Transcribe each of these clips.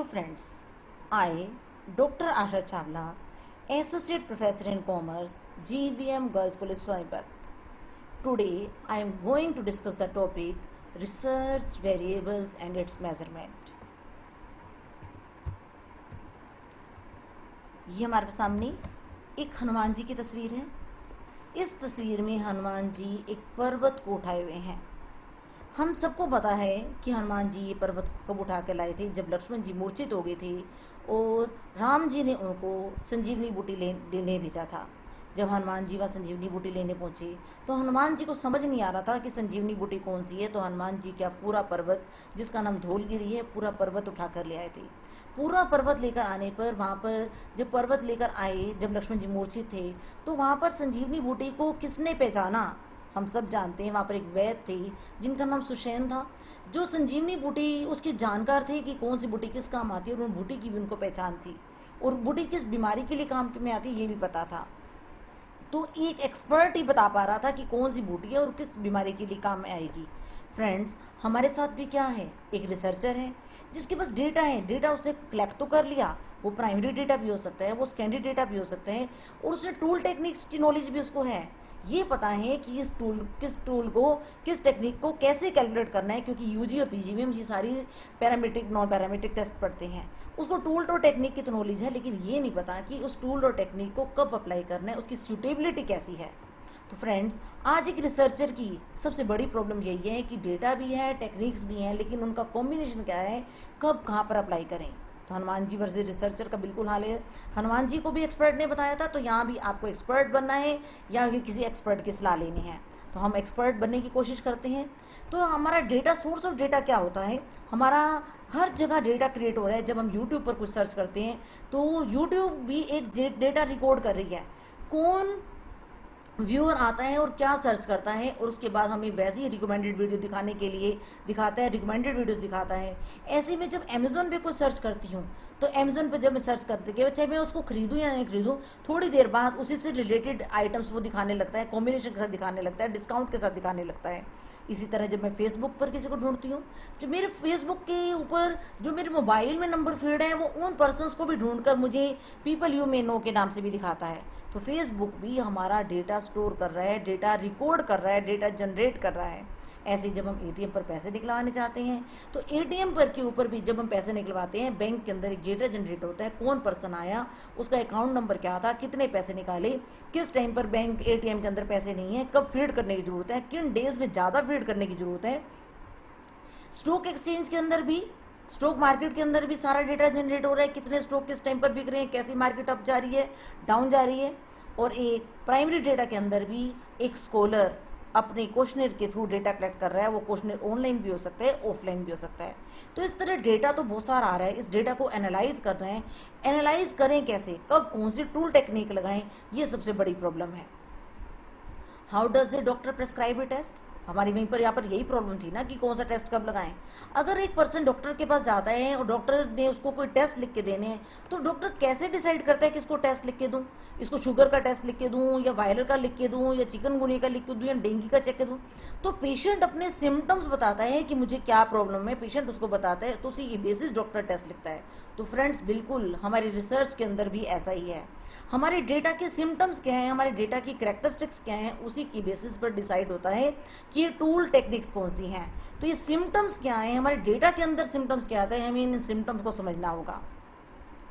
friends, I, Dr. Asha Chawla, Associate Professor in Commerce, GVM Girls College Sonipat. Today I am going to discuss the topic Research Variables and its Measurement. ये हमारे सामने एक हनुमान जी की तस्वीर है। इस तस्वीर में हनुमान जी एक पर्वत को उठाए हुए हैं। हम सबको पता है कि हनुमान जी ये पर्वत को कब उठा के लाए थे, जब लक्ष्मण जी मूर्छित हो गए थे और राम जी ने उनको संजीवनी बूटी लेने भेजा था। जब हनुमान जी वहाँ संजीवनी बूटी लेने पहुँचे तो हनुमान जी को समझ नहीं आ रहा था कि संजीवनी बूटी कौन सी है। तो हनुमान जी क्या पूरा पर्वत, जिसका नाम धौलगिरी है, पूरा पर्वत उठा कर ले आए थे। पूरा पर्वत लेकर आने पर वहाँ पर जब पर्वत लेकर आए, जब लक्ष्मण जी मूर्छित थे, तो वहाँ पर संजीवनी बूटी को किसने पहचाना? हम सब जानते हैं, वहाँ पर एक वैद्य थे जिनका नाम सुषेण था, जो संजीवनी बूटी उसके जानकार थे कि कौन सी बूटी किस काम आती है, और उन बूटी की भी उनको पहचान थी और बूटी किस बीमारी के लिए काम में आती है ये भी पता था। तो एक एक्सपर्ट ही बता पा रहा था कि कौन सी बूटी है और किस बीमारी के लिए काम में आएगी। फ्रेंड्स, हमारे साथ भी क्या है, एक रिसर्चर है जिसके पास डेटा है। डेटा उसने कलेक्ट तो कर लिया, वो प्राइमरी डेटा भी हो सकता है, वो सेकेंडरी डेटा भी हो सकते हैं, और उसने टूल टेक्निक्स की नॉलेज भी उसको है। ये पता है कि किस टूल को, किस टेक्निक को कैसे कैलकुलेट करना है, क्योंकि यूजी और पीजी में हम ये सारी पैरामीट्रिक नॉन पैरामीट्रिक टेस्ट पढ़ते हैं। उसको टूल और टेक्निक की तो नॉलेज है, लेकिन ये नहीं पता कि उस टूल और टेक्निक को कब अप्लाई करना है, उसकी सूटेबिलिटी कैसी है। तो फ्रेंड्स, आज एक रिसर्चर की सबसे बड़ी प्रॉब्लम यही है कि डेटा भी है, टेक्निक्स भी हैं, लेकिन उनका कॉम्बिनेशन क्या है, कब कहाँ पर अप्लाई करें। तो हनुमान जी वर्सेस रिसर्चर का बिल्कुल हाल है। हनुमान जी को भी एक्सपर्ट ने बताया था, तो यहाँ भी आपको एक्सपर्ट बनना है या किसी एक्सपर्ट की सलाह लेनी है, तो हम एक्सपर्ट बनने की कोशिश करते हैं। तो हमारा डेटा, सोर्स ऑफ डेटा क्या होता है, हमारा हर जगह डेटा क्रिएट हो रहा है। जब हम यूट्यूब पर कुछ सर्च करते हैं तो यूट्यूब भी एक डेटा रिकॉर्ड कर रही है, कौन व्यूअर आता है और क्या सर्च करता है, और उसके बाद हमें वैसे ही रिकमेंडेड वीडियो दिखाने के लिए दिखाता है, रिकमेंडेड वीडियोस दिखाता है। ऐसे में जब अमेज़ोन पे कुछ सर्च करती हूँ तो अमेज़ोन पे जब मैं सर्च करते कि चाहे मैं उसको खरीदूँ या नहीं खरीदूँ, थोड़ी देर बाद उसी से रिलेटेड आइटम्स वो दिखाने लगता है, कॉम्बिनेशन के साथ दिखाने लगता है, डिस्काउंट के साथ दिखाने लगता है। इसी तरह जब मैं फेसबुक पर किसी को ढूंढती हूँ तो मेरे फेसबुक के ऊपर जो मेरे मोबाइल में नंबर फीड है वो उन पर्सनस को भी ढूंढकर मुझे पीपल यू मे नो के नाम से भी दिखाता है। तो फेसबुक भी हमारा डेटा स्टोर कर रहा है, डेटा रिकॉर्ड कर रहा है, डेटा जनरेट कर रहा है। ऐसे ही जब हम एटीएम पर पैसे निकलवाने चाहते हैं तो एटीएम पर के ऊपर भी जब हम पैसे निकलवाते हैं, बैंक के अंदर एक डेटा जनरेट होता है, कौन पर्सन आया, उसका अकाउंट नंबर क्या था, कितने पैसे निकाले, किस टाइम पर बैंक एटीएम के अंदर पैसे नहीं है, कब फीड करने की ज़रूरत है, किन डेज में ज़्यादा फीड करने की ज़रूरत है। स्टॉक एक्सचेंज के अंदर भी, स्टॉक मार्केट के अंदर भी सारा डेटा जनरेट हो रहा है, कितने स्टॉक किस टाइम पर बिक रहे हैं, कैसी मार्केट अप जा रही है, डाउन जा रही है। और एक प्राइमरी डेटा के अंदर भी एक स्कॉलर अपने क्वेश्चनर के थ्रू डेटा कलेक्ट कर रहा है। वो क्वेश्चनर ऑनलाइन भी हो सकता है, ऑफलाइन भी हो सकता है। तो इस तरह डेटा तो बहुत सारा आ रहा है, इस डेटा को एनालाइज कर रहे हैं। एनालाइज करें कैसे, कब कौन सी टूल टेक्निक लगाएं, ये सबसे बड़ी प्रॉब्लम है। How does a doctor prescribe a test, हमारी वहीं पर यहाँ पर यही प्रॉब्लम थी ना कि कौन सा टेस्ट कब लगाएं। अगर एक पर्सन डॉक्टर के पास जाता है और डॉक्टर ने उसको कोई टेस्ट लिख के देने हैं, तो डॉक्टर कैसे डिसाइड करता है कि इसको टेस्ट लिख के दूं, इसको शुगर का टेस्ट लिख के दूं या वायरल का लिख के दूं या चिकनगुनिया का लिख के दूं या डेंगू का चेक के दूं। तो पेशेंट अपने सिम्टम्स बताता है कि मुझे क्या प्रॉब्लम है, पेशेंट उसको बताता है, तो उसी की बेसिस डॉक्टर टेस्ट लिखता है। तो फ्रेंड्स, बिल्कुल हमारी रिसर्च के अंदर भी ऐसा ही है। हमारे डेटा के सिम्टम्स क्या हैं, हमारे डेटा की कैरेक्टरिस्टिक्स क्या हैं, उसी की बेसिस पर डिसाइड होता है कि ये टूल टेक्निक्स कौन सी हैं। तो ये सिम्टम्स क्या हैं, हमारे डेटा के अंदर सिम्टम्स क्या आता है, हमें इन सिम्टम्स को समझना होगा।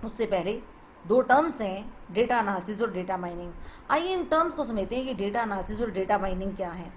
उससे पहले दो टर्म्स हैं, डेटा एनालिसिस और डेटा माइनिंग। आइए इन टर्म्स को समझते हैं कि डेटा एनालिसिस और डेटा माइनिंग क्या है।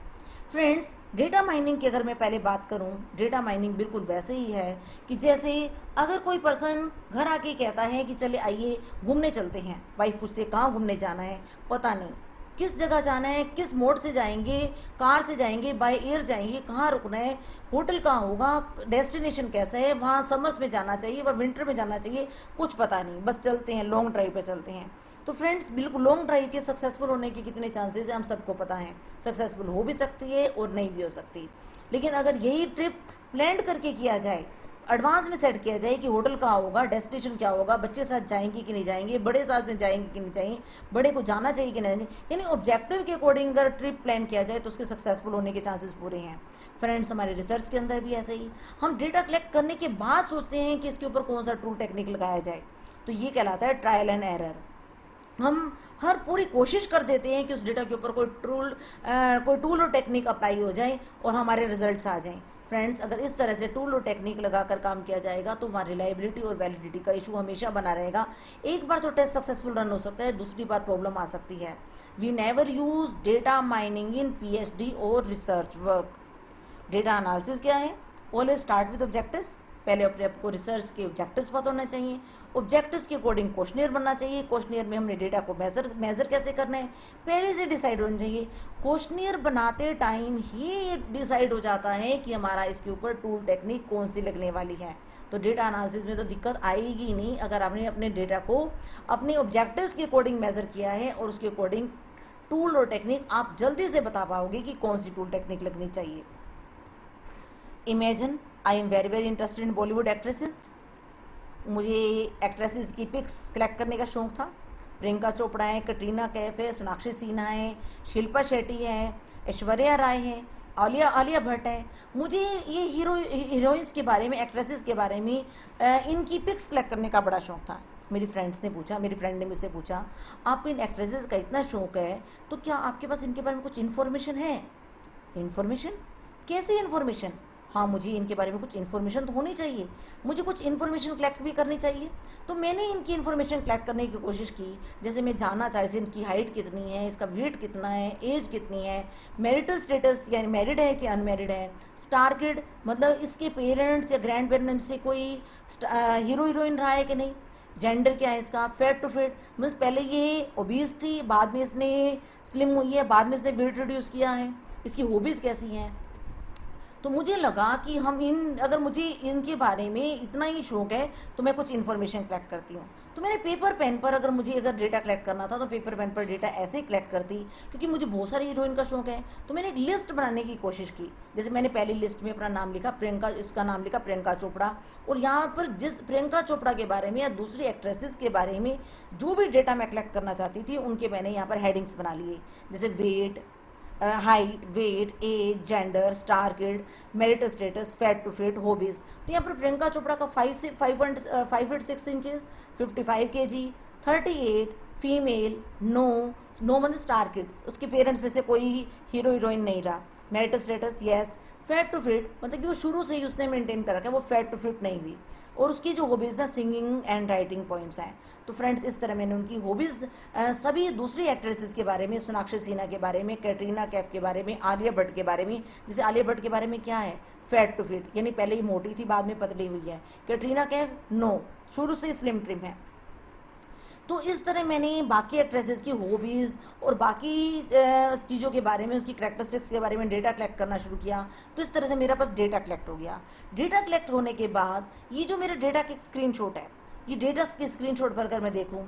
फ्रेंड्स, डेटा माइनिंग की अगर मैं पहले बात करूं, डेटा माइनिंग बिल्कुल वैसे ही है कि जैसे अगर कोई पर्सन घर आके कहता है कि चले आइए घूमने चलते हैं, वाइफ पूछती है कहाँ घूमने जाना है, पता नहीं किस जगह जाना है, किस मोड से जाएंगे, कार से जाएंगे, बाय एयर जाएंगे, कहाँ रुकना है, होटल कहाँ होगा, डेस्टिनेशन कैसा है, वहाँ समर्स में जाना चाहिए व विंटर में जाना चाहिए, कुछ पता नहीं, बस चलते हैं, लॉन्ग ड्राइव पे चलते हैं। तो फ्रेंड्स, बिल्कुल लॉन्ग ड्राइव के सक्सेसफुल होने के कितने चांसेस हैं हम सबको पता है, सक्सेसफुल हो भी सकती है और नहीं भी हो सकती। लेकिन अगर यही ट्रिप प्लान करके किया जाए, एडवांस में सेट किया जाए कि होटल कहाँ होगा, डेस्टिनेशन क्या होगा, बच्चे साथ जाएंगे कि नहीं जाएंगे, बड़े साथ में जाएंगे कि नहीं जाएंगे, बड़े को जाना चाहिए कि नहीं, यानी ऑब्जेक्टिव के अकॉर्डिंग अगर ट्रिप प्लान किया जाए तो उसके सक्सेसफुल होने के चांसेस पूरे हैं। फ्रेंड्स, हमारे रिसर्च के अंदर भी ऐसे ही हम डेटा कलेक्ट करने के बाद सोचते हैं कि इसके ऊपर कौन सा टूल टेक्निक लगाया जाए, तो ये कहलाता है ट्रायल एंड एरर। हम हर पूरी कोशिश कर देते हैं कि उस डेटा के ऊपर कोई टूल और टेक्निक अप्लाई हो जाए और हमारे रिजल्ट्स आ जाएं। फ्रेंड्स, अगर इस तरह से टूल और टेक्निक लगाकर काम किया जाएगा तो हमारी रिलायबिलिटी और वैलिडिटी का इशू हमेशा बना रहेगा। एक बार तो टेस्ट सक्सेसफुल रन हो सकता है, दूसरी बार प्रॉब्लम आ सकती है। We never use data mining in PhD और रिसर्च वर्क। डेटा एनालिसिस क्या है? Always start with objectives. पहले अपने आपको रिसर्च के ऑब्जेक्टिव्स पता होना चाहिए, ऑब्जेक्टिव्स के अकॉर्डिंग क्वेश्चनियर बनना चाहिए, क्वेश्चनियर में हमने डेटा को मेजर कैसे करना है पहले से डिसाइड होना चाहिए। क्वेश्चनियर बनाते टाइम ही डिसाइड हो जाता है कि हमारा इसके ऊपर टूल टेक्निक कौन सी लगने वाली है। तो डेटा एनालिसिस में तो दिक्कत आएगी नहीं अगर आपने अपने डेटा को अपने ऑब्जेक्टिव्स के अकॉर्डिंग मेजर किया है और उसके अकॉर्डिंग टूल और टेक्निक आप जल्दी से बता पाओगे कि कौन सी टूल टेक्निक लगनी चाहिए। Imagine I am very very interested in Bollywood actresses. मुझे एक्ट्रेसेस की पिक्स कलेक्ट करने का शौक़ था। प्रियंका चोपड़ा है, कटरीना कैफ है, सोनाक्षी सिन्हा है, शिल्पा शेट्टी है, ऐश्वर्या राय है, आलिया भट्ट है। मुझे ये हीरोइंस के बारे में, एक्ट्रेसेस के बारे में इनकी पिक्स कलेक्ट करने का बड़ा शौक़ था। मेरी फ्रेंड ने मुझसे पूछा, आपको इन एक्ट्रेसेस का इतना शौक़ है तो क्या आपके पास इनके बारे में कुछ इन्फॉर्मेशन है? इन्फॉर्मेशन? कैसी इन्फॉर्मेशन? हाँ, मुझे इनके बारे में कुछ इन्फॉर्मेशन तो होनी चाहिए, मुझे कुछ इन्फॉर्मेशन कलेक्ट भी करनी चाहिए। तो मैंने इनकी इन्फॉर्मेशन कलेक्ट करने की कोशिश की। जैसे मैं जानना चाह रही थी इनकी हाइट कितनी है, इसका वेट कितना है, एज कितनी है, मैरिटल स्टेटस यानी मैरिड है कि अनमैरिड है, स्टार किड मतलब इसके पेरेंट्स या ग्रैंड पेरेंट्स से कोई हीरोइन रहा है कि नहीं, जेंडर क्या है इसका, फेट टू फेट मीन्स पहले ये ओबीज थी, बाद में इसने स्लिम हुई है, बाद में इसने वेट रिड्यूस किया है, इसकी हॉबीज़ कैसी हैं। तो मुझे लगा कि अगर मुझे इनके बारे में इतना ही शौक है तो मैं कुछ इन्फॉर्मेशन कलेक्ट करती हूँ। तो मैंने पेपर पेन पर अगर डेटा कलेक्ट करना था तो पेपर पेन पर डेटा ऐसे ही कलेक्ट करती, क्योंकि मुझे बहुत सारी हीरोइन का शौक है। तो मैंने एक लिस्ट बनाने की कोशिश की। जैसे मैंने पहली लिस्ट में अपना नाम लिखा इसका नाम लिखा प्रियंका चोपड़ा, और यहाँ पर जिस प्रियंका चोपड़ा के बारे में या दूसरी एक्ट्रेसेस के बारे में जो भी डेटा मैं कलेक्ट करना चाहती थी उनके मैंने यहाँ पर हेडिंग्स बना लिए। जैसे weight, height, weight, age, gender, star kid, marital status, fat to fat, hobbies. तो यहाँ पर प्रियंका चोपड़ा का 5 feet 6 inches, 55 kg, 38, female, no मतलब स्टार किड, उसके पेरेंट्स में से कोई हीरोइन नहीं रहा, marital status yes, fat to fit मतलब कि वो शुरू से ही उसने मेंटेन कर रखा है, वो फेट टू फिट नहीं हुई, और उसकी जो हॉबीज़ है सिंगिंग एंड राइटिंग पोइम्स हैं। तो फ्रेंड्स, इस तरह मैंने उनकी हॉबीज़ सभी दूसरी एक्ट्रेसेस के बारे में, सोनाक्षी सिन्हा के बारे में, कैटरीना कैफ के बारे में, आलिया भट्ट के बारे में। जैसे आलिया भट्ट के बारे में क्या है, फेट टू फिट यानी पहले ही मोटी थी बाद में पतली हुई है। कैटरीना कैफ नो, शुरू से स्लिम ट्रिम है। तो इस तरह मैंने बाकी एक्ट्रेसेस की हॉबीज़ और बाकी चीज़ों के बारे में, उसकी करैक्टरिस्टिक्स के बारे में डेटा कलेक्ट करना शुरू किया। तो इस तरह से मेरा पास डेटा कलेक्ट हो गया। डेटा कलेक्ट होने के बाद ये जो मेरा डेटा का स्क्रीनशॉट है, ये डेटा के स्क्रीनशॉट पर अगर मैं देखूं,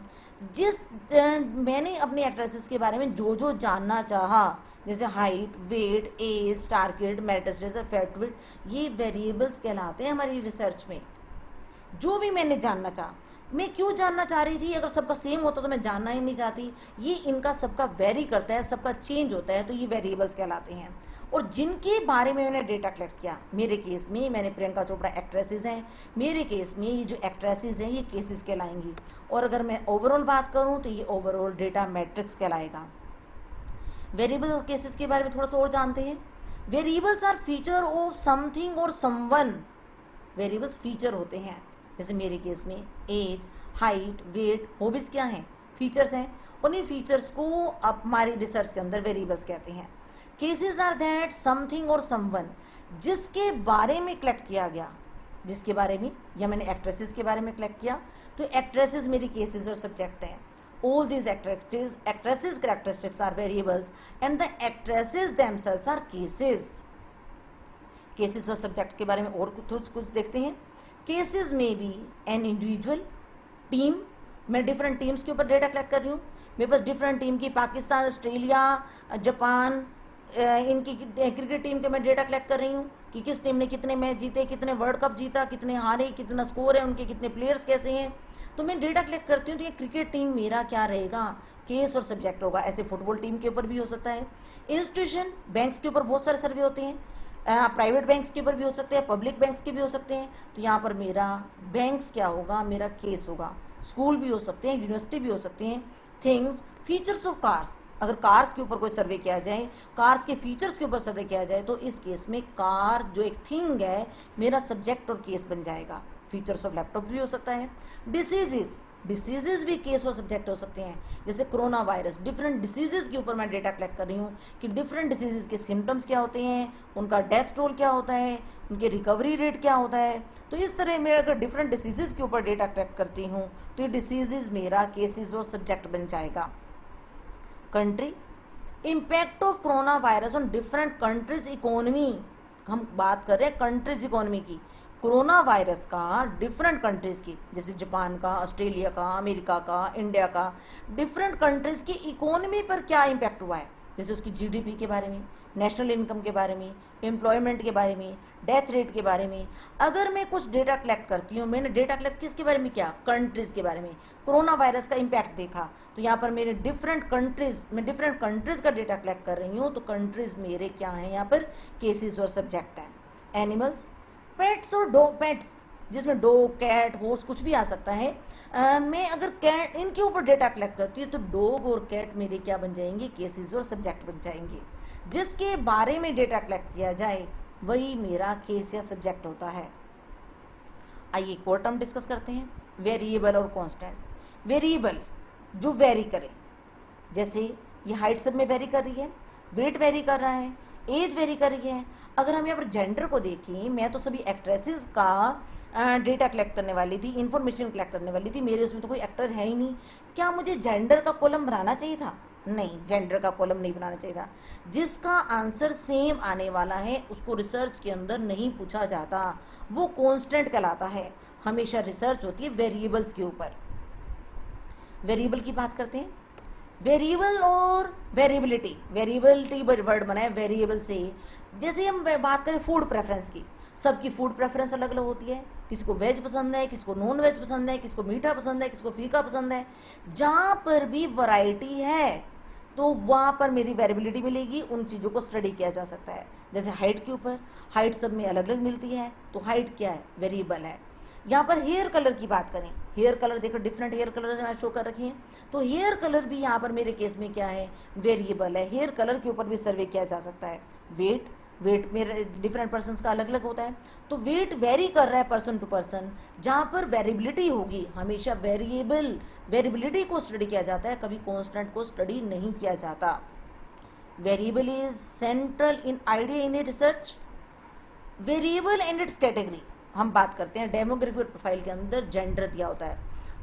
मैंने अपनी एक्ट्रेसेस के बारे में जो जो जानना चाहा, जैसे height, weight, age, star kid, marital status, fat to fit, ये वेरिएबल्स कहलाते हैं हमारी रिसर्च में। जो भी मैंने जानना चाहा, मैं क्यों जानना चाह रही थी, अगर सबका सेम होता तो मैं जानना ही नहीं चाहती। ये इनका सबका वेरी करता है, सबका चेंज होता है, तो ये वेरिएबल्स कहलाते हैं। और जिनके बारे में मैंने डेटा कलेक्ट किया, मेरे केस में मैंने प्रियंका चोपड़ा एक्ट्रेसेस हैं, मेरे केस में ये जो एक्ट्रेसेस हैं ये केसेस कहलाएंगी। और अगर मैं ओवरऑल बात करूँ तो ये ओवरऑल डेटा मैट्रिक्स कहलाएगा। वेरिएबल और केसेस के बारे में थोड़ा सा और जानते हैं। Variables are feature of something और समवन। वेरिएबल्स फीचर होते हैं, जैसे मेरे केस में एज, हाइट, वेट, हॉबीज़ क्या हैं, फीचर्स हैं, और इन फीचर्स को अब हमारी रिसर्च के अंदर वेरिएबल्स कहते हैं। केसेस आर दैट समथिंग और समवन, जिसके बारे में कलेक्ट किया गया, जिसके बारे में, या मैंने एक्ट्रेसेस के बारे में कलेक्ट किया तो एक्ट्रेसेस मेरी केसेस और सब्जेक्ट हैं। All these actresses characteristics are variables and the actresses themselves are cases. Cases और सब्जेक्ट के बारे में और कुछ देखते हैं। केसेस में भी एन इंडिविजुअल, टीम, मैं डिफरेंट टीम्स के ऊपर डेटा कलेक्ट कर रही हूँ। मेरे पास डिफरेंट टीम की पाकिस्तान, ऑस्ट्रेलिया, जापान, इनकी क्रिकेट टीम के मैं डेटा कलेक्ट कर रही हूँ कि किस टीम ने कितने मैच जीते, कितने वर्ल्ड कप जीता, कितने हारे, कितना स्कोर है उनके, कितने प्लेयर्स कैसे हैं, तो मैं डेटा कलेक्ट करती हूँ। तो ये क्रिकेट टीम मेरा क्या रहेगा, केस और सब्जेक्ट होगा। ऐसे फुटबॉल टीम के ऊपर भी हो सकता है। इंस्टीट्यूशन, बैंक्स के ऊपर बहुत सारे सर्वे होते हैं, प्राइवेट बैंक्स के ऊपर भी हो सकते हैं, पब्लिक बैंक्स के भी हो सकते हैं। तो यहाँ पर मेरा बैंक्स क्या होगा, मेरा केस होगा। स्कूल भी हो सकते हैं, यूनिवर्सिटी भी हो सकते हैं। थिंग्स, फीचर्स ऑफ कार्स, अगर कार्स के ऊपर कोई सर्वे किया जाए, कार्स के फीचर्स के ऊपर सर्वे किया जाए, तो इस केस में कार जो एक थिंग है मेरा सब्जेक्ट और केस बन जाएगा। फीचर्स ऑफ लैपटॉप भी हो सकता है। डिसीजेस, डिसीजेस भी केस और सब्जेक्ट हो सकते हैं। जैसे कोरोना वायरस, डिफरेंट डिसीजेस के ऊपर मैं डेटा कलेक्ट कर रही हूँ कि डिफरेंट डिसीजेस के सिम्टम्स क्या होते हैं, उनका डेथ टोल क्या होता है, उनके रिकवरी रेट क्या होता है। तो इस तरह मैं अगर डिफरेंट डिसीजेस के ऊपर डेटा कलेक्ट करती हूँ तो ये डिसीजेस मेरा केसेस और सब्जेक्ट बन जाएगा। Country, impact of corona virus on different countries economy, हम बात कर रहे हैं कंट्रीज इकोनॉमी की। कोरोना वायरस का डिफरेंट कंट्रीज की, जैसे जापान का, ऑस्ट्रेलिया का, अमेरिका का, इंडिया का, डिफरेंट कंट्रीज की इकोनॉमी पर क्या इम्पैक्ट हुआ है। जैसे उसकी जीडीपी के बारे में, नेशनल इनकम के बारे में, एम्प्लॉयमेंट के बारे में, डेथ रेट के बारे में। अगर मैं कुछ डेटा कलेक्ट करती हूँ, मैंने डेटा कलेक्ट किसके बारे में किया, कंट्रीज़ के बारे में, कोरोना वायरस का इम्पैक्ट देखा, तो यहाँ पर मेरे डिफरेंट कंट्रीज़, मैं डिफरेंट कंट्रीज़ का डेटा कलेक्ट कर रही हूँ, तो कंट्रीज़ मेरे क्या हैं यहाँ पर, केसेस और सब्जेक्ट हैं। एनिमल्स, पेट्स और पेट्स, जिसमें डॉग, कैट, हॉर्स कुछ भी आ सकता है। मैं अगर कैट, इनके ऊपर डेटा कलेक्ट करती हूँ तो डॉग और कैट मेरे क्या बन जाएंगे, केसेस और सब्जेक्ट बन जाएंगे। जिसके बारे में डेटा कलेक्ट किया जाए वही मेरा केस या सब्जेक्ट होता है। आइए एक और टर्म डिस्कस करते हैं, वेरिएबल और कांस्टेंट। वेरिएबल जो वेरी करे, जैसे ये हाइट सब में वेरी कर रही है, वेट वेरी कर रहा है, एज वेरी कर रही है। अगर हम यहाँ पर जेंडर को देखें, मैं तो सभी एक्ट्रेसेस का डेटा कलेक्ट करने वाली थी, इन्फॉर्मेशन कलेक्ट करने वाली थी, मेरे उसमें तो कोई एक्टर है ही नहीं। क्या मुझे जेंडर का कॉलम बनाना चाहिए था? नहीं, जेंडर का कॉलम नहीं बनाना चाहिए था। जिसका आंसर सेम आने वाला है उसको रिसर्च के अंदर नहीं पूछा जाता, वो कांस्टेंट कहलाता है। हमेशा रिसर्च होती है वेरिएबल्स के ऊपर। वेरिएबल की बात करते हैं, वेरिएबल और वेरिएबिलिटी। वेरिएबिलिटी वर्ड बना है वेरिएबल से। जैसे हम बात करें फूड प्रेफरेंस की, सबकी फूड प्रेफरेंस अलग अलग होती है। किसी को वेज पसंद है, किसी को नॉन वेज पसंद है, किसी को मीठा पसंद है, किसी को फीका पसंद है। जहाँ पर भी वैरायटी है तो वहाँ पर मेरी वेरिएबिलिटी मिलेगी, उन चीज़ों को स्टडी किया जा सकता है। जैसे हाइट के ऊपर, हाइट सब में अलग अलग मिलती है, तो हाइट क्या है, वेरिएबल है। यहाँ पर हेयर कलर की बात करें, हेयर कलर देखो, डिफरेंट हेयर कलर मैंने शो कर रखे हैं, तो हेयर कलर भी यहाँ पर मेरे केस में क्या है, वेरिएबल है। हेयर कलर के ऊपर भी सर्वे किया जा सकता है। वेट, वेट मेरे डिफरेंट पर्सन का अलग अलग होता है, तो वेट वेरी कर रहा है पर्सन टू पर्सन। जहाँ पर वेरिएबिलिटी होगी, हमेशा वेरिएबिलिटी को स्टडी किया जाता है, कभी कांस्टेंट को स्टडी नहीं किया जाता। Variable is central in idea in a research. Variable and it's category, हम बात करते हैं डेमोग्राफी प्रोफाइल के अंदर जेंडर दिया होता है।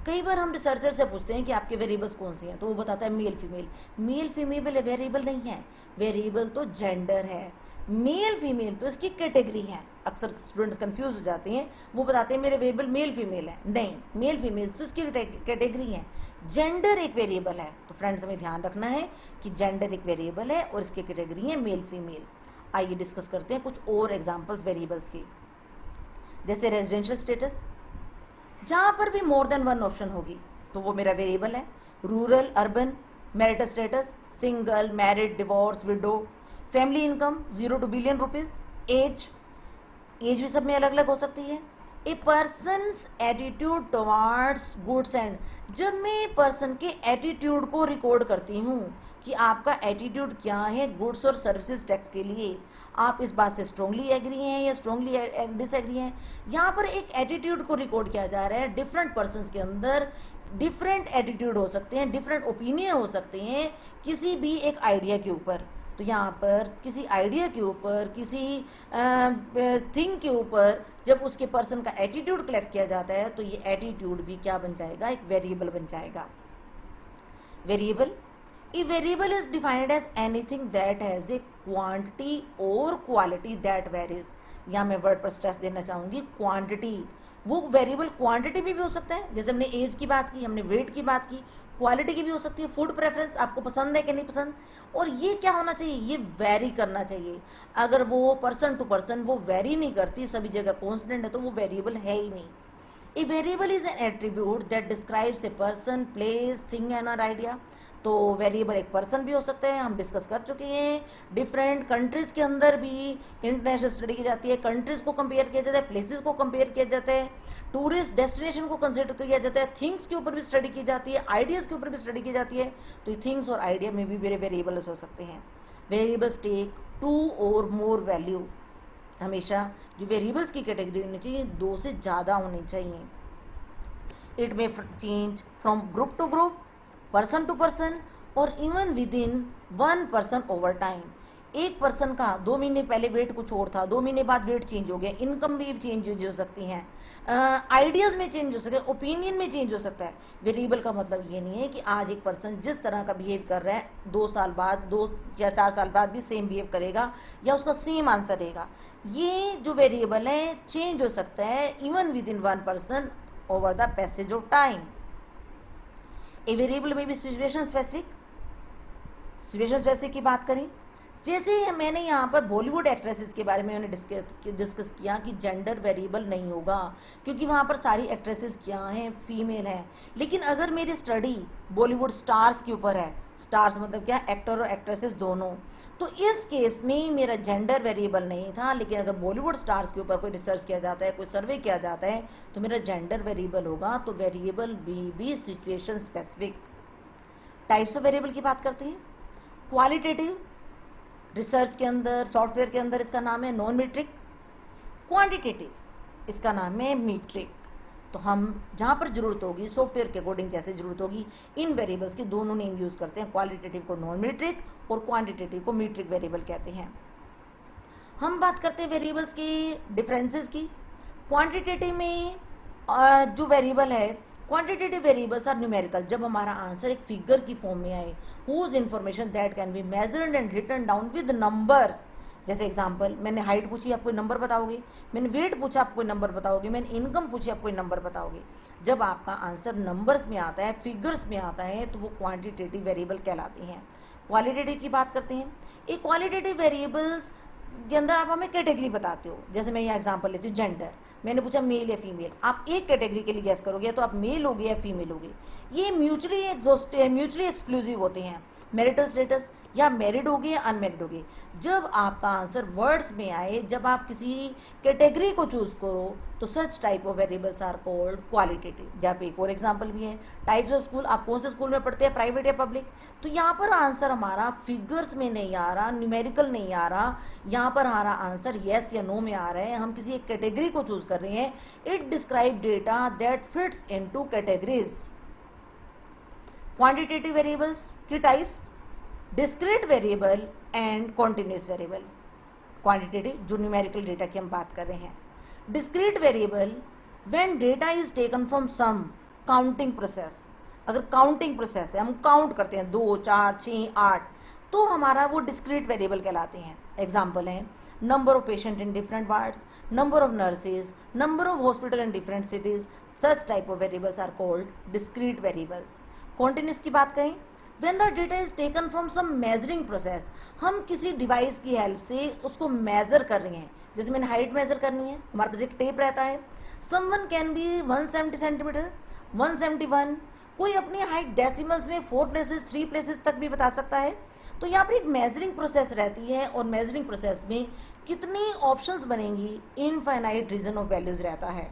कई बार हम रिसर्चर से पूछते हैं कि आपके वेरिएबल्स कौन से हैं, तो वो बताता है male female. Male female variable नहीं है, वेरिएबल तो जेंडर है। मेल फीमेल तो इसकी कैटेगरी है। अक्सर स्टूडेंट्स कंफ्यूज हो जाते हैं, वो बताते हैं मेरे वेरिएबल मेल फीमेल है। नहीं, मेल फीमेल तो इसकी कैटेगरी है। जेंडर एक वेरिएबल है, तो फ्रेंड्स हमें ध्यान रखना है कि जेंडर एक वेरिएबल है और इसकी कैटेगरी है मेल फीमेल। आइए डिस्कस करते हैं कुछ और एग्जाम्पल्स वेरिएबल्स की। जैसे रेजिडेंशियल स्टेटस, जहाँ पर भी मोर देन वन ऑप्शन होगी तो वो मेरा वेरिएबल है। Rural, urban, marital status, single, married, divorce, widow, family income 0 to billion rupees, age भी सब में अलग अलग हो सकती है। A person's attitude towards goods and, जब मैं पर्सन के एटीट्यूड को रिकॉर्ड करती हूँ कि आपका एटीट्यूड क्या है गुड्स और सर्विसेज टैक्स के लिए, आप इस बात से स्ट्रांगली एग्री हैं या स्ट्रांगली डिसएग्री हैं। यहाँ पर एक एटीट्यूड को रिकॉर्ड किया जा रहा है। डिफरेंट पर्सन्स के अंदर डिफरेंट एटीट्यूड हो सकते हैं, डिफरेंट ओपिनियन हो सकते हैं किसी भी एक आइडिया के ऊपर। तो यहाँ पर किसी आइडिया के ऊपर, किसी थिंग के ऊपर जब उसके पर्सन का एटीट्यूड कलेक्ट किया जाता है तो ये एटीट्यूड भी क्या बन जाएगा, एक वेरिएबल बन जाएगा। Variable, a variable is defined as anything that has a quantity और क्वालिटी दैट वेरीज। यहाँ मैं वर्ड पर स्ट्रेस देना चाहूँगी, क्वांटिटी। वो वेरिएबल क्वांटिटी में भी हो सकता है, जैसे हमने एज की बात की, हमने वेट की बात की, क्वालिटी की भी हो सकती है, फूड प्रेफरेंस, आपको पसंद है कि नहीं पसंद। और ये क्या होना चाहिए, ये वेरी करना चाहिए। अगर वो पर्सन टू पर्सन वो वेरी नहीं करती, सभी जगह कॉन्स्टेंट है, तो वो वेरिएबल है ही नहीं। A variable is an attribute that describes a person, place, thing and or idea. तो वेरिएबल एक पर्सन भी हो सकता है, हम डिस्कस कर चुके हैं। डिफरेंट कंट्रीज के अंदर भी इंटरनेशनल स्टडी की जाती है, कंट्रीज को कंपेयर किया जाता है, प्लेसेस को कंपेयर किया जाता है, टूरिस्ट डेस्टिनेशन को कंसिडर किया जाता है, थिंग्स के ऊपर भी स्टडी की जाती है, आइडियाज़ के ऊपर भी स्टडी की जाती है। तो थिंग्स और आइडिया में भी मेरे वेरिएबल्स हो सकते हैं। वेरिएबल्स टेक 2 और मोर वैल्यू। हमेशा जो वेरिएबल्स की कैटेगरी होनी चाहिए 2 से ज़्यादा होनी चाहिए। It may change from group to group, person to person, और even within one person over time. एक पर्सन का 2 महीने पहले वेट कुछ और था, 2 महीने बाद वेट चेंज हो गया, इनकम भी चेंज हो सकती हैं, आइडियाज़ में चेंज हो सकते हैं, ओपिनियन में चेंज हो सकता है। वेरिएबल का मतलब ये नहीं है कि आज एक पर्सन जिस तरह का बिहेव कर रहा है 2 साल बाद, 2 या 4 साल बाद भी सेम बिहेव करेगा या उसका सेम आंसर रहेगा। ये जो वेरिएबल है चेंज हो सकता है even within one person over the passage of time. A variable में भी सिचुएशन स्पेसिफिक। सिचुएशन स्पेसिफिक की बात करें, जैसे मैंने यहाँ पर बॉलीवुड एक्ट्रेसेस के बारे में मैंने डिस्कस किया कि जेंडर वेरिएबल नहीं होगा, क्योंकि वहाँ पर सारी एक्ट्रेसेस क्या हैं, फीमेल हैं। लेकिन अगर मेरी स्टडी बॉलीवुड स्टार्स के ऊपर है, स्टार्स मतलब क्या, एक्टर और एक्ट्रेसेस दोनों, तो इस केस में मेरा जेंडर वेरिएबल नहीं था। लेकिन अगर बॉलीवुड स्टार्स के ऊपर कोई रिसर्च किया जाता है, कोई सर्वे किया जाता है, तो मेरा जेंडर वेरिएबल होगा। तो वेरिएबल भी situation specific. Types of variable की बात करते हैं। क्वालिटेटिव, रिसर्च के अंदर, सॉफ्टवेयर के अंदर इसका नाम है नॉन मीट्रिक। क्वांटिटेटिव, इसका नाम है मीट्रिक। तो हम जहाँ पर जरूरत होगी, सॉफ्टवेयर के अकॉर्डिंग जैसे जरूरत होगी, इन वेरिएबल्स के दोनों नेम यूज़ करते हैं। क्वालिटेटिव को नॉन मीट्रिक और क्वांटिटेटिव को मीट्रिक वेरिएबल कहते हैं। हम बात करते हैं वेरिएबल्स की डिफरेंसेस की। क्वांटिटेटिव में जो वेरिएबल है, क्वांटिटेटिव वेरिएबल्स आर न्यूमेरिकल, जब हमारा आंसर एक फिगर की फॉर्म में आए, whose information that can be measured and written down with numbers. जैसे एग्जांपल, मैंने हाइट पूछी, आप कोई नंबर बताओगे, मैंने वेट पूछा, आप कोई नंबर बताओगे, मैंने इनकम पूछी, आप कोई नंबर बताओगे। जब आपका आंसर नंबर्स में आता है, फिगर्स में आता है, तो वो क्वांटिटेटिव वेरिएबल कहलाती हैं। क्वालिटेटिव की बात करते हैं। एक क्वालिटेटिव वेरिएबल्स के अंदर आप हमें कैटेगरी बताते हो। जैसे मैं यहाँ एग्जांपल लेती हूँ, जेंडर, मैंने पूछा मेल या फीमेल, आप एक कैटेगरी के लिए गैस करोगे, तो आप मेल होगे या फीमेल होगे। ये म्यूचुअली एक्सक्लूसिव होते हैं। मैरिटल स्टेटस, या मैरिड होगे या अनमैरिड होगे। जब आपका आंसर वर्ड्स में आए, जब आप किसी कैटेगरी को चूज करो, तो such type of variables are called qualitative. जहाँ पे एक और एग्जांपल भी है, टाइप्स ऑफ स्कूल, आप कौन से स्कूल में पढ़ते हैं, प्राइवेट या पब्लिक। तो यहाँ पर आंसर हमारा फिगर्स में नहीं आ रहा, न्यूमेरिकल नहीं आ रहा, यहाँ पर हमारा आंसर येस या नो में आ रहा है। हम किसी एक कैटेगरी को चूज कर रहे हैं। It describe data that fits into categories. Quantitative variables की types, discrete variable and continuous variable. Quantitative जो न्यूमेरिकल डेटा की हम बात कर रहे हैं। Discrete variable when data is taken from some counting process. अगर काउंटिंग प्रोसेस है, हम काउंट करते हैं 2, 4, 6, 8, तो हमारा वो डिस्क्रीट वेरिएबल कहलाते हैं। एग्जाम्पल है number of patient in different wards, number of nurses, number of hospital in different cities. Such type of variables are called discrete variables. Continuous की बात करें, when the data is taken from some measuring process, हम किसी device की help से उसको major कर रहे हैं। जैसे मैंने हाइट मेजर करनी है, हमारे पास एक टेप रहता है। समवन कैन बी 170 सेंटीमीटर, 171, कोई अपनी हाइट डेसिमल्स में 4 प्लेसेस 3 प्लेसेस तक भी बता सकता है। तो यहाँ पर एक मेजरिंग प्रोसेस रहती है, और मेजरिंग प्रोसेस में कितनी ऑप्शंस बनेंगी, इनफाइनाइट रीजन ऑफ वैल्यूज रहता है।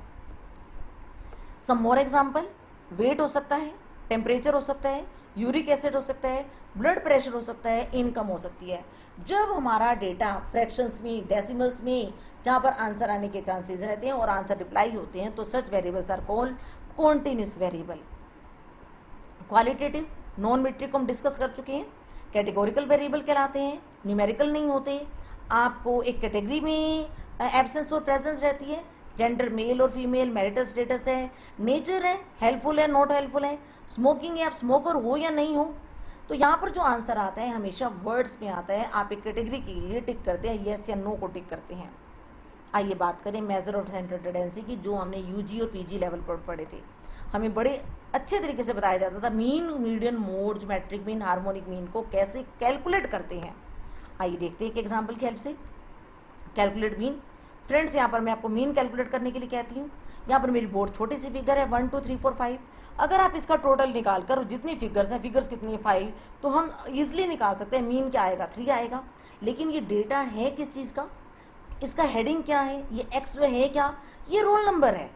सम मोर एग्जाम्पल, वेट हो सकता है, टेम्परेचर हो सकता है, यूरिक एसिड हो सकता है, ब्लड प्रेशर हो सकता है, इनकम हो सकती है। जब हमारा डेटा फ्रैक्शंस में, डेसिमल्स में, जहाँ पर आंसर आने के चांसेस रहते हैं और आंसर रिप्लाई होते हैं, तो such variables are called continuous variable. Qualitative non metric को हम डिस्कस कर चुके हैं। कैटेगोरिकल वेरिएबल कहलाते हैं, न्यूमेरिकल नहीं होते। आपको एक कैटेगरी में एब्सेंस और प्रेजेंस रहती है, जेंडर मेल और फीमेल, मैरिटल स्टेटस है, नेचर है, हेल्पफुल है, नॉट हेल्पफुल है, स्मोकिंग है, आप स्मोकर हो या नहीं हो। तो यहाँ पर जो आंसर आता है हमेशा वर्ड्स में आता है। आप एक कैटेगरी के लिए टिक करते हैं, येस या नो को टिक करते हैं। आइए बात करें मेजर ऑफ सेंट्रल टेंडेंसी की, जो हमने यूजी और पीजी लेवल पर पढ़े थे। हमें बड़े अच्छे तरीके से बताया जाता था mean, median, mode, geometric mean, harmonic mean को कैसे कैलकुलेट करते हैं। आइए देखते हैं एक एग्जाम्पल की हेल्प से। Calculate mean. फ्रेंड्स यहाँ पर मैं आपको मीन कैलकुलेट करने के लिए कहती हूँ। यहाँ पर मेरी बोर्ड छोटी सी फिगर है 1 2 3 4 5। अगर आप इसका टोटल निकाल कर जितनी फिगर्स हैं, फिगर्स कितनी है 5, तो हम इजिली निकाल सकते हैं मीन क्या आएगा 3 आएगा। लेकिन ये डेटा है किस चीज़ का, इसका हेडिंग क्या है, ये एक्स जो है क्या, ये रोल नंबर है।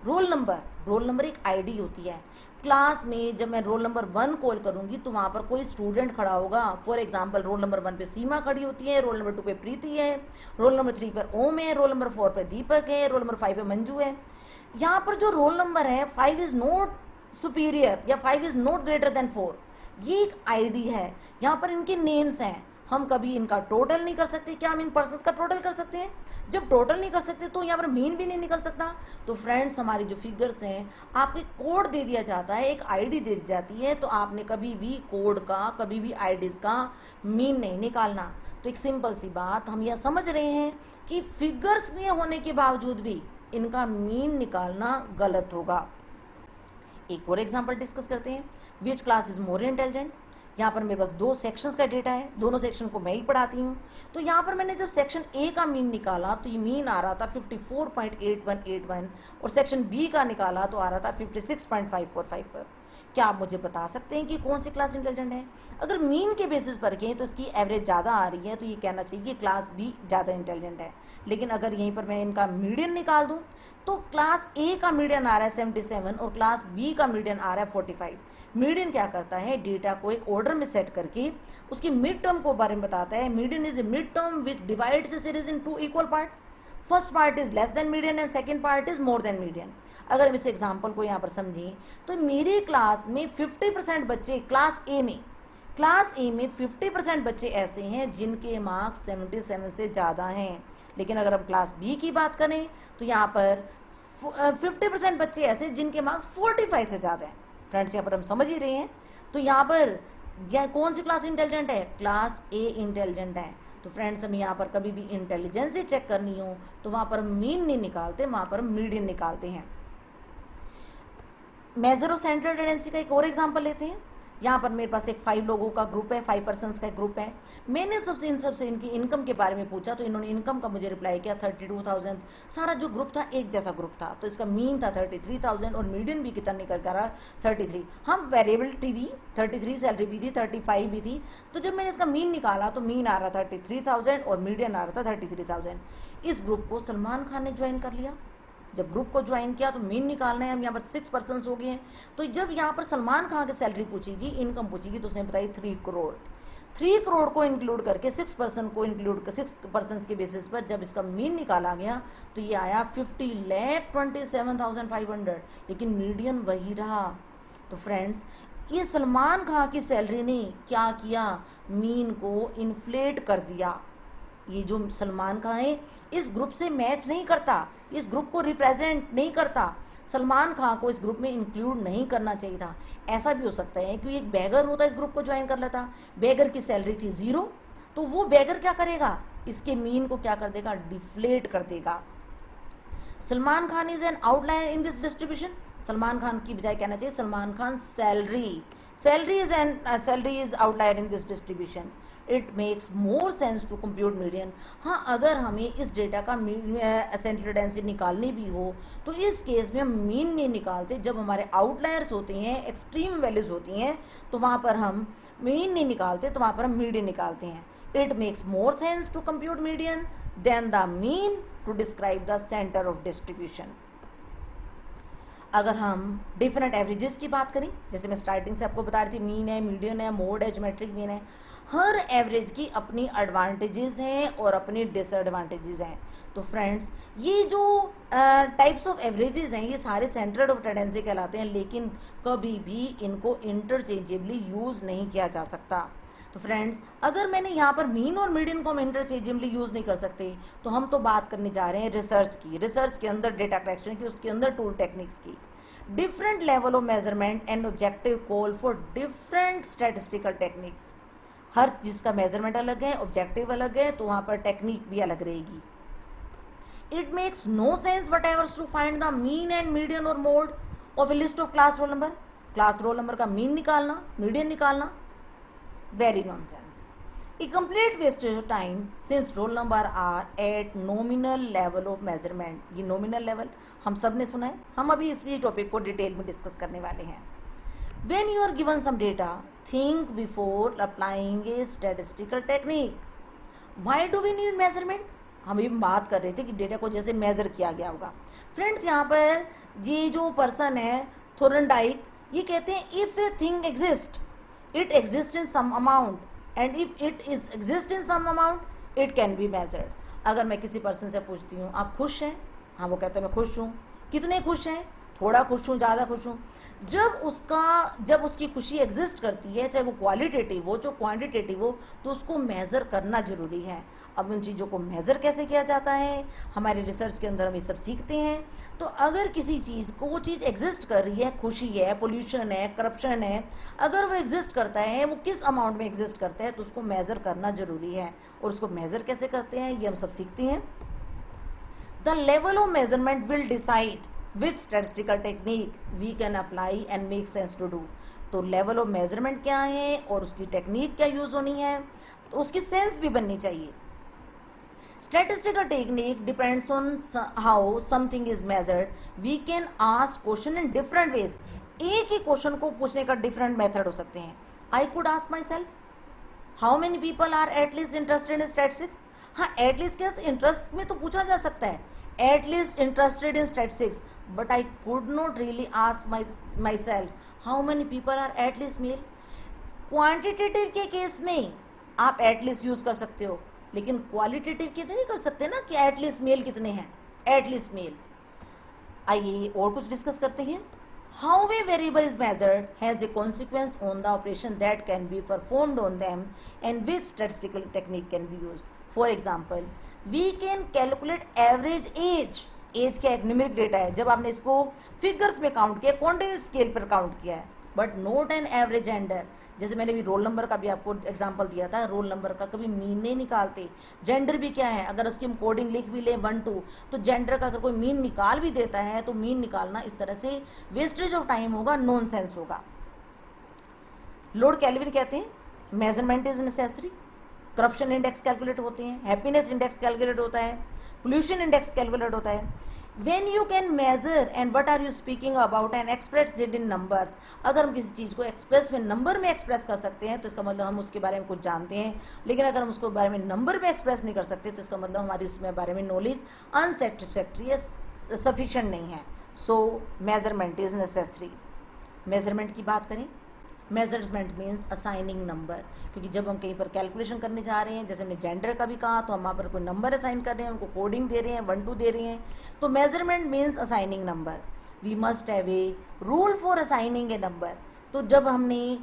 रोल नंबर एक आईडी होती है। क्लास में जब मैं रोल नंबर 1 कॉल करूंगी तो वहाँ पर कोई स्टूडेंट खड़ा होगा। फॉर एग्जांपल रोल नंबर 1 पे सीमा खड़ी होती है, रोल नंबर 2 पे प्रीति है, रोल नंबर 3 पर ओम है, रोल नंबर 4 पे दीपक है, रोल नंबर 5 पे मंजू है। यहाँ पर जो रोल नंबर है 5 इज नॉट सुपीरियर या 5 इज नॉट ग्रेटर देन 4, ये एक आईडी है। यहाँ पर इनके नेम्स हैं, हम कभी इनका टोटल नहीं कर सकते। क्या हम इन पर्सन्स का टोटल कर सकते हैं? जब टोटल नहीं कर सकते तो यहाँ पर मीन भी नहीं निकल सकता। तो फ्रेंड्स हमारी जो फिगर्स हैं, आपको एक कोड दे दिया जाता है, एक आईडी दे दी जाती है, तो आपने कभी भी कोड का, कभी भी आईडीज का मीन नहीं निकालना। तो एक सिंपल सी बात हम यह समझ रहे हैं कि फिगर्स में होने के बावजूद भी इनका मीन निकालना गलत होगा। एक और एग्जाम्पल डिस्कस करते हैं। Which class is more intelligent. यहाँ पर मेरे पास 2 सेक्शंस का डेटा है, दोनों सेक्शन को मैं ही पढ़ाती हूँ। तो यहाँ पर मैंने जब सेक्शन ए का मीन निकाला तो ये मीन आ रहा था 54.8181 और सेक्शन बी का निकाला तो आ रहा था 56.545। क्या आप मुझे बता सकते हैं कि कौन सी क्लास इंटेलिजेंट है? अगर मीन के बेसिस पर कहें तो इसकी एवरेज ज़्यादा आ रही है, तो ये कहना चाहिए कि क्लास बी ज़्यादा इंटेलिजेंट है। लेकिन अगर यहीं पर मैं इनका मीडियन निकाल दूँ तो क्लास ए का मीडियन आ रहा है 77 और क्लास बी का मीडियन आ रहा है 45। मीडियन क्या करता है, डेटा को एक ऑर्डर में सेट करके उसकी मिड टर्म को बारे में बताता है। Median is a mid term which divides A series in 2 equal part. First part is less than median and second part is more than median. अगर हम इस एग्जाम्पल को यहाँ पर समझें तो मेरी क्लास में 50% बच्चे क्लास ए में 50% बच्चे ऐसे हैं जिनके मार्क्स 77 से ज़्यादा हैं। लेकिन अगर हम क्लास बी की बात करें तो यहाँ पर 50% बच्चे ऐसे जिनके मार्क्स 45 से ज़्यादा हैं। फ्रेंड्स यहाँ पर हम समझ ही रहे हैं। तो यहाँ पर कौन सी क्लास इंटेलिजेंट है? क्लास ए इंटेलिजेंट है। तो फ्रेंड्स हम यहाँ पर कभी भी इंटेलिजेंस चेक करनी हो तो वहाँ पर मीन नहीं निकालते, वहाँ पर मीडियन निकालते हैं। मेजर ऑफ सेंट्रल टेंडेंसी का एक और एग्जांपल लेते हैं। यहाँ पर मेरे पास एक 5 लोगों का ग्रुप है, 5 पर्सन्स का एक ग्रुप है। मैंने इन सबसे इनकी इनकम के बारे में पूछा तो इन्होंने इनकम का मुझे रिप्लाई किया 32,000। सारा जो ग्रुप था एक जैसा ग्रुप था, तो इसका मीन था 33,000 और मीडियन भी कितना निकल कर रहा 33। हम वेरिएबिलिटी थी 33, सैलरी भी थी 35 भी थी। तो जब मैंने इसका मीन निकाला तो मीन आ रहा 33,000 और मीडियन आ रहा था 33,000। इस ग्रुप को सलमान खान ने ज्वाइन कर लिया। जब ग्रुप को ज्वाइन किया तो मीन निकालना है, हम यहाँ पर 6 पर्सन्स हो गए हैं। तो जब यहाँ पर सलमान खान की सैलरी पूछेगी, इनकम पूछेगी, तो उसने बताई 3 करोड़। 3 करोड़ को इंक्लूड करके 6 पर्सन को इंक्लूड कर 6 पर्सन्स के बेसिस पर जब इसका मीन निकाला गया तो ये आया 50,27,500, लेकिन मीडियन वही रहा। तो फ्रेंड्स ये सलमान खान की सैलरी ने क्या किया, मीन को इन्फ्लेट कर दिया। ये जो सलमान खान है इस ग्रुप से मैच नहीं करता, इस ग्रुप को रिप्रेजेंट नहीं करता। सलमान खान को इस ग्रुप में इंक्लूड नहीं करना चाहिए था। ऐसा भी हो सकता है कि एक बैगर होता, इस ग्रुप को ज्वाइन कर लेता, बैगर की सैलरी थी 0, तो वो बैगर क्या करेगा, इसके मीन को क्या कर देगा, डिफ्लेट कर देगा। Salman Khan is an outlier in this distribution. Salman Khan की बजाय कहना चाहिए Salman Khan salary is outlier in this distribution. It makes more sense to compute median. हाँ, अगर हमें इस डेटा का सेंट्रल टेंडेंसी निकालनी भी हो तो इस केस में हम मीन नहीं निकालते। जब हमारे आउटलायर्स होते हैं, एक्सट्रीम वैल्यूज होती हैं, तो वहाँ पर हम मीन नहीं निकालते, तो वहाँ पर हम मीडियन निकालते हैं। It makes more sense to compute median than the mean to describe the centre of distribution. अगर हम डिफरेंट एवरेजेस की बात करें, जैसे मैं स्टार्टिंग से आपको बता रही थी, मीन है, मीडियन है, मोड है, ज्योमेट्रिक मीन है। हर एवरेज की अपनी एडवांटेजेस हैं और अपनी डिसएडवांटेजेस हैं। तो फ्रेंड्स ये जो टाइप्स ऑफ एवरेजेस हैं ये सारे सेंटर्ड ऑफ टेंडेंसी कहलाते हैं, लेकिन कभी भी इनको इंटरचेंजेबली यूज़ नहीं किया जा सकता। तो फ्रेंड्स अगर मैंने यहाँ पर मीन और मीडियन को हम इंटरचेंजेबली यूज़ नहीं कर सकते, तो हम तो बात करने जा रहे हैं रिसर्च की, रिसर्च के अंदर डेटा कलेक्शन की, उसके अंदर टूल टेक्निक्स की। Different level of measurement and objective call for different statistical techniques. हर जिसका मेजरमेंट अलग है, ऑब्जेक्टिव अलग है, तो वहाँ पर टेक्निक भी अलग रहेगी। इट मेक्स नो सेंस वट एवर्स to find the mean and median और mode of a list of class roll number, class roll number का मीन निकालना, मीडियन निकालना, very nonsense, a complete wastage of time since roll number are at nominal level of measurement. ये nominal level हम सब ने सुना है, हम अभी इसी टॉपिक को डिटेल में डिस्कस करने वाले हैं। When you are given some data, think before applying a statistical technique. Why do we need measurement? हम अभी बात कर रहे थे कि डेटा को जैसे मेजर किया गया होगा। फ्रेंड्स, यहाँ पर ये जो पर्सन है थोरनडाइक, ये कहते हैं if a thing exist it exist in some amount and if it is exist in some amount it can be measured. अगर मैं किसी पर्सन से पूछती हूँ आप खुश हैं, हाँ वो कहते हैं मैं खुश हूँ। कितने खुश हैं? थोड़ा खुश हूँ, ज़्यादा खुश हूँ। जब उसकी खुशी एग्जिस्ट करती है, चाहे वो क्वालिटेटिव हो चाहे क्वांटिटेटिव हो, तो उसको मेज़र करना ज़रूरी है। अब उन चीज़ों को मेज़र कैसे किया जाता है, हमारे रिसर्च के अंदर हम ये सब सीखते हैं। तो अगर किसी चीज़ को वो चीज़ एग्जिस्ट कर रही है, खुशी है, पोल्यूशन है, करप्शन है, अगर वो एग्जिस्ट करता है, वो किस अमाउंट में एग्जिस्ट करता है, तो उसको मेज़र करना ज़रूरी है। और उसको मेज़र कैसे करते हैं ये हम सब सीखते हैं। The level of measurement will decide which statistical technique we can apply and make sense to do. तो लेवल ऑफ मेजरमेंट क्या है और उसकी टेक्निक क्या यूज़ होनी है, तो उसकी सेंस भी बननी चाहिए। Statistical technique depends on how something is measured. We can ask question in different ways. एक ही क्वेश्चन को पूछने का डिफरेंट मेथड हो सकते हैं। I could ask myself, how many people are at least interested in statistics. हाँ, at least के इंटरेस्ट में तो पूछा जा सकता है, at least interested in statistics, but I could not really ask myself how many people are at least male. Quantitative के case में आप एटलीस्ट यूज कर सकते हो, लेकिन क्वालिटेटिव के नहीं कर सकते ना कि एटलीस्ट मेल कितने हैं, एटलीस्ट मेल। आइए और कुछ डिस्कस करते हैं। How a variable is measured has a consequence on the operation that can be performed on them and which statistical technique can be used. For example, we can calculate average age. Age का एक numeric data है, जब आपने इसको figures में count किया, quantity scale पर count किया है, but not an average gender. जैसे मैंने भी रोल नंबर का भी आपको एग्जांपल दिया था, रोल नंबर का कभी मीन नहीं निकालते। जेंडर भी क्या है, अगर उसकी हम कोडिंग लिख भी लें 1 2, तो जेंडर का अगर कोई मीन निकाल भी देता है तो मीन निकालना इस तरह से वेस्टेज ऑफ टाइम होगा, नॉन सेंस होगा। लोड कैलविन कहते हैं measurement is necessary. Corruption index calculate होते हैं, हैप्पीनेस इंडेक्स कैलकुलेट होता है, पोल्यूशन इंडेक्स कैलकुलेट होता है। When you can measure and what are you speaking about and express it in numbers। अगर हम किसी चीज़ को एक्सप्रेस में नंबर में एक्सप्रेस कर सकते हैं तो इसका मतलब हम उसके बारे में कुछ जानते हैं, लेकिन अगर हम उसको बारे में नंबर में एक्सप्रेस नहीं कर सकते तो इसका मतलब हमारी उसमें बारे में नॉलेज अनसेटिस्फैक्ट्री या सफिशेंट नहीं है। सो मेजरमेंट इज़ नेसेसरी। मेजरमेंट की बात करें, मेजरमेंट मीन्स असाइनिंग नंबर, क्योंकि जब हम कहीं पर कैलकुलेशन करने जा रहे हैं, जैसे हमने जेंडर का भी कहा, तो हम वहाँ पर कोई नंबर असाइन कर रहे हैं, उनको कोडिंग दे रहे हैं, 1 2 दे रहे हैं, तो measurement means assigning number. We must have a rule for assigning a number. तो जब हमने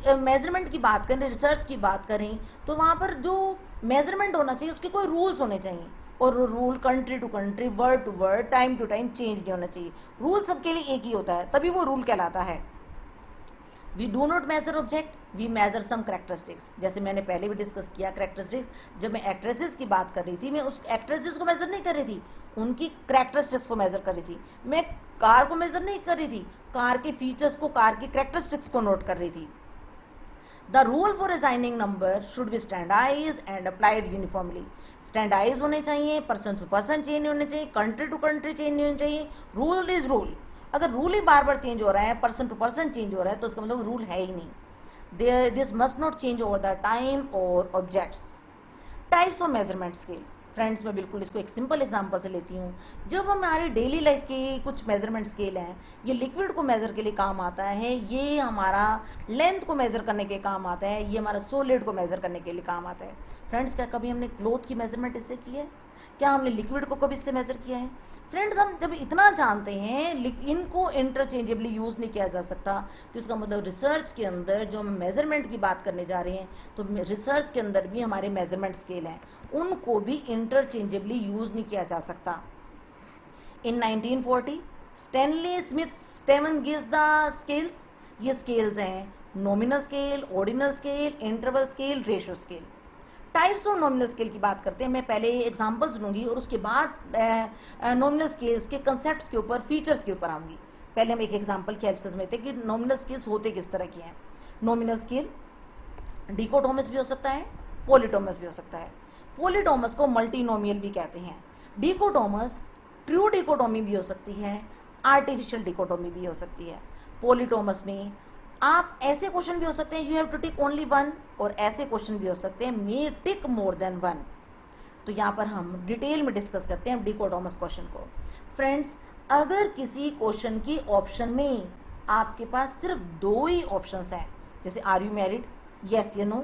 मेजरमेंट की बात करें, रिसर्च की बात करें, तो वहाँ पर जो मेजरमेंट होना चाहिए उसके कोई रूल्स होने चाहिए, और rule country to country, word to word, time to time change नहीं होना चाहिए। रूल सबके लिए एक ही होता है, तभी वो रूल कहलाता है। We do not measure object, we measure some characteristics. जैसे मैंने पहले भी डिस्कस किया करेक्टरिस्टिक्स, जब मैं एक्ट्रेसेस की बात कर रही थी, मैं उस एक्ट्रेसेस को मेजर नहीं कर रही थी, उनकी करेक्टरिस्टिक्स को मेजर कर रही थी। मैं कार को मेजर नहीं कर रही थी, कार के फीचर्स को, कार की करेक्टरिस्टिक्स को नोट कर रही थी। The rule for assigning number should be standardize and applied uniformly. Standardize होने चाहिए, पर्सन टू पर्सन चेंज नहीं होने चाहिए, कंट्री टू कंट्री चेंज नहीं होने चाहिए। Rule is rule. अगर रूल ही बार बार चेंज हो रहा है, पर्सन टू पर्सन चेंज हो रहा है, तो इसका मतलब रूल है ही नहीं। This must not change over the time और objects. Types of measurement scale. Friends, मैं बिल्कुल इसको एक सिंपल एग्जांपल से लेती हूँ। जब हमारी डेली लाइफ के कुछ मेजरमेंट स्केल हैं, ये लिक्विड को मेज़र के लिए काम आता है, ये हमारा लेंथ को मेज़र करने के काम आता है, ये हमारा सॉलिड को मेज़र करने के लिए काम आता है। फ्रेंड्स, क्या कभी हमने क्लोथ की मेजरमेंट इससे की है? क्या हमने लिक्विड को कभी इससे मेज़र किया है? फ्रेंड्स, हम जब इतना जानते हैं इनको इंटरचेंजेबली यूज़ नहीं किया जा सकता, तो इसका मतलब रिसर्च के अंदर जो हम मेजरमेंट की बात करने जा रहे हैं, तो रिसर्च के अंदर भी हमारे मेजरमेंट स्केल हैं, उनको भी इंटरचेंजेबली यूज़ नहीं किया जा सकता। इन 1940 Stanley Smith Stephen gives the scales. ये स्केल्स हैं nominal scale, ordinal scale, interval scale, ratio scale. Types of nominal scale की बात करते हैं। मैं पहले एग्जांपल्स लूँगी और उसके बाद नॉमिनल स्केल्स के कंसेप्ट्स के ऊपर, फीचर्स के ऊपर आऊँगी। पहले हम एक एग्जांपल की हेल्प से समझते हैं कि नॉमिनल स्केल्स होते किस तरह की हैं। नॉमिनल स्केल डिकोटोमस भी हो सकता है, पॉलीटोमस भी हो सकता है। पॉलीटोमस को मल्टीनोमियल भी कहते हैं। डिकोटोमस ट्रू डिकोटोमी भी हो सकती है, आर्टिफिशियल डिकोटोमी भी हो सकती है। पॉलीटोमस में आप ऐसे क्वेश्चन भी हो सकते हैं you have to tick only one, और ऐसे क्वेश्चन भी हो सकते हैं मे टिक मोर देन वन। तो यहाँ पर हम डिटेल में डिस्कस करते हैं डिकोटोमस क्वेश्चन को। फ्रेंड्स, अगर किसी क्वेश्चन की ऑप्शन में आपके पास सिर्फ 2 ही ऑप्शंस हैं, जैसे आर यू मैरिड, यस या नो,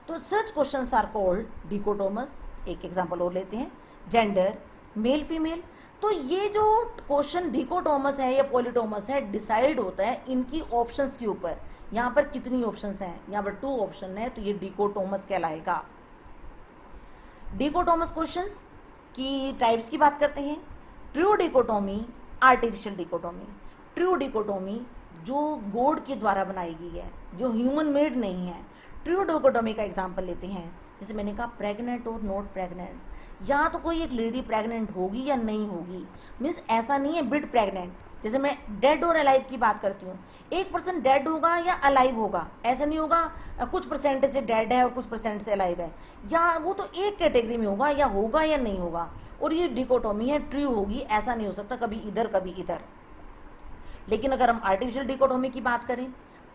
तो सच क्वेश्चंस आर कॉल्ड डिकोटोमस। एक एग्जांपल और लेते हैं, जेंडर मेल फीमेल। तो ये जो क्वेश्चन डिकोटोमस है या पॉलीटोमस है, डिसाइड होता है इनकी ऑप्शंस के ऊपर। यहाँ पर कितनी ऑप्शंस हैं, यहाँ पर 2 ऑप्शन है, तो ये डिकोटोमस कहलाएगा। डिकोटोमस क्वेश्चंस की टाइप्स की बात करते हैं। True dichotomy, artificial dichotomy. True dichotomy जो गॉड के द्वारा बनाई गई है, जो ह्यूमन मेड नहीं है। ट्रू डिकोटोमी का एग्जांपल लेते हैं, जैसे मैंने कहा प्रेग्नेंट और नॉट प्रेग्नेंट, या तो कोई एक लेडी प्रेग्नेंट होगी या नहीं होगी, मीन्स ऐसा नहीं है बिड प्रेग्नेंट। जैसे मैं डेड और अलाइव की बात करती हूँ, 1% डेड होगा या अलाइव होगा, ऐसा नहीं होगा कुछ परसेंटेज से डेड है और कुछ परसेंट से अलाइव है, या वो तो एक कैटेगरी में होगा या नहीं होगा। और ये डिकोटोमी है, ट्रू होगी, ऐसा नहीं हो सकता कभी इधर कभी इधर। लेकिन अगर हम आर्टिफिशियल डिकोटोमी की बात करें,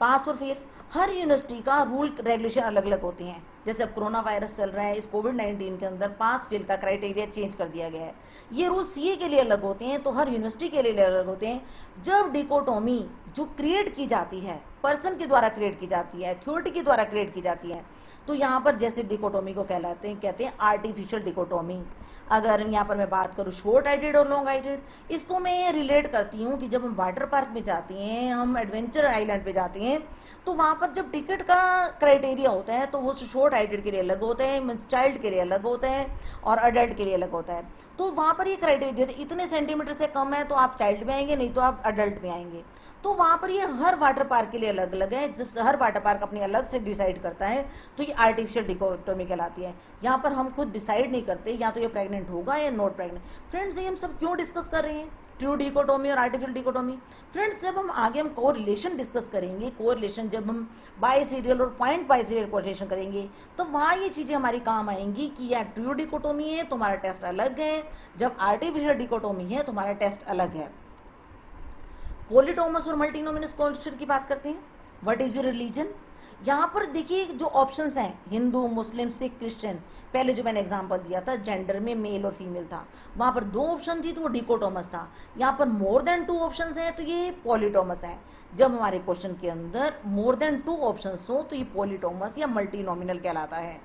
पास और फेल, हर यूनिवर्सिटी का रूल रेगुलेशन अलग अलग होते हैं। जैसे अब कोरोना वायरस चल रहा है, इस कोविड-19 के अंदर पास फेल का क्राइटेरिया चेंज कर दिया गया है। ये रूल सीए के लिए अलग होते हैं, तो हर यूनिवर्सिटी के लिए अलग होते हैं। जब डिकोटोमी जो क्रिएट की जाती है, पर्सन के द्वारा क्रिएट की जाती है, अथॉरिटी के द्वारा क्रिएट की जाती है, तो यहाँ पर जैसे डिकोटोमी को कहते हैं आर्टिफिशियल डिकोटोमी। अगर यहाँ पर मैं बात करूँ शॉर्ट आइटेड और लॉन्ग आइटेड, इसको मैं रिलेट करती हूँ कि जब हम वाटर पार्क में जाते हैं, हम एडवेंचर आइलैंड पे जाते हैं, तो वहाँ पर जब टिकट का क्राइटेरिया होता है तो वो शॉर्ट आइटेड के लिए अलग होता है, मीन्स चाइल्ड के लिए अलग होता है और अडल्ट के लिए अलग होता है। तो वहाँ पर ये क्राइटेरिया इतने सेंटीमीटर से कम है तो आप चाइल्ड में आएंगे, नहीं तो आप अडल्ट में आएंगे। तो वहाँ पर ये हर वाटर पार्क के लिए अलग अलग है। जब हर वाटर पार्क अपनी अलग से डिसाइड करता है तो ये आर्टिफिशियल डिकोटोमी कहलाती है। यहाँ पर हम खुद डिसाइड नहीं करते या तो ये प्रेग्नेंट होगा या नॉट प्रेग्नेंट। फ्रेंड्स, ये हम सब क्यों डिस्कस कर रहे हैं, ट्रू डिकोटोमी और आर्टिफिशियल डिकोटोमी? फ्रेंड्स, जब हम आगे हम कोरिलेशन डिस्कस करेंगे, कोरिलेशन जब हम बाय सीरियल और पॉइंट बाय सीरियल कोरिलेशन करेंगे, तो वहाँ ये चीज़ें हमारी काम आएंगी कि यार ट्रू डिकोटोमी है तो हमारा टेस्ट अलग है, जब आर्टिफिशियल डिकोटोमी है तो हमारा टेस्ट अलग है। पॉलीटोमस और मल्टीनोमिनस क्वेश्चन की बात करते हैं। What is your religion? यहाँ पर देखिए जो ऑप्शंस हैं, हिंदू, मुस्लिम, सिख, क्रिश्चियन। पहले जो मैंने एग्जांपल दिया था जेंडर में मेल और फीमेल था, वहाँ पर 2 ऑप्शन थी तो वो डिकोटोमस था। यहाँ पर मोर देन 2 ऑप्शंस हैं तो ये पॉलीटोमस है। जब हमारे क्वेश्चन के अंदर मोर देन 2 ऑप्शंस हो तो ये पॉलीटोमस या मल्टीनोमिनल कहलाता है।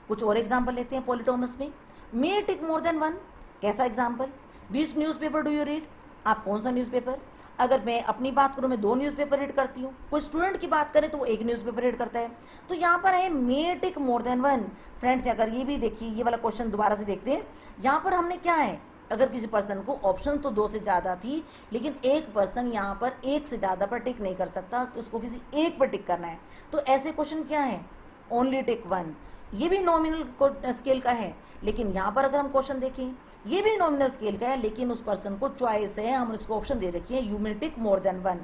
कुछ और एग्जाम्पल लेते हैं पॉलीटोमस में। मे टिक मोर देन वन, कैसा example? Which newspaper do you read? आप कौन सा न्यूज़पेपर? अगर मैं अपनी बात करूँ, मैं 2 न्यूज़पेपर रीड करती हूँ। कोई स्टूडेंट की बात करें तो वो 1 न्यूज़पेपर रीड करता है। तो यहाँ पर है मे tick more than one. Friends, अगर ये भी देखिए, ये वाला क्वेश्चन दोबारा से देखते हैं। यहाँ पर हमने क्या है, अगर किसी पर्सन को ऑप्शन तो 2 से ज़्यादा थी, लेकिन एक पर्सन यहाँ पर 1 से ज़्यादा पर टिक नहीं कर सकता, तो उसको किसी एक पर टिक करना है। तो ऐसे क्वेश्चन क्या है, ओनली टिक वन। ये भी नॉमिनल स्केल का है, लेकिन यहाँ पर अगर हम क्वेश्चन देखें, ये भी नॉमिनल स्केल का है, लेकिन उस पर्सन को चॉइस है, हम उसको ऑप्शन दे रखी है you may tick more than one.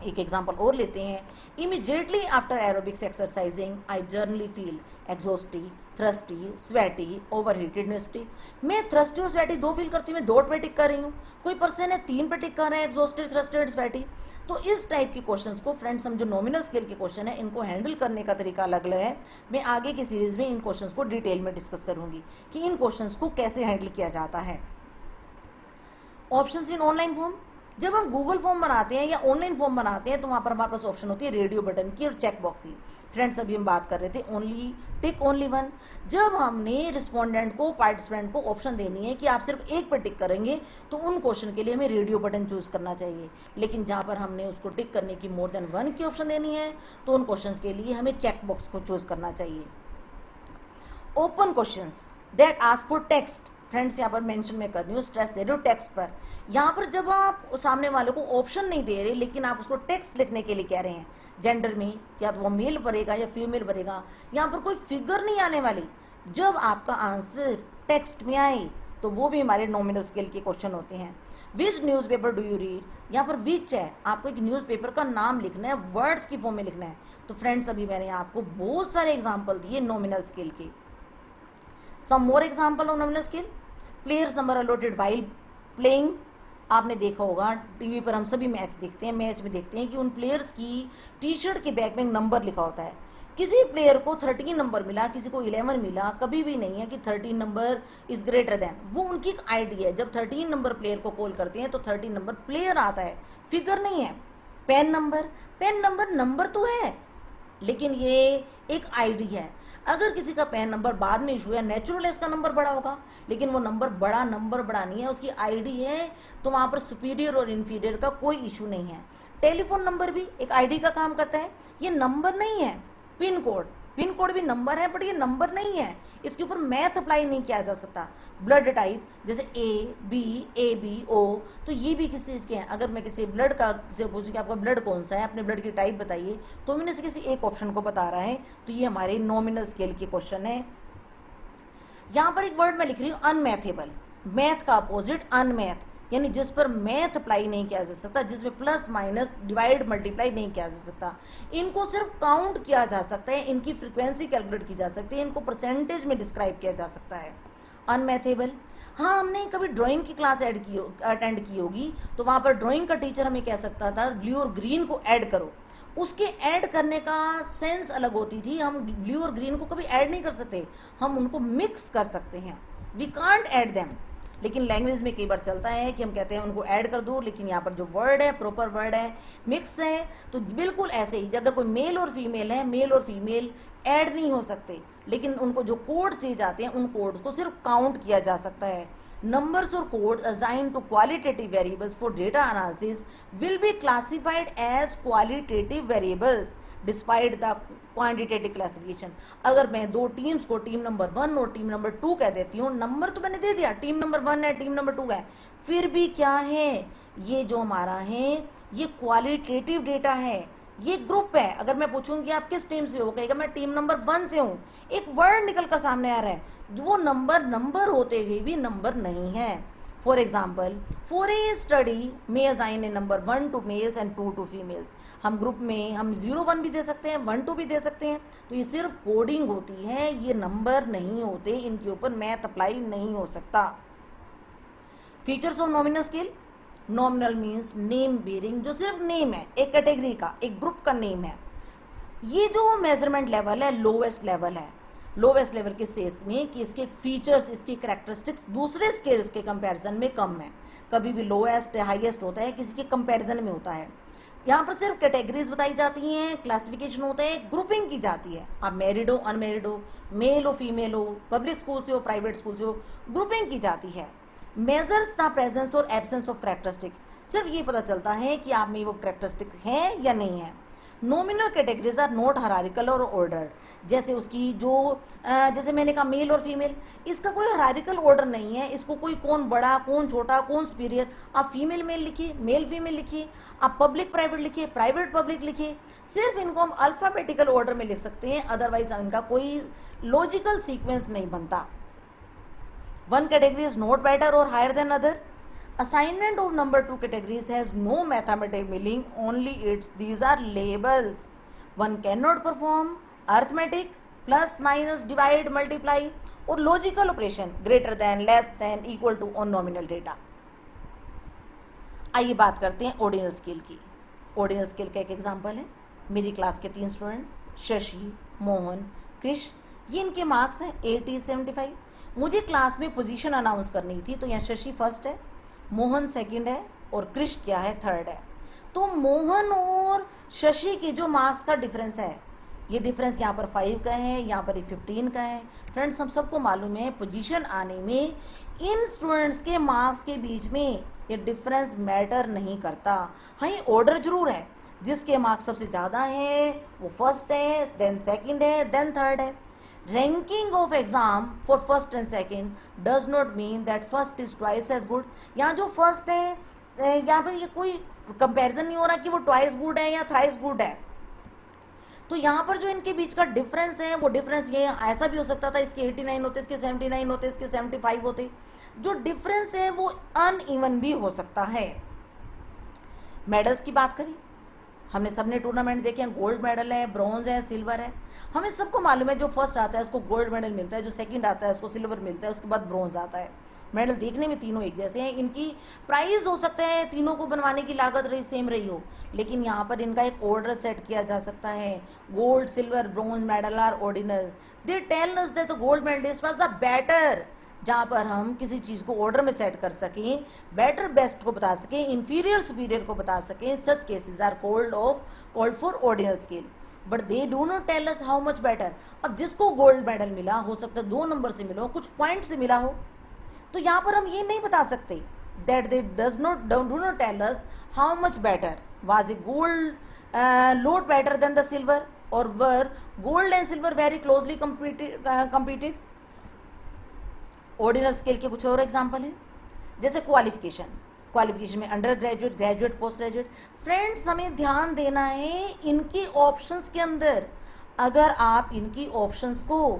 एक एग्जांपल और लेते हैं। Immediately after aerobics exercising I generally feel exhausted, thirsty, sweaty, overheated, nauseous. मैं थ्रस्टी और स्वेटी 2 फील करती हूँ, मैं 2 पे टिक कर रही हूँ। कोई पर्सन है 3 पे टिक कर रहे हैं, एग्जॉस्टेड, थ्रस्टेड, स्वेटी। तो इस टाइप के क्वेश्चंस को फ्रेंड्स, हम जो नॉमिनल स्केल के क्वेश्चन है इनको हैंडल करने का तरीका अलग अलग है। मैं आगे की सीरीज में इन क्वेश्चंस को डिटेल में डिस्कस करूंगी कि इन क्वेश्चंस को कैसे हैंडल किया जाता है। ऑप्शंस इन ऑनलाइन फॉर्म, जब हम गूगल फॉर्म बनाते हैं या ऑनलाइन फॉर्म बनाते हैं तो वहाँ पर हमारे पास ऑप्शन होती है रेडियो बटन की और चेक बॉक्स की। फ्रेंड्स, अभी हम बात कर रहे थे ओनली टिक ओनली वन। जब हमने रिस्पोंडेंट को, पार्टिसिपेंट को ऑप्शन देनी है कि आप सिर्फ एक पर टिक करेंगे, तो उन क्वेश्चन के लिए हमें रेडियो बटन चूज करना चाहिए। लेकिन जहाँ पर हमने उसको टिक करने की मोर देन वन की ऑप्शन देनी है, तो उन क्वेश्चन के लिए हमें चेक बॉक्स को चूज करना चाहिए। Open question that ask for text. Friends, यहाँ पर मेंशन मैं कर रही हूँ, स्ट्रेस दे रही हूँ टेक्स्ट पर। यहाँ पर जब आप सामने वाले को ऑप्शन नहीं दे रहे, लेकिन आप उसको टेक्स्ट लिखने के लिए कह रहे हैं, जेंडर में या तो वो मेल भरेगा या फीमेल भरेगा, यहाँ पर कोई फिगर नहीं आने वाली। जब आपका आंसर टेक्स्ट में आए तो वो भी हमारे नॉमिनल स्केल के क्वेश्चन होते हैं। विच न्यूज़पेपर डू यू रीड, यहाँ पर विच है, आपको एक न्यूज़पेपर का नाम लिखना है, वर्ड्स की फॉर्म में लिखना है। तो फ्रेंड्स अभी मैंने आपको बहुत सारे एग्जाम्पल दिए नॉमिनल स्केल के। Some more example of nominal scale, players number allotted while playing. आपने देखा होगा टीवी पर हम सभी मैच देखते हैं, मैच में देखते हैं कि उन प्लेयर्स की टी शर्ट के बैक में एक नंबर लिखा होता है। किसी प्लेयर को 13 नंबर मिला, किसी को 11 मिला, कभी भी नहीं है कि 13 नंबर इज ग्रेटर देन, वो उनकी एक आईडी है। जब 13 नंबर प्लेयर को कॉल करते हैं तो 13 नंबर प्लेयर आता है, फिगर नहीं है। PAN number, PAN number number तो है लेकिन ये एक आईडी है। अगर किसी का पैन नंबर बाद में इशू है, नेचुरल है उसका नंबर बड़ा होगा, लेकिन वो नंबर बड़ा नहीं है, उसकी आईडी है, तो वहाँ पर सुपीरियर और इन्फीरियर का कोई इशू नहीं है। टेलीफोन नंबर भी एक आईडी का काम करता है, ये नंबर नहीं है। पिन कोड भी नंबर है बट ये नंबर नहीं है, इसके ऊपर मैथ अप्लाई नहीं किया जा सकता। ब्लड टाइप जैसे ए बी ओ, तो ये भी किस चीज़ के हैं। अगर मैं किसी ब्लड का किसी पूछूं कि आपका ब्लड कौन सा है, अपने ब्लड की टाइप बताइए, तो इनमें से किसी एक ऑप्शन को बता रहा है, तो ये हमारे नॉमिनल स्केल के क्वेश्चन है। यहाँ पर एक वर्ड मैं लिख रही हूँ अनमैथेबल, मैथ का अपोजिट अनमैथ, यानी जिस पर मैथ अप्लाई नहीं किया जा सकता, जिसमें प्लस माइनस डिवाइड मल्टीप्लाई नहीं किया जा सकता। इनको सिर्फ काउंट किया जा सकता है, इनकी फ्रीक्वेंसी कैलकुलेट की जा सकती है, इनको परसेंटेज में डिस्क्राइब किया जा सकता है। अनमैथेबल, हाँ हमने कभी ड्राइंग की क्लास अटेंड की होगी, तो वहाँ पर ड्राइंग का टीचर हमें कह सकता था ब्लू और ग्रीन को ऐड करो। उसके ऐड करने का सेंस अलग होती थी। हम ब्लू और ग्रीन को कभी ऐड नहीं कर सकते, हम उनको मिक्स कर सकते हैं, वी कांट ऐड देम। लेकिन लैंग्वेज में कई बार चलता है कि हम कहते हैं उनको ऐड कर दो, लेकिन यहाँ पर जो वर्ड है प्रॉपर वर्ड है मिक्स है। तो बिल्कुल ऐसे ही अगर कोई मेल और फीमेल है, मेल और फीमेल ऐड नहीं हो सकते, लेकिन उनको जो कोड्स दिए जाते हैं उन कोड्स को सिर्फ काउंट किया जा सकता है। Numbers or codes assigned to qualitative variables for data analysis will be classified as qualitative variables despite the quantitative classification। अगर मैं दो टीम्स को टीम नंबर 1 और टीम नंबर 2 कह देती हूँ, नंबर तो मैंने दे दिया, टीम नंबर 1 है टीम नंबर 2 है, फिर भी क्या है, ये जो हमारा है ये क्वालिटेटिव डेटा है, ये ग्रुप है। अगर मैं पूछूंगी आप किस टीम से हो, कहेगा मैं टीम नंबर 1 से हूँ, एक वर्ड निकल कर सामने आ रहा है, वो नंबर होते हुए भी नंबर नहीं है। For example, for a study may assign a number 1 to males and 2 to females. हम ग्रुप में हम 0-1 भी दे सकते हैं, 1-2 भी दे सकते हैं, तो ये सिर्फ कोडिंग होती है, ये नंबर नहीं होते, इनके ऊपर मैथ अप्लाई नहीं हो सकता। Features of nominal scale, nominal means name bearing, जो सिर्फ नेम है, एक कैटेगरी का, एक ग्रुप का नेम है। ये जो मेजरमेंट लेवल है लोवेस्ट लेवल है, लोवेस्ट लेवल के सेंस में कि इसके फीचर्स, इसकी कैरेक्टरिस्टिक्स दूसरे स्केल्स के कंपैरिजन में कम है। कभी भी लोएस्ट हाईएस्ट होता है, किसी के कंपैरिजन में होता है। यहाँ पर सिर्फ कैटेगरीज बताई जाती हैं, क्लासिफिकेशन होता है, ग्रुपिंग की जाती है। आप मैरिड हो अनमैरिड हो, मेल हो फीमेल हो, पब्लिक स्कूल से हो प्राइवेट स्कूल से हो, ग्रुपिंग की जाती है। मेजर्स द प्रेजेंस और एब्सेंस ऑफ कैरेक्टरिस्टिक्स, सिर्फ ये पता चलता है कि आप में वो कैरेक्टरिस्टिक्स हैं या नहीं है। Nominal categories are not hierarchical और ऑर्डर, जैसे उसकी जो जैसे मैंने कहा मेल और फीमेल, इसका कोई हरारिकल ऑर्डर नहीं है, इसको कोई कौन बड़ा कौन छोटा कौन सुपीरियर, आप फीमेल मेल लिखिए, मेल फीमेल लिखिए, आप पब्लिक प्राइवेट लिखिए, प्राइवेट पब्लिक लिखिए, सिर्फ इनको हम अल्फाबेटिकल ऑर्डर में लिख सकते हैं, अदरवाइज इनका कोई लॉजिकल सीक्वेंस नहीं बनता। One category is not better or higher than other. Assignment of number 2 categories has no mathematical meaning, only these are labels. One cannot perform arithmetic, plus, minus, divide, multiply or logical operation greater than, less than, equal to on nominal data। आइए बात करते हैं ordinal scale की। Ordinal scale का एक example है, मेरी class के 3 स्टूडेंट शशि, मोहन, कृष, ये इनके मार्क्स हैं 80, 75। मुझे क्लास में पोजीशन अनाउंस करनी थी, तो यहाँ शशि फर्स्ट है, मोहन सेकंड है और कृष क्या है, थर्ड है। तो मोहन और शशि के जो मार्क्स का डिफरेंस है, ये डिफरेंस यहाँ पर 5 का है, यहाँ पर 15 का है। फ्रेंड्स हम सबको मालूम है पोजीशन आने में इन स्टूडेंट्स के मार्क्स के बीच में ये डिफरेंस मैटर नहीं करता। हाँ ये ऑर्डर जरूर है, जिसके मार्क्स सबसे ज़्यादा है वो फर्स्ट है, देन सेकेंड है, देन थर्ड है। Ranking of exam for first and second does not mean that first is twice as good. यहाँ जो फर्स्ट है, यहाँ पर ये कोई कंपैरिजन नहीं हो रहा कि वो ट्वाइस गुड है या थ्राइस गुड है। तो यहाँ पर जो इनके बीच का डिफरेंस है वो डिफरेंस ये ऐसा भी हो सकता था, इसके 89 होते, इसके 79 होते, इसके 75 होते। जो डिफरेंस है वो अनइवन भी हो सकता है। मेडल्स की बात करें, हमने सबने टूर्नामेंट देखे हैं, गोल्ड मेडल है, ब्रॉन्ज है, सिल्वर है। हमें सबको मालूम है जो फर्स्ट आता है उसको गोल्ड मेडल मिलता है, जो सेकंड आता है उसको सिल्वर मिलता है, उसके बाद ब्रॉन्ज आता है। मेडल देखने में तीनों एक जैसे हैं, इनकी प्राइस हो सकता है तीनों को बनवाने की लागत रही सेम रही हो, लेकिन यहाँ पर इनका एक ऑर्डर सेट किया जा सकता है। Gold, silver, bronze medal are ordinal. They tell us that the gold medallist was a better, जहाँ पर हम किसी चीज़ को ऑर्डर में सेट कर सकें, बेटर बेस्ट को बता सकें, इंफीरियर सुपीरियर को बता सकें। Such cases are called for ordinal scale, but they do not tell us how much better. अब जिसको गोल्ड मेडल मिला हो सकता है 2 नंबर से मिला हो, कुछ पॉइंट से मिला हो, तो यहाँ पर हम ये नहीं बता सकते that they do not tell us how much better was a gold load better than the silver, or were gold and silver very closely competed. Ordinal scale के कुछ और एग्जाम्पल हैं, जैसे क्वालिफिकेशन में undergraduate, graduate, postgraduate. Friends हमें ध्यान देना है इनकी ऑप्शंस के अंदर, अगर आप इनकी ऑप्शंस को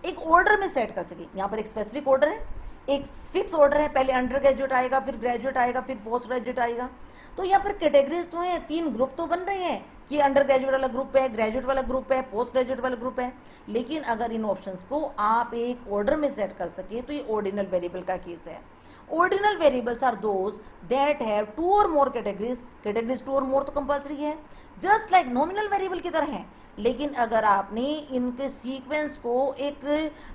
एक ऑर्डर में सेट कर सके। यहाँ पर एक स्पेसिफिक ऑर्डर है, एक फिक्स ऑर्डर है, पहले अंडर ग्रेजुएट आएगा, फिर ग्रेजुएट आएगा, फिर पोस्ट ग्रेजुएट आएगा। तो यहाँ पर कैटेगरीज तो हैं, 3 ग्रुप तो बन रहे हैं कि अंडर ग्रेजुएट वाला ग्रुप है, ग्रेजुएट वाला ग्रुप है, पोस्ट ग्रेजुएट वाला ग्रुप है। लेकिन अगर इन ऑप्शंस को आप एक ऑर्डर में सेट कर सके तो ये ऑर्डिनल वेरिएबल का केस है। Ordinal variables are those that have 2 और मोर कैटेगरीज। 2 और मोर तो कंपल्सरी है, जस्ट लाइक नॉमिनल वेरिएबल की तरह है। लेकिन अगर आपने इनके सीक्वेंस को एक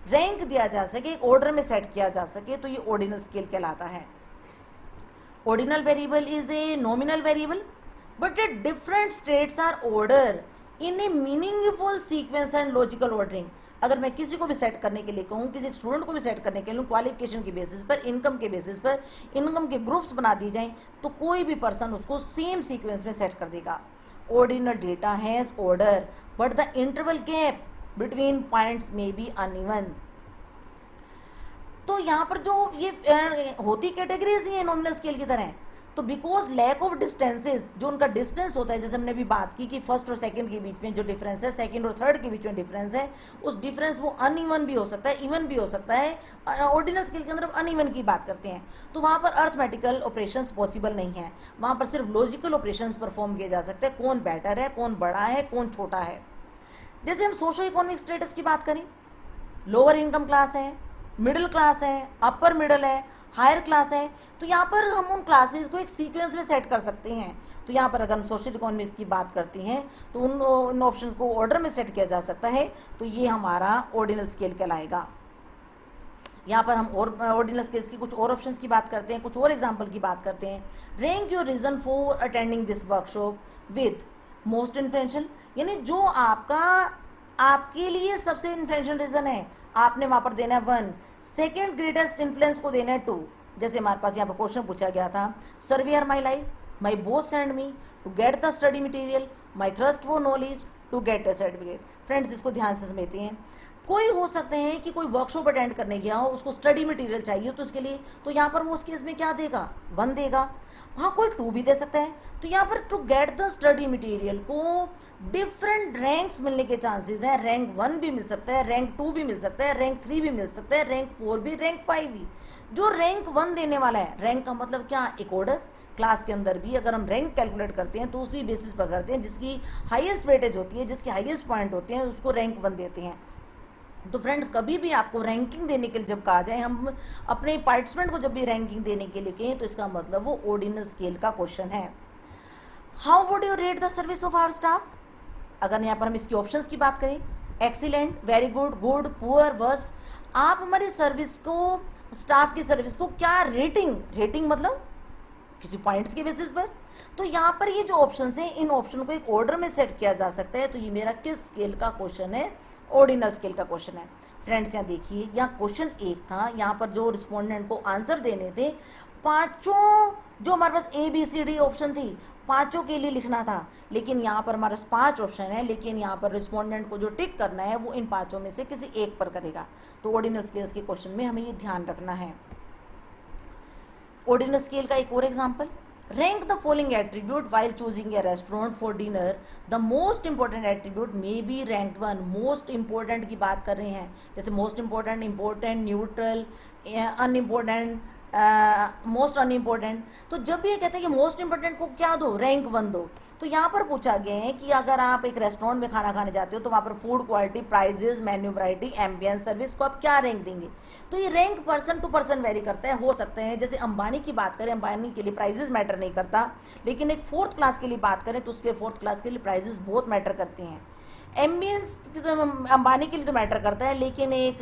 रैंक दिया जा सके, एक ऑर्डर में सेट किया जा सके, तो ये ऑर्डिनल स्केल कहलाता है। Ordinal variable is a nominal variable, but the different states are ordered in a meaningful sequence and logical ordering. अगर मैं किसी को भी सेट करने के लिए कहूँ, किसी स्टूडेंट को भी सेट करने के लिए क्वालिफिकेशन के बेसिस पर, इनकम के बेसिस पर, इनकम के ग्रुप्स बना दी जाएं, तो कोई भी पर्सन उसको सेम सीक्वेंस में सेट कर देगा। Ordinal data has order but the interval gap between points में बी अनइवन। तो यहाँ पर जो ये होती कैटेगरीज ही है नॉमिनल स्केल की तरह, तो बिकॉज लैक ऑफ डिस्टेंसेस, जो उनका डिस्टेंस होता है, जैसे हमने भी बात की कि फर्स्ट और सेकंड के बीच में जो डिफरेंस है, सेकंड और थर्ड के बीच में डिफरेंस है, उस डिफरेंस वो अनइवन भी हो सकता है, इवन भी हो सकता है। ऑर्डिनल स्केल के अंदर अनइवन की बात करते हैं, तो वहाँ पर अर्थमेटिकल ऑपरेशंस पॉसिबल नहीं है, वहाँ पर सिर्फ लॉजिकल ऑपरेशंस परफॉर्म किए जा सकते हैं, कौन बेटर है, कौन बड़ा है, कौन छोटा है। जैसे हम सोशो इकोनॉमिक स्टेटस की बात करें, लोअर इनकम क्लास है, मिडिल क्लास है, अपर मिडिल है, हायर क्लास है, तो यहाँ पर हम उन क्लासेस को एक सीक्वेंस में सेट कर सकते हैं। तो यहाँ पर अगर हम सोशल इकोनॉमी की बात करते हैं तो उन ऑप्शंस को ऑर्डर में सेट किया जा सकता है, तो ये हमारा ऑर्डिनल स्केल कहलाएगा। यहाँ पर हम और ऑर्डिनल स्केल्स की कुछ और ऑप्शंस की बात करते हैं, कुछ और एग्जाम्पल की बात करते हैं। Rank your reason for attending this workshop with most influential, यानी जो आपके लिए सबसे इन्फ्लुएंशियल रीजन है, आपने वहाँ पर देना है 1, सेकेंड ग्रेटेस्ट इन्फ्लुएंस को देना है 2। जैसे हमारे पास यहाँ पर क्वेश्चन पूछा गया था, surveyor my life, my boss send me to get the study material, my thrust for knowledge to get the certificate. Friends इसको ध्यान से समझते हैं। कोई हो सकते हैं कि कोई वर्कशॉप अटेंड करने गया हो, उसको स्टडी मटेरियल चाहिए, तो इसके लिए तो यहाँ पर वो उस केस में क्या देगा, 1 देगा। हाँ कोई 2 भी दे सकता है, तो यहाँ पर to get the study material को डिफरेंट रैंक्स मिलने के चांसेस हैं। रैंक 1 भी मिल सकता है, रैंक 2 भी मिल सकता है, रैंक 3 भी मिल सकता है, रैंक 4 भी, रैंक 5 भी। जो रैंक 1 देने वाला है, रैंक का मतलब क्या, एक ऑर्डर। क्लास के अंदर भी अगर हम रैंक कैलकुलेट करते हैं तो उसी बेसिस पर करते हैं, जिसकी हाईएस्ट वेटेज होती है, जिसके हाईएस्ट पॉइंट होते हैं, उसको रैंक 1 देते हैं। तो फ्रेंड्स कभी भी आपको रैंकिंग देने के लिए जब कहा जाए, हम अपने पार्टिसिपेंट को जब भी रैंकिंग देने के लिए कहें, तो इसका मतलब वो ऑर्डिनल स्केल का क्वेश्चन है। How would you rate the service of our staff? अगर यहाँ पर हम इसकी ऑप्शंस की बात करें, excellent, very good, good, poor, worst, आप हमारी सर्विस को, स्टाफ की सर्विस को क्या रेटिंग मतलब किसी पॉइंट्स के बेसिस पर। तो यहाँ पर ये जो ऑप्शंस हैं, इन ऑप्शन को एक ऑर्डर में सेट किया जा सकता है। तो ये मेरा किस स्केल का क्वेश्चन है, ऑर्डिनल स्केल का क्वेश्चन है। फ्रेंड्स यहाँ देखिए, यहाँ क्वेश्चन 1 था, यहाँ पर जो रिस्पोंडेंट को आंसर देने थे, 5 जो हमारे पास ABCD ऑप्शन थी, 5 के लिए लिखना था, लेकिन यहाँ पर हमारे पास 5 ऑप्शन है, लेकिन यहाँ पर रिस्पोंडेंट को जो टिक करना है वो इन 5 में से किसी एक पर करेगा। तो ऑर्डिनल स्केल्स के क्वेश्चन में हमें ये ध्यान रखना है। ऑर्डिनल स्केल का एक और example, Rank the following attribute while choosing a restaurant for dinner. The most important attribute may be ranked one. Most important की बात कर रहे हैं, जैसे most important, important, neutral, unimportant, most unimportant. तो जब भी ये कहते हैं कि मोस्ट इंपॉर्टेंट को क्या दो, रैंक वन दो, तो यहाँ पर पूछा गया है कि अगर आप एक रेस्टोरेंट में खाना खाने जाते हो तो वहाँ पर food quality, prices, menu variety, ambience, service को आप क्या रैंक देंगे. तो ये rank person to person vary करता है. हो सकते हैं जैसे अंबानी की बात करें, अंबानी के लिए प्राइजेस मैटर नहीं करता, लेकिन एक फोर्थ क्लास के लिए बात करें तो उसके फोर्थ क्लास के लिए प्राइजेस बहुत मैटर करते हैं. एम्बियंस तो अंबानी के लिए तो मैटर करता है, लेकिन एक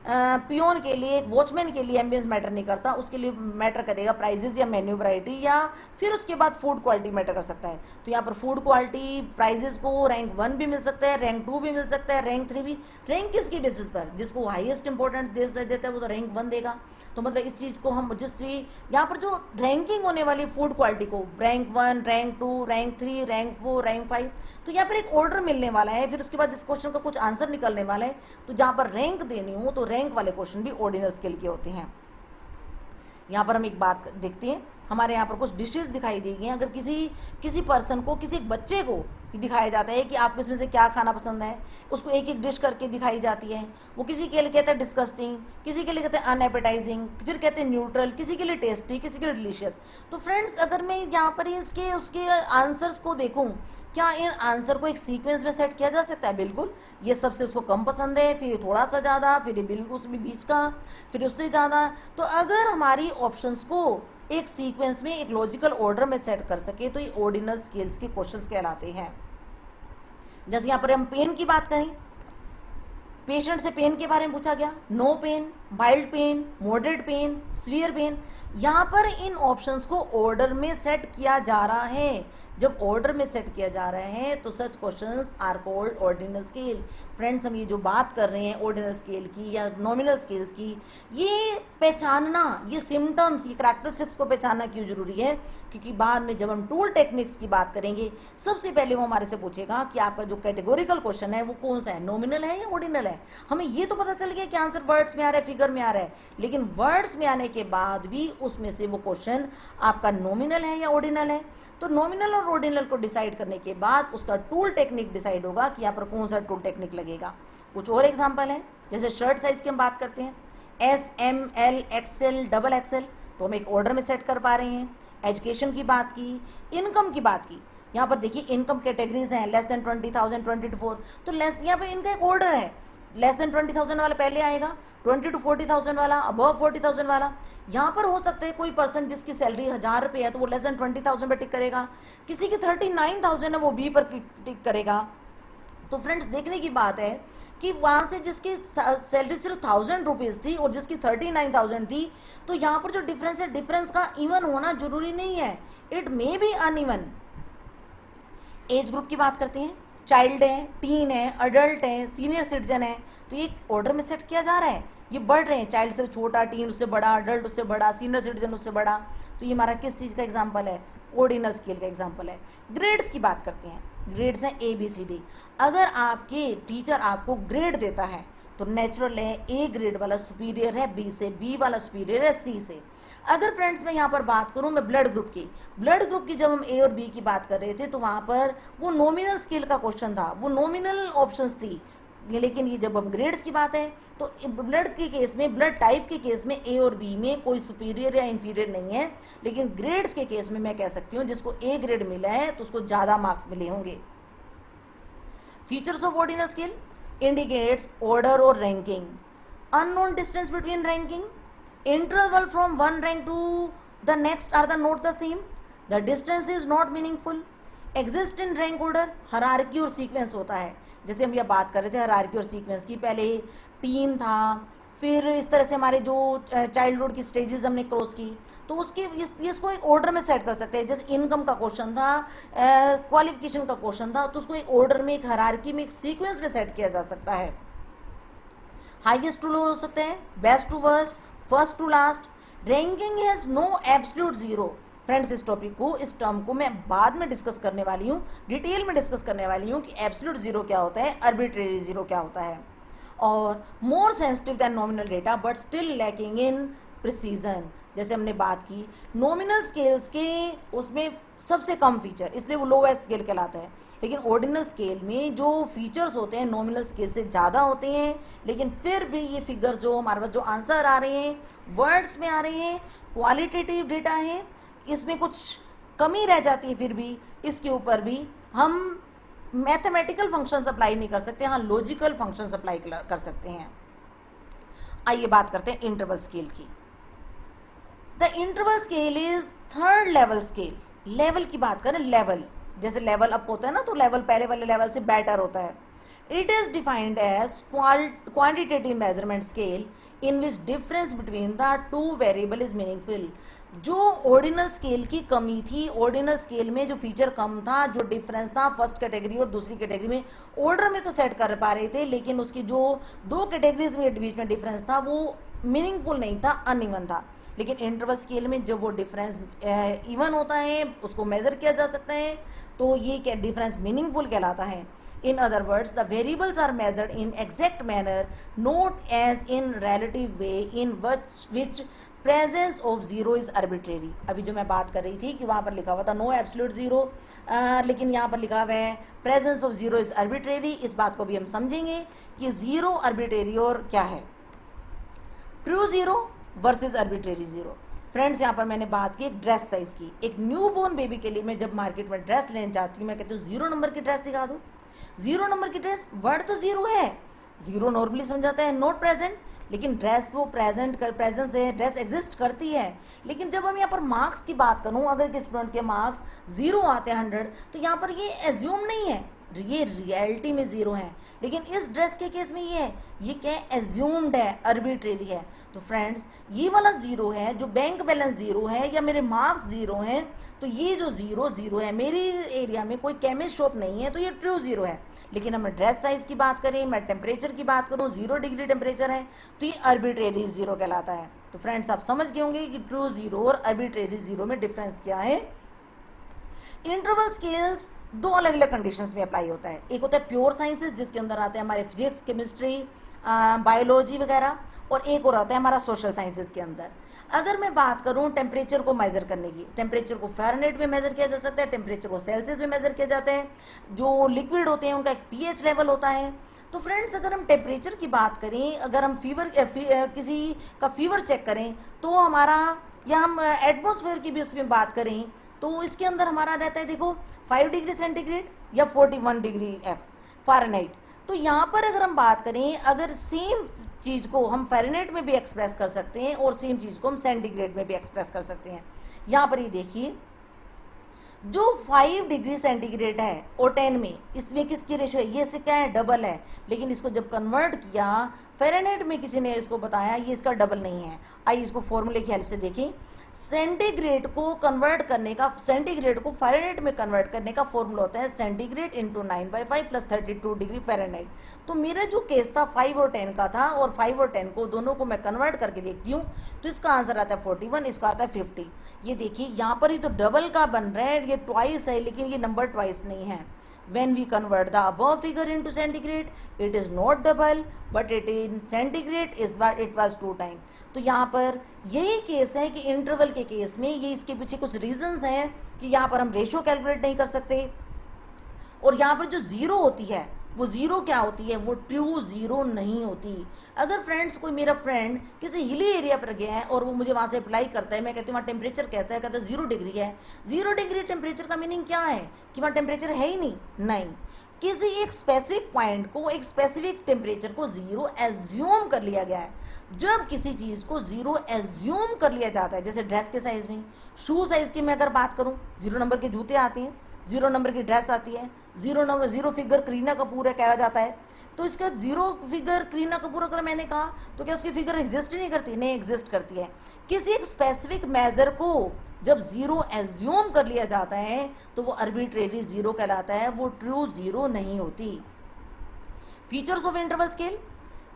पियोन के लिए, एक वॉचमैन के लिए एम्बियंस मैटर नहीं करता. उसके लिए मैटर करेगा प्राइजेस या मेन्यू वैरायटी, या फिर उसके बाद फूड क्वालिटी मैटर कर सकता है. तो यहाँ पर फूड क्वालिटी, प्राइजेस को रैंक 1 भी मिल सकता है, रैंक 2 भी मिल सकता है, रैंक 3 भी. रैंक किसकी बेसिस पर, जिसको हाईएस्ट इंपॉर्टेंट देता है वो तो रैंक 1 देगा. तो मतलब इस चीज़ को हम जिस चीज यहाँ पर जो रैंकिंग होने वाली फूड क्वालिटी को, rank 1, rank 2, rank 3, rank 4, rank 5, तो यहाँ पर एक ऑर्डर मिलने वाला है. फिर उसके बाद इस क्वेश्चन का कुछ आंसर निकलने वाला है. तो जहाँ पर रैंक देनी हो तो रैंक वाले क्वेश्चन भी ऑर्डिनल स्केल के होते हैं. यहाँ पर हम एक बात देखते हैं, हमारे यहाँ पर कुछ डिशेस दिखाई दी गई हैं. अगर किसी पर्सन को, किसी एक बच्चे को दिखाया जाता है कि आपको इसमें से क्या खाना पसंद है, उसको एक एक डिश करके दिखाई जाती है. वो किसी के लिए कहते हैं डिस्गस्टिंग, किसी के लिए कहते हैं अनएपेटाइजिंग, फिर कहते हैं न्यूट्रल, किसी के लिए टेस्टी, किसी के लिए डिलीशियस. तो फ्रेंड्स, अगर मैं यहाँ पर इसके उसके आंसर्स को देखूँ, क्या इन आंसर को एक सीक्वेंस में सेट किया जा सकता है? बिल्कुल. ये सबसे उसको कम पसंद है, फिर थोड़ा सा ज़्यादा, फिर ये बिल्कुल उसमें बीच का, फिर उससे ज़्यादा. तो अगर हमारी ऑप्शंस को एक सीक्वेंस में, एक लॉजिकल ऑर्डर में सेट कर सके तो ये ऑर्डिनल स्केल्स के क्वेश्चंस कहलाते हैं. जैसे यहाँ पर हम पेन की बात करें, पेशेंट से पेन के बारे में पूछा गया. No pain, mild pain, moderate pain, severe pain. यहाँ पर इन ऑप्शंस को ऑर्डर में सेट किया जा रहा है. जब ऑर्डर में सेट किया जा रहा है तो such questions are called ordinal scale. Friends, हम ये जो बात कर रहे हैं ऑर्डिनल स्केल की या नॉमिनल स्केल्स की, ये पहचानना, ये सिम्टम्स, ये करैक्टरिस्टिक्स को पहचानना क्यों जरूरी है? क्योंकि बाद में जब हम टूल टेक्निक्स की बात करेंगे, सबसे पहले वो हमारे से पूछेगा कि आपका जो कैटेगोरिकल क्वेश्चन है वो कौन सा है, नॉमिनल है या ऑर्डिनल है. हमें ये तो पता चल गया कि आंसर वर्ड्स में आ रहा है, फिगर में आ रहा है, लेकिन वर्ड्स में आने के बाद भी उसमें से वो क्वेश्चन आपका नॉमिनल है या ऑर्डिनल है. तो नॉमिनल और ऑर्डिनल को डिसाइड करने के बाद उसका टूल टेक्निक डिसाइड होगा कि यहाँ पर कौन सा टूल टेक्निक लगेगा. कुछ और एग्जांपल है, जैसे शर्ट साइज की हम बात करते हैं, S, M, L, XL, double XL, तो हम एक ऑर्डर में सेट कर पा रहे हैं. एजुकेशन की बात की, इनकम की बात की, यहाँ पर देखिए इनकम कैटेगरीज हैं, लेस देन 20,000, 20 to 4, तो लेस, यहाँ पर इनका एक ऑर्डर है. लेस देन 20,000 वाला पहले आएगा, 20 to 40,000 वाला, अबव 40,000 वाला. यहाँ पर हो सकता है कोई पर्सन जिसकी सैलरी 1,000 रुपये है तो वो लेस देन 20,000 पर टिक करेगा, किसी की 39,000 है वो बी पर टिक करेगा. तो फ्रेंड्स, देखने की बात है कि वहाँ से जिसकी सैलरी सिर्फ 1,000 रुपीज़ थी और जिसकी 39,000 थी, तो यहाँ पर जो डिफरेंस है, डिफरेंस का इवन होना जरूरी नहीं है, it may be uneven. Age group की बात करते हैं, चाइल्ड है, टीन है, अडल्ट है, सीनियर सिटीजन है, तो ये ऑर्डर में सेट किया जा रहा है. ये बढ़ रहे हैं, चाइल्ड से छोटा, टीन उससे बड़ा, अडल्ट उससे बड़ा, सीनियर सिटीजन उससे बड़ा. तो ये हमारा किस चीज़ का एग्जाम्पल है? ऑर्डिनल स्केल का एग्जाम्पल है. ग्रेड्स की बात करते हैं, ग्रेड्स हैं ABCD. अगर आपके टीचर आपको ग्रेड देता है तो नेचुरल है, A ग्रेड वाला सुपीरियर है B से, B वाला सुपीरियर है C से. अगर फ्रेंड्स मैं यहाँ पर बात करूँ मैं ब्लड ग्रुप की जब हम A और B की बात कर रहे थे तो वहाँ पर वो नॉमिनल स्केल का क्वेश्चन था, वो नॉमिनल ऑप्शंस थी. लेकिन ये जब हम ग्रेड्स की बात है तो ब्लड के केस में, ब्लड टाइप के केस में A और B में कोई सुपीरियर या इंफीरियर नहीं है. लेकिन ग्रेड्स के केस में मैं कह सकती हूँ जिसको A ग्रेड मिला है तो उसको ज़्यादा मार्क्स मिले होंगे. Features of ordinal scale indicates order और ranking, unknown distance between ranking, interval from one rank to the next are the not the same, the distance is not meaningful, exist in rank order, hierarchy और sequence होता है. जैसे हम ये बात कर रहे थे हायरार्की और सीक्वेंस की, पहले टीन था, फिर इस तरह से हमारे जो चाइल्डहुड की स्टेजेस हमने क्रॉस की, तो उसके इसको एक ऑर्डर में सेट कर सकते हैं. जैसे इनकम का क्वेश्चन था, क्वालिफिकेशन का क्वेश्चन था, तो उसको एक ऑर्डर में, एक हायरार्की में, एक सीक्वेंस में सेट किया जा सकता है. हाईएस्ट टू लो हो सकते हैं, best to worst, first to last. Ranking has no absolute zero. Friends, इस टॉपिक को, इस टर्म को मैं बाद में डिस्कस करने वाली हूँ, डिटेल में डिस्कस करने वाली हूँ कि एब्सोल्यूट जीरो क्या होता है, आर्बिट्रेरी जीरो क्या होता है. और more sensitive than nominal data but still lacking in precision, जैसे हमने बात की नॉमिनल स्केल्स के उसमें सबसे कम फीचर, इसलिए वो लोवेस्ट स्केल कहलाता है। लेकिन ऑर्डिनल स्केल में जो फीचर्स होते हैं नॉमिनल स्केल से ज़्यादा होते हैं, लेकिन फिर भी ये फिगर्स जो हमारे पास जो आंसर आ रहे हैं वर्ड्स में आ रहे हैं, क्वालिटेटिव डेटा है, इसमें कुछ कमी रह जाती है, फिर भी इसके ऊपर भी हम मैथमेटिकल फंक्शंस अप्लाई नहीं कर सकते, हाँ लॉजिकल फंक्शंस अप्लाई कर सकते हैं। आइए बात करते हैं इंटरवल स्केल की। The interval scale is third level scale. Level की बात करें, लेवल जैसे लेवल अप होता है ना, तो लेवल पहले वाले लेवल से बेटर होता है। It is defined as quantitative measurement scale in which difference between the two variable is meaningful. जो ऑर्डिनल स्केल की कमी थी, ऑर्डिनल स्केल में जो फीचर कम था, जो डिफरेंस था फर्स्ट कैटेगरी और दूसरी कैटेगरी में, ऑर्डर में तो सेट कर पा रहे थे, लेकिन उसकी जो दो कैटेगरीज में बीच में डिफरेंस था वो मीनिंगफुल नहीं था, अनइवन था। लेकिन इंटरवल स्केल में जब वो डिफरेंस इवन होता है, उसको मेजर किया जा सकता है, तो ये डिफरेंस मीनिंगफुल कहलाता है। In other words, the variables are measured in exact manner, not as in relative way in which presence of zero is arbitrary। अभी जो मैं बात कर रही थी कि वहाँ पर लिखा हुआ था no absolute zero, लेकिन यहाँ पर लिखा हुआ है presence of zero is arbitrary। इस बात को भी हम समझेंगे कि जीरो arbitrary और क्या है, true zero versus arbitrary zero. Friends, यहाँ पर मैंने बात की एक ड्रेस साइज की। एक न्यू बोर्न बेबी के लिए मैं जब मार्केट में ड्रेस लेने जाती हूँ, मैं कहती हूँ 0 नंबर की ड्रेस दिखा दो। 0 नंबर की ड्रेस, वर्ड तो 0 है, 0 नॉर्मली समझाता है नॉट प्रेजेंट, लेकिन ड्रेस वो प्रेजेंस है, ड्रेस एग्जिस्ट करती है। लेकिन जब हम यहाँ पर मार्क्स की बात करूँ, अगर किसी स्टूडेंट के मार्क्स 0 आते हैं 100, तो यहाँ पर ये एज्यूम नहीं है, ये रियलिटी में 0 है। लेकिन इस ड्रेस के केस में ये है, ये क्या है, एज्यूम्ड है, आर्बिट्रेरी है। तो फ्रेंड्स, ये वाला 0 है, जो बैंक बैलेंस 0 है या मेरे मार्क्स 0 हैं, तो ये जो 0 है, मेरी एरिया में कोई केमिस्ट शॉप नहीं है, तो ये ट्रू 0 है। लेकिन हम ड्रेस साइज की बात करें, मैं टेम्परेचर की बात करूं, 0 डिग्री टेम्परेचर है, तो ये आर्बिट्रेरी 0 कहलाता है। तो फ्रेंड्स, आप समझ गए होंगे कि ट्रू 0 और आर्बिट्रेरी 0 में डिफरेंस क्या है। इंटरवल स्केल्स दो अलग अलग कंडीशंस में अप्लाई होता है। एक होता है प्योर साइंसेज, जिसके अंदर आते हैं हमारे फिजिक्स, केमिस्ट्री, बायोलॉजी वगैरह, और एक और आता है हमारा सोशल साइंसेज के अंदर। अगर मैं बात करूं टेम्परेचर को मेजर करने की, टेम्परेचर को फ़ारेनहाइट में मेजर किया जा सकता है, टेम्परेचर को सेल्सियस में मेजर किया जाता है। जो लिक्विड होते हैं उनका एक पीएच लेवल होता है। तो फ्रेंड्स, अगर हम टेम्परेचर की बात करें, अगर हम किसी का फीवर चेक करें, तो हमारा, या हम एटमोसफेयर की भी उसमें बात करें, तो इसके अंदर हमारा रहता है, देखो 5 डिग्री सेंटीग्रेड या 41 डिग्री फ़ारेनहाइट। तो यहाँ पर अगर हम बात करें, अगर सेम चीज़ को हम फ़ारेनहाइट में भी एक्सप्रेस कर सकते हैं और सेम चीज़ को हम सेंटीग्रेड में भी एक्सप्रेस कर सकते हैं। यहाँ पर ये देखिए, जो 5 डिग्री सेंटीग्रेड है और 10 में, इसमें किसकी रेशियो है, ये इससे क्या है, डबल है। लेकिन इसको जब कन्वर्ट किया फ़ारेनहाइट में, किसी ने इसको बताया ये इसका डबल नहीं है। आइए इसको फॉर्मूले की हेल्प से देखें। सेंटीग्रेड को कन्वर्ट करने का, सेंटीग्रेड को फ़ारेनहाइट में कन्वर्ट करने का फॉर्मूला होता है centigrade into 9/5 plus 32 degree Fahrenheit. तो मेरा जो केस था 5 और 10 का था, और 5 और 10 को दोनों को मैं कन्वर्ट करके देखती हूँ, तो इसका आंसर आता है 41, इसका आता है 50। ये देखिए, यहाँ पर ही तो डबल का बन रहा है, ये ट्वाइस है, लेकिन ये नंबर ट्वाइस नहीं है। When we convert the above figure into centigrade, it is not double, but it in centigrade is what it was 2 times। तो यहाँ पर यही केस है कि इंटरवल के केस में ये, इसके पीछे कुछ रीजंस हैं कि यहाँ पर हम रेशियो कैलकुलेट नहीं कर सकते, और यहाँ पर जो 0 होती है वो 0 क्या होती है, वो ट्रू 0 नहीं होती। अगर फ्रेंड्स, कोई मेरा फ्रेंड किसी हिली एरिया पर गया है और वो मुझे वहाँ से अप्लाई करता है, मैं कहती हूँ वहाँ टेम्परेचर कैसा है, कहता है 0 डिग्री है। 0 डिग्री टेम्परेचर का मीनिंग क्या है, कि वहाँ टेम्परेचर है ही नहीं। किसी एक स्पेसिफिक पॉइंट को, एक स्पेसिफिक टेम्परेचर को 0 एज्यूम कर लिया गया है। जब किसी चीज़ को 0 एज्यूम कर लिया जाता है, जैसे ड्रेस के साइज में, शू साइज़ की मैं अगर बात करूँ, 0 नंबर के जूते आते हैं, 0 नंबर की ड्रेस आती है, 0 फिगर करीना कपूर है कहा जाता है, तो इसका 0 फिगर करीना कपूर अगर मैंने कहा, तो क्या उसकी फिगर एग्जिस्ट ही नहीं करती, नहीं एग्जिस्ट करती है। किसी एक स्पेसिफिक मेजर को जब 0 एज्यूम कर लिया जाता है, तो वो आर्बिट्रेरी 0 कहलाता है, वो ट्रू 0 नहीं होती। Features of interval scale,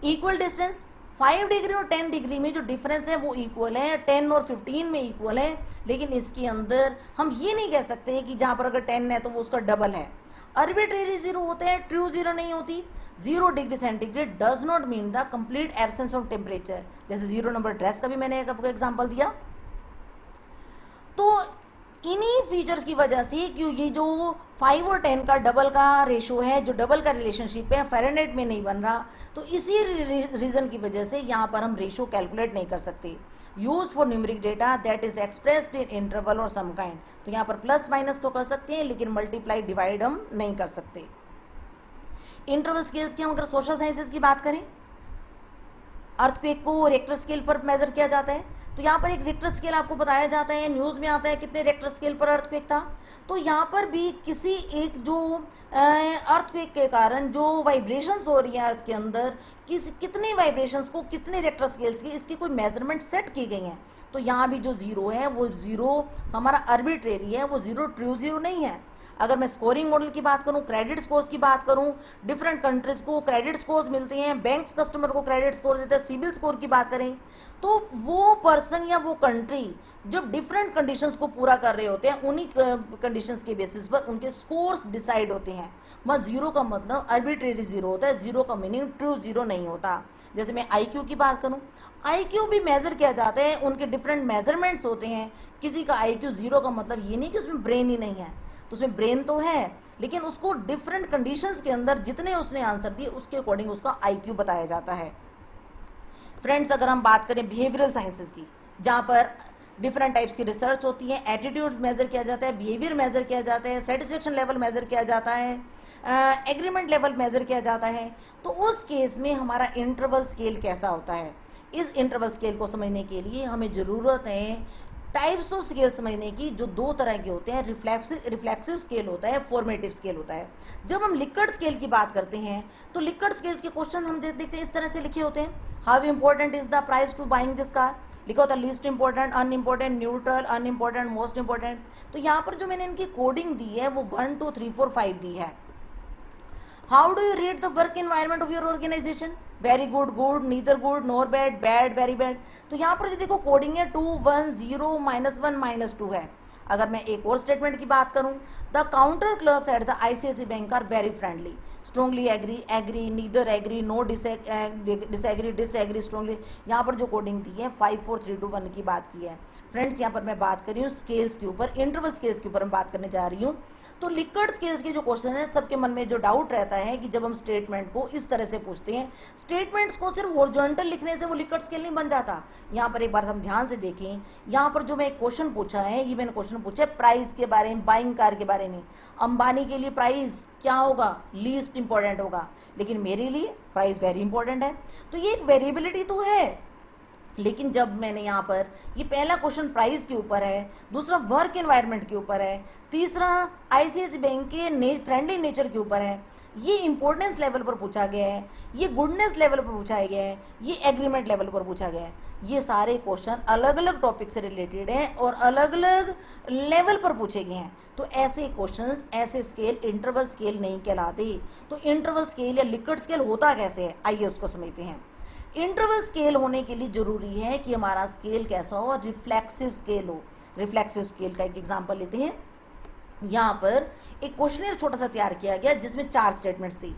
equal distance, 5 degree और 10 डिग्री में जो डिफरेंस है वो इक्वल है, 10 और 15 में इक्वल है। लेकिन इसके अंदर हम ये नहीं कह सकते कि जहाँ पर अगर 10 है तो वो उसका डबल है। आर्बिट्रेरी 0 होते हैं, ट्रू 0 नहीं होती। 0 degree centigrade does not mean the complete absence of temperature. जैसे 0 नंबर ड्रेस का भी मैंने आपको एग्जाम्पल दिया। तो इन्हीं फीचर्स की वजह से, क्योंकि ये जो 5 और 10 का डबल का रेशो है, जो डबल का रिलेशनशिप है, फ़ारेनहाइट में नहीं बन रहा, तो इसी रीज़न की वजह से यहाँ पर हम रेशो कैलकुलेट नहीं कर सकते। Use for numeric data that is expressed in interval और सम काइंड। तो यहाँ पर प्लस माइनस तो कर सकते हैं, लेकिन मल्टीप्लाई डिवाइड हम नहीं कर सकते। इंटरवल स्केल्स की हम अगर सोशल साइंसेज की बात करें, अर्थक्वेक को रिक्टर स्केल पर मेजर किया जाता है। तो यहाँ पर एक रिक्टर स्केल आपको बताया जाता है, न्यूज़ में आता है कितने रिक्टर स्केल पर अर्थक्वेक था। तो यहाँ पर भी किसी एक जो अर्थक्वेक के कारण जो वाइब्रेशंस हो रही है अर्थ के अंदर, कितने वाइब्रेशंस को कितने रिक्टर स्केल्स की, इसकी कोई मेजरमेंट सेट की गई हैं। तो यहाँ भी जो ज़ीरो है वो ज़ीरो हमारा आर्बिट्रेरी है, वो ज़ीरो ट्रू ज़ीरो नहीं है। अगर मैं स्कोरिंग मॉडल की बात करूं, क्रेडिट स्कोर्स की बात करूं, डिफरेंट कंट्रीज को क्रेडिट स्कोर्स मिलते हैं, बैंक्स कस्टमर को क्रेडिट स्कोर देते हैं, सिबिल स्कोर की बात करें, तो वो पर्सन या वो कंट्री जब डिफरेंट कंडीशंस को पूरा कर रहे होते हैं, उन्हीं कंडीशंस के बेसिस पर उनके स्कोर्स डिसाइड होते हैं। वहाँ जीरो का मतलब आर्बिट्रेरी जीरो होता है, जीरो का मीनिंग ट्रू जीरो नहीं होता। जैसे मैं आईक्यू की बात करूं, आईक्यू भी मेजर किया जाता है, उनके डिफरेंट मेजरमेंट्स होते हैं। किसी का आईक्यू जीरो का मतलब ये नहीं कि उसमें ब्रेन ही नहीं है, तो उसमें ब्रेन तो है, लेकिन उसको डिफरेंट कंडीशंस के अंदर जितने उसने आंसर दिए उसके अकॉर्डिंग उसका आईक्यू बताया जाता है। फ्रेंड्स, अगर हम बात करें बिहेवियरल साइंसेस की, जहाँ पर डिफरेंट टाइप्स की रिसर्च होती है, एटीट्यूड मेजर किया जाता है, बिहेवियर मेजर किया जाता है, सेटिस्फेक्शन लेवल मेजर किया जाता है, एग्रीमेंट लेवल मेजर किया जाता है, तो उस केस में हमारा इंटरवल स्केल कैसा होता है। इस इंटरवल स्केल को समझने के लिए हमें ज़रूरत है टाइप्स ऑफ स्केल समझने की, जो दो तरह के होते हैं। रिफ्लेक्सिव स्केल होता है, फॉर्मेटिव स्केल होता है। जब हम लिकर्ट स्केल की बात करते हैं तो लिकर्ट स्केल्स के क्वेश्चन हम देखते हैं इस तरह से लिखे होते हैं। How important is the price to buying this car, लिखा होता है least important, unimportant, neutral, unimportant, most important. तो यहाँ पर जो मैंने इनकी कोडिंग दी है वो 1 2 3 4 5 दी है। How do you rate the work environment of your organisation, very good, good, neither good, nor bad, bad, very bad. तो यहाँ पर जो देखो कोडिंग है 2 1 0 -1 -2 है। अगर मैं एक और स्टेटमेंट की बात करूं, the counter clerks at the ICICI bank are very friendly, strongly agree, agree, neither agree, no disagree, disagree, strongly. यहाँ पर जो कोडिंग दी है 5 4 3 2 1 की बात की है। फ्रेंड्स, यहाँ पर मैं बात कर रही हूँ स्केल्स के ऊपर, इंटरवल स्केल्स के ऊपर मैं बात करने जा रही हूँ। तो लिकर्ट स्केल्स के जो क्वेश्चन है, सबके मन में जो डाउट रहता है कि जब हम स्टेटमेंट को इस तरह से पूछते हैं, स्टेटमेंट्स को सिर्फ हॉरिजॉन्टल लिखने से वो लिकर्ट स्केल नहीं बन जाता। यहाँ पर एक बार हम ध्यान से देखें, यहाँ पर जो मैं एक क्वेश्चन पूछा है, ये मैंने क्वेश्चन पूछा है प्राइस के बारे में, बाइंग कार के बारे में। अंबानी के लिए प्राइस क्या होगा, लीस्ट इंपॉर्टेंट होगा, लेकिन मेरे लिए प्राइस वेरी इंपॉर्टेंट है। तो ये एक वेरिएबिलिटी तो है, लेकिन जब मैंने यहाँ पर ये पहला क्वेश्चन प्राइस के ऊपर है, दूसरा वर्क एनवायरनमेंट के ऊपर है, तीसरा आईसीआईसी बैंक के फ्रेंडली नेचर के ऊपर है, ये इंपॉर्टेंस लेवल पर पूछा गया है, ये गुडनेस लेवल पर पूछा गया है, ये एग्रीमेंट लेवल पर पूछा गया है। ये सारे क्वेश्चन अलग अलग टॉपिक से रिलेटेड हैं और अलग अलग लेवल पर पूछे गए हैं। तो ऐसे क्वेश्चंस, ऐसे स्केल इंटरवल स्केल नहीं कहलाते। तो इंटरवल स्केल या लिकर्ट स्केल होता कैसे है, आइए उसको समझते हैं। इंटरवल स्केल होने के लिए जरूरी है कि हमारा स्केल कैसा हो, रिफ्लेक्सिव स्केल हो। रिफ्लेक्सिव स्केल का एक एग्जांपल लेते हैं। यहाँ पर एक क्वेश्चनर छोटा सा तैयार किया गया जिसमें 4 स्टेटमेंट्स थी।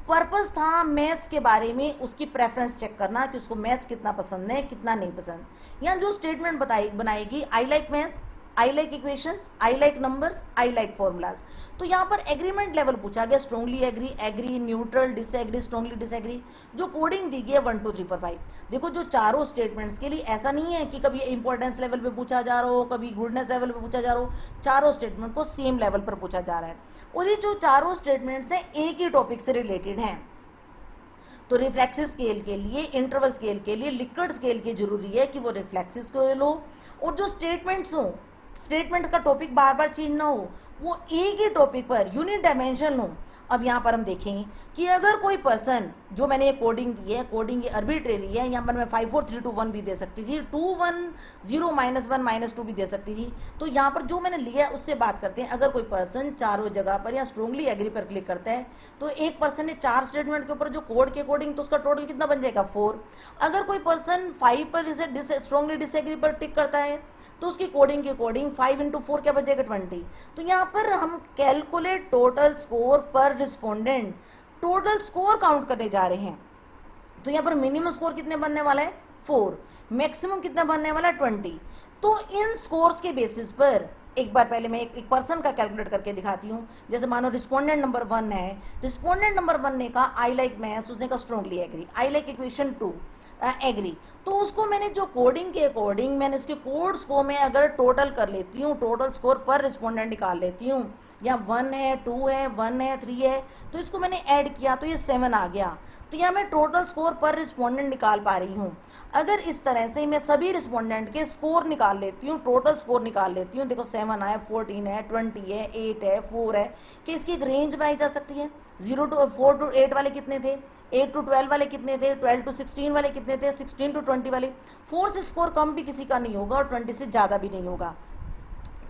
पर्पस था मैथ्स के बारे में उसकी प्रेफरेंस चेक करना कि उसको मैथ्स कितना पसंद है, कितना नहीं पसंद। यहाँ जो स्टेटमेंट बनाएगी, I like maths, I like equations, I like numbers, I like formulas. तो यहाँ पर एग्रीमेंट लेवल पूछा गया, strongly agree, agree, neutral, disagree, strongly disagree. जो कोडिंग दी गई है 1 2 3 4 5। देखो, जो चारों स्टेटमेंट्स के लिए ऐसा नहीं है कि कभी इंपॉर्टेंस लेवल पे पूछा जा रहा हो, कभी गुडनेस लेवल पे पूछा जा रहा हो, चारों स्टेटमेंट को सेम लेवल पर पूछा जा रहा है। और ये जो चारों स्टेटमेंट्स हैं एक ही टॉपिक से रिलेटेड हैं। तो रिफ्लेक्सिव स्केल के लिए, इंटरवल स्केल के लिए, लिकर्ट स्केल के जरूरी है कि वो रिफ्लेक्सिव स्केल हो और जो स्टेटमेंट्स हो, स्टेटमेंट का टॉपिक बार बार चेंज ना हो, वो एक ही टॉपिक पर यूनिट डायमेंशन हो। अब यहाँ पर हम देखेंगे कि अगर कोई पर्सन, जो मैंने ये कोडिंग दी है, कोडिंग ये आर्बिट्रेरी है, यहाँ पर मैं 5 4 3 2 1 भी दे सकती थी, 2 1 0 -1 -2 भी दे सकती थी। तो यहाँ पर जो मैंने लिया है उससे बात करते हैं। अगर कोई पर्सन चारों जगह पर या स्ट्रॉन्गली एग्री पर क्लिक करता है, तो एक पर्सन ने 4 स्टेटमेंट के ऊपर जो कोड के कोडिंग, तो उसका टोटल कितना बन जाएगा 4। अगर कोई पर्सन 5 पर स्ट्रॉन्गली डिसएग्री पर टिक करता है, तो उसकी कोडिंग की कोडिंग 5 × 4 क्या बचेगा 20। तो यहाँ पर हम कैलकुलेट टोटल स्कोर पर रिस्पोंडेंट टोटल स्कोर काउंट करने जा रहे हैं। तो यहाँ पर मिनिमम स्कोर कितने बनने वाला है 4, मैक्सिमम कितना बनने वाला है 20। तो इन स्कोर्स के बेसिस पर एक बार पहले मैं एक पर्सन का कैलकुलेट करके दिखाती हूँ। जैसे मानो रिस्पोंडेंट नंबर 1 है, रिस्पोंडेंट नंबर 1 ने कहा आई लाइक मैथ्स, उसने कहा strongly agree, I like equation 2 agree. तो उसको मैंने जो कोडिंग के अकॉर्डिंग मैंने उसके कोड्स को मैं अगर टोटल कर लेती हूँ, टोटल स्कोर पर रिस्पोंडेंट निकाल लेती हूँ, या 1 है 2 है 1 है 3 है, तो इसको मैंने ऐड किया तो ये 7 आ गया। तो यहाँ मैं टोटल स्कोर पर रिस्पोंडेंट निकाल पा रही हूँ। अगर इस तरह से मैं सभी रिस्पोंडेंट के स्कोर निकाल लेती हूँ, टोटल स्कोर निकाल लेती हूँ, देखो 7 है 14 है 20 है 8 है 4 है, कि इसकी एक रेंज बनाई जा सकती है। 4 to 8 वाले कितने थे, 8 to 12 वाले कितने थे, 12 to 16 वाले कितने थे, 16 to 20 वाले। 4 से स्कोर कम भी किसी का नहीं होगा और 20 से ज़्यादा भी नहीं होगा।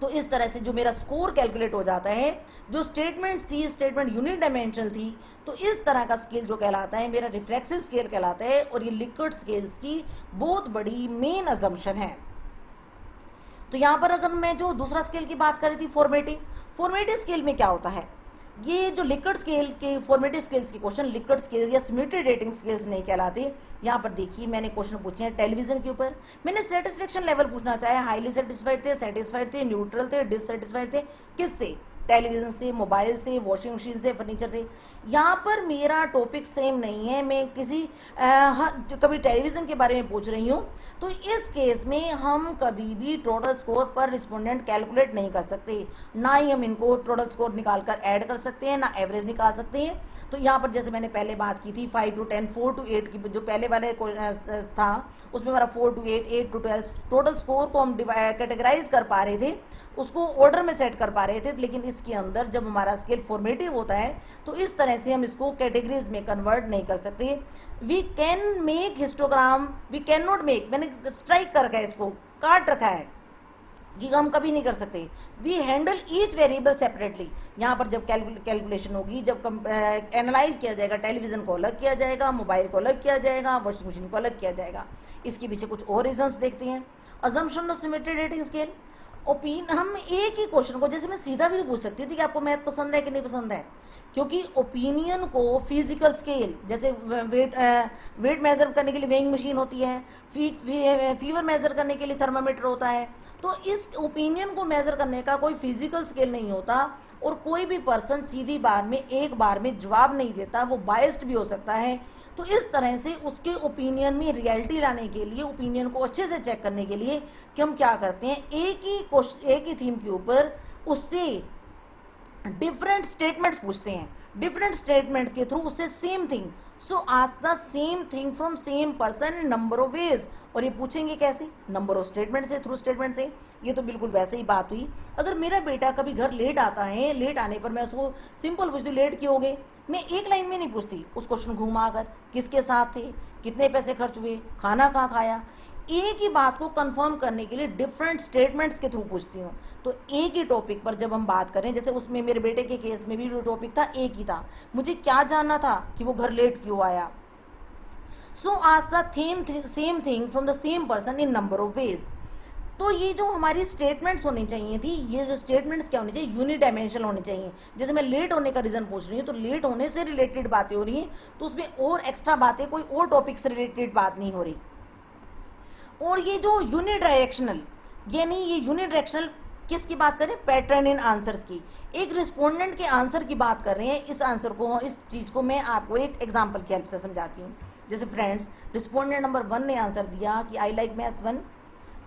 तो इस तरह से जो मेरा स्कोर कैलकुलेट हो जाता है। जो स्टेटमेंट्स थी, स्टेटमेंट यूनिट डायमेंशनल थी, तो इस तरह का स्केल जो कहलाता है मेरा रिफ्लेक्सिव स्केल कहलाता है। और ये लिक्विड स्केल्स की बहुत बड़ी मेन अजम्पशन है। तो यहाँ पर अगर मैं जो दूसरा स्केल की बात कर रही थी फॉर्मेटिव स्केल में क्या होता है, ये जो लिक्विड स्केल के फॉर्मेटिव स्केल्स के क्वेश्चन लिक्विड स्केल या सिमेट्रिक रेटिंग स्केल्स नहीं कहलाते। यहाँ पर देखिए मैंने क्वेश्चन पूछे हैं टेलीविजन के ऊपर। मैंने सेटिस्फेक्शन लेवल पूछना चाहे, हाईली सेटिस्फाइड थे, न्यूट्रल थे, डिससेटिस्फाइड थे, किससे, टेलीविजन से, मोबाइल से, वॉशिंग मशीन से, फर्नीचर से। यहाँ पर मेरा टॉपिक सेम नहीं है, मैं किसी कभी टेलीविज़न के बारे में पूछ रही हूँ, तो इस केस में हम कभी भी टोटल स्कोर पर रिस्पोंडेंट कैलकुलेट नहीं कर सकते, ना ही हम इनको टोटल स्कोर निकाल कर ऐड कर सकते हैं, ना एवरेज निकाल सकते हैं। तो यहाँ पर जैसे मैंने पहले बात की थी 5 to 10, 4 to 8 की, जो पहले वाले था उसमें हमारा 4 to 8, 8 to 12 टोटल स्कोर को हम कैटेगराइज कर पा रहे थे, उसको ऑर्डर में सेट कर पा रहे थे। लेकिन इसके अंदर जब हमारा स्केल फॉर्मेटिव होता है तो इस तरह से हम इसको कैटेगरीज में कन्वर्ट नहीं कर सकते। We can make histogram, we can not make, मैंने स्ट्राइक कर रखा है, इसको काट रखा है कि हम कभी नहीं कर सकते। We handle each variable separately. यहाँ पर जब कैलकुलेशन होगी, जब एनालाइज किया जाएगा, टेलीविजन को अलग किया जाएगा, मोबाइल को अलग किया जाएगा, वॉशिंग मशीन को अलग किया जाएगा। इसके पीछे कुछ और रीजंस देखते हैं। Assumption of symmetric rating scale, हम एक ही क्वेश्चन को, जैसे मैं सीधा भी पूछ सकती थी कि आपको मैथ पसंद है कि नहीं पसंद है, क्योंकि ओपिनियन को फिजिकल स्केल, जैसे वेट मेजर करने के लिए वेइंग मशीन होती है, फीवर मेजर करने के लिए थर्मामीटर होता है, तो इस ओपिनियन को मेजर करने का कोई फिजिकल स्केल नहीं होता। और कोई भी पर्सन सीधी बार में एक बार में जवाब नहीं देता, वो बायस्ड भी हो सकता है। तो इस तरह से उसके ओपिनियन में रियलिटी लाने के लिए, ओपिनियन को अच्छे से चेक करने के लिए कि हम क्या करते हैं, एक ही थीम के ऊपर उससे डिफरेंट स्टेटमेंट्स पूछते हैं, डिफरेंट स्टेटमेंट्स के थ्रू उससे same thing, so ask the same thing from same person in number of ways. और ये पूछेंगे कैसे, नंबर ऑफ स्टेटमेंट से, थ्रू स्टेटमेंट से। ये तो बिल्कुल वैसे ही बात हुई। अगर मेरा बेटा कभी घर लेट आता है, लेट आने पर मैं उसको सिंपल पूछती हूँ लेट क्यों हो गए, मैं एक लाइन में नहीं पूछती, उस क्वेश्चन घुमा कर, किसके साथ थे, कितने पैसे खर्च हुए, खाना कहाँ खाया, एक ही बात को कंफर्म करने के लिए डिफरेंट स्टेटमेंट्स के थ्रू पूछती हूँ। तो एक ही टॉपिक पर जब हम बात करें, जैसे उसमें मेरे बेटे के केस में भी जो टॉपिक था एक ही था, मुझे क्या जानना था कि वो घर लेट क्यों आया। सो ask the same thing from the same person in number of ways. तो ये जो हमारी स्टेटमेंट्स होनी चाहिए थी, ये जो स्टेटमेंट्स क्या होनी चाहिए, यूनिट डायमेंशनल होनी चाहिए। जैसे मैं लेट होने का रीज़न पूछ रही हूँ, तो लेट होने से रिलेटेड बातें हो रही हैं, तो उसमें और एक्स्ट्रा बातें, कोई और टॉपिक से रिलेटेड बात नहीं हो रही। और ये जो यूनिट डायरेक्शनल, यानी ये यूनिट डायरेक्शनल किसकी बात करें, पैटर्न इन आंसर्स की, एक रिस्पोंडेंट के आंसर की बात कर रहे हैं। इस आंसर को, इस चीज़ को मैं आपको एक एग्जांपल की हेल्प से समझाती हूँ। जैसे फ्रेंड्स, रिस्पोंडेंट नंबर 1 ने आंसर दिया कि आई like maths 1,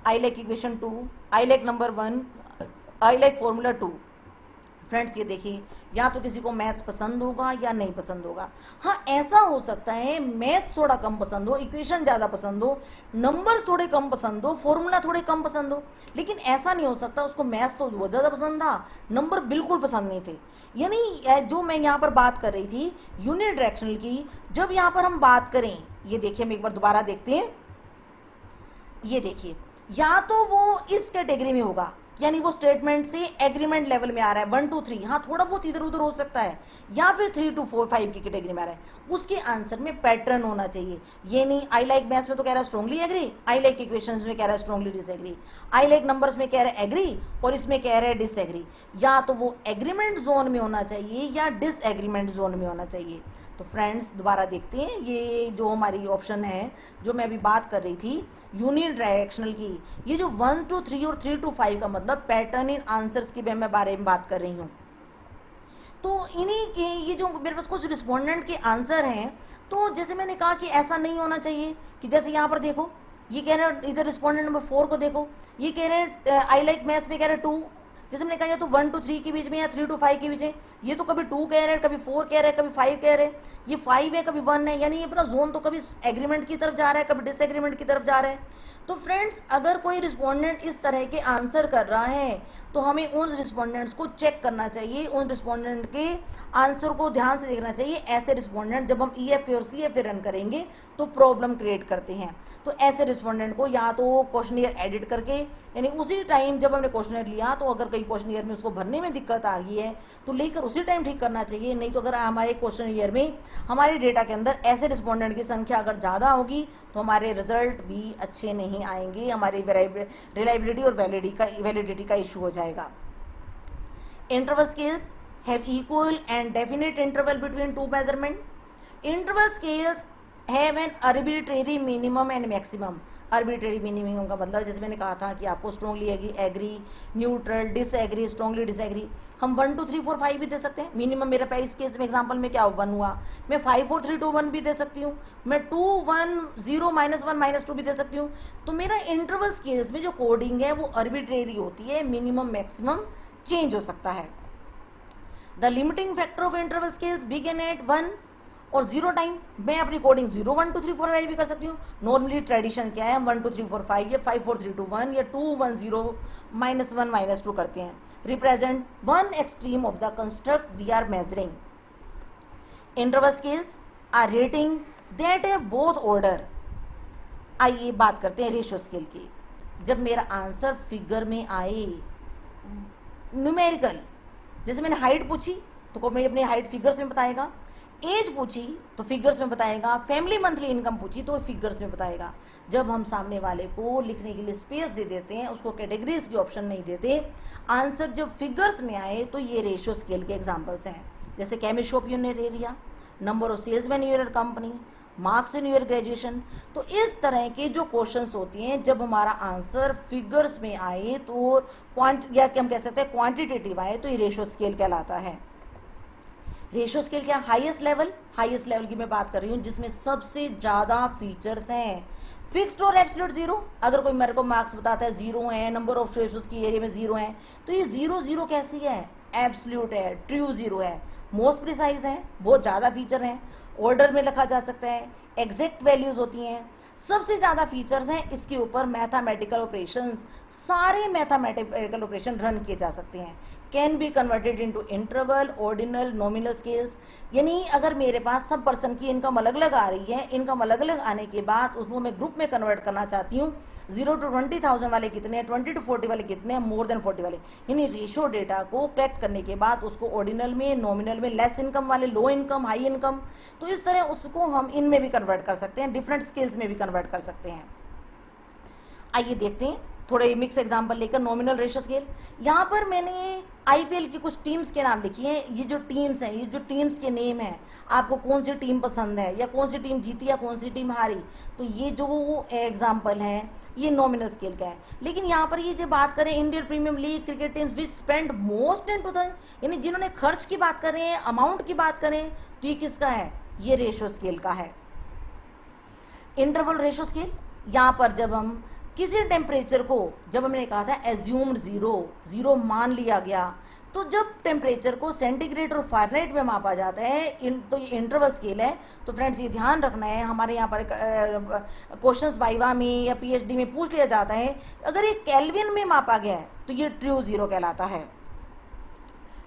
I like equation 2, I like number 1, I like formula 2। Friends ये देखिए, या तो किसी को मैथ्स पसंद होगा या नहीं पसंद होगा। हाँ, ऐसा हो सकता है मैथ्स थोड़ा कम पसंद हो, इक्वेशन ज़्यादा पसंद हो, नंबर्स थोड़े कम पसंद हो, फॉर्मूला थोड़े कम पसंद हो, लेकिन ऐसा नहीं हो सकता उसको मैथ्स तो बहुत ज़्यादा पसंद था, नंबर बिल्कुल पसंद नहीं थे। यानी जो मैं यहाँ पर बात कर रही थी यूनिट डायरेक्शनल की, जब यहाँ पर हम बात करें, ये देखिए हम एक बार दोबारा देखते हैं, ये देखिए, या तो वो इस कैटेगरी में होगा, यानी वो स्टेटमेंट से एग्रीमेंट लेवल में आ रहा है 1 to 3, हाँ थोड़ा बहुत इधर उधर हो सकता है, या फिर 3 to 4, 5 की कैटेगरी में आ रहा है, उसके आंसर में पैटर्न होना चाहिए। ये नहीं आई लाइक मैथ्स में तो कह रहा है strongly agree, I like equations में कह रहा है strongly disagree, I like numbers में कह रहा है एग्री और इसमें कह रहा है डिसएग्री। या तो वो एग्रीमेंट जोन में होना चाहिए या डिसएग्रीमेंट जोन में होना चाहिए। तो फ्रेंड्स दोबारा देखते हैं, ये जो हमारी ऑप्शन है जो मैं अभी बात कर रही थी यूनि डायरेक्शनल की, ये जो 1 to 3 और 3 to 5 का मतलब पैटर्न इन आंसर्स की मैं बारे में बात कर रही हूँ। तो इन्हीं के ये जो मेरे पास कुछ रिस्पोंडेंट के आंसर हैं, तो जैसे मैंने कहा कि ऐसा नहीं होना चाहिए कि जैसे यहाँ पर देखो ये कह रहे हैं, इधर रिस्पोंडेंट नंबर 4 को देखो, ये कह रहे हैं आई लाइक मैथ्स में कह रहे हैं 2, जैसे मैंने कहा या तो 1 to 3 के बीच में या 3 to 5 के बीच में, ये तो कभी 2 कह रहे हैं, कभी 4 कह रहे हैं, कभी 5 कह रहे हैं, ये 5 है कभी 1 है, यानी ये अपना जोन तो कभी एग्रीमेंट की तरफ जा रहा है, कभी डिसएग्रीमेंट की तरफ जा रहा है। तो फ्रेंड्स अगर कोई रिस्पोंडेंट इस तरह के आंसर कर रहा है तो हमें उन रिस्पोंडेंट्स को चेक करना चाहिए, उन रिस्पोंडेंट के आंसर को ध्यान से देखना चाहिए। ऐसे रिस्पोंडेंट जब हम EFA और CFA रन करेंगे तो प्रॉब्लम क्रिएट करते हैं। तो ऐसे रिस्पोंडेंट को या तो क्वेश्चनियर एडिट करके, यानी उसी टाइम जब हमने क्वेश्चनियर लिया तो अगर कई क्वेश्चनियर में उसको भरने में दिक्कत आ गई है तो लेकर उसी टाइम ठीक करना चाहिए। नहीं तो अगर हमारे क्वेश्चनियर में हमारे डेटा के अंदर ऐसे रिस्पोंडेंट की संख्या अगर ज़्यादा होगी तो हमारे रिजल्ट भी अच्छे नहीं आएंगे, हमारी रिलायबिलिटी और वैलिडिटी का इशू हो जाएगा। Interval scales have equal and definite interval between two measurement. Interval scales have an arbitrary minimum and maximum. Arbitrary minimum का मतलब जैसे मैंने कहा था कि आपको strongly agree, neutral, disagree, strongly disagree. हम 1 2 3 4 5 भी दे सकते हैं। मिनिमम मेरा इस केस में एग्जांपल में क्या 1 हुआ, मैं 5 4 3 2 1 भी दे सकती हूँ, मैं 2 1 0 -1 -2 भी दे सकती हूँ। तो मेरा इंटरवल स्केल्स में जो कोडिंग है वो आर्बिट्रेरी होती है, मिनिमम मैक्सिमम चेंज हो सकता है। The limiting factor of interval scales begin eight 1 और 0 टाइम। मैं अपनी कोडिंग 0 1 2 3 4 5 भी कर सकती हूँ। नॉर्मली ट्रेडिशन क्या है, 1 2 3 4 5 या 5 4 3 2 1 या 2 1 0 -1 -2 करते हैं। Represent one extreme of the construct we are measuring. Interval scales are rating that है बोथ ऑर्डर। आइए बात करते हैं रेशियो स्केल की। जब मेरा आंसर फिगर में आए, न्यूमेरिकल, जैसे मैंने हाइट पूछी तो कोई अपनी हाइट फिगर्स में बताएगा, एज पूछी तो फिगर्स में बताएगा, फैमिली मंथली इनकम पूछी तो फिगर्स में बताएगा। जब हम सामने वाले को लिखने के लिए स्पेस दे देते हैं, उसको कैटेगरीज की ऑप्शन नहीं देते, आंसर जब फिगर्स में आए तो ये रेशियो स्केल के एग्जांपल्स हैं। जैसे chemist shop unit area, number of salesman in your company, marks in your graduation. तो इस तरह के जो क्वेश्चंस होती हैं जब हमारा आंसर फिगर्स में आए तो या हम कह सकते हैं क्वांटिटेटिव आए तो ये रेशियो स्केल कहलाता है। रेशियो स्केल क्या, हाईएस्ट लेवल की मैं बात कर रही हूँ जिसमें सबसे ज़्यादा फीचर्स हैं। फिक्स्ड और एब्सोल्यूट जीरो, अगर कोई मेरे को मार्क्स बताता है 0 है, नंबर ऑफ शेप्स उसकी एरिया में 0 है, तो ये 0 0 कैसी है, एब्सोल्यूट है, ट्रू 0 है, मोस्ट प्रिसाइज है, बहुत ज़्यादा फीचर हैं, ऑर्डर में लिखा जा सकता है, एग्जैक्ट वैल्यूज होती हैं, सबसे ज़्यादा फीचर्स हैं। इसके ऊपर मैथमेटिकल ऑपरेशंस, सारे मैथमेटिकल ऑपरेशन रन किए जा सकते हैं। Can be converted into interval, ordinal, nominal scales. यानी अगर मेरे पास सब पर्सन की इनकम अलग अलग आ रही है, इनकम अलग अलग आने के बाद उसको मैं ग्रुप में कन्वर्ट करना चाहती हूँ, 0 to 20,000 वाले कितने हैं, 20 to 40 वाले कितने हैं, मोर देन 40 वाले, यानी रेशो डेटा को कलेक्ट करने के बाद उसको ऑर्डिनल में, नॉमिनल में, लेस इनकम वाले, लो इनकम, हाई इनकम, तो इस तरह उसको हम इनमें भी कन्वर्ट कर सकते हैं, डिफरेंट स्केल्स में भी कन्वर्ट कर सकते हैं। आइए देखते हैं थोड़े मिक्स एग्जांपल लेकर नॉमिनल रेशियो स्केल। यहाँ पर मैंने IPL की कुछ टीम्स के नाम लिखी हैं। ये जो टीम्स हैं, ये जो टीम्स के नेम हैं, आपको कौन सी टीम पसंद है या कौन सी टीम जीती या कौन सी टीम हारी, तो ये जो एग्जांपल हैं ये नॉमिनल स्केल का है। लेकिन यहाँ पर ये जो बात करें Indian premier league cricket team which spend most in 2000, यानी जिन्होंने खर्च की बात करें, अमाउंट की बात करें, तो ये किसका है, ये रेशियो स्केल का है। इंटरवल रेशियो स्केल, यहाँ पर जब हम किसी टेम्परेचर को, जब हमने कहा था एज्यूम्ड 0 मान लिया गया, तो जब टेम्परेचर को सेंटीग्रेड और फ़ारेनहाइट में मापा जाता है तो ये इंटरवल स्केल है। तो फ्रेंड्स ये ध्यान रखना है, हमारे यहाँ पर क्वेश्चंस वाइवा में या PhD में पूछ लिया जाता है, अगर ये केल्विन में मापा गया है तो ये ट्रू 0 कहलाता है।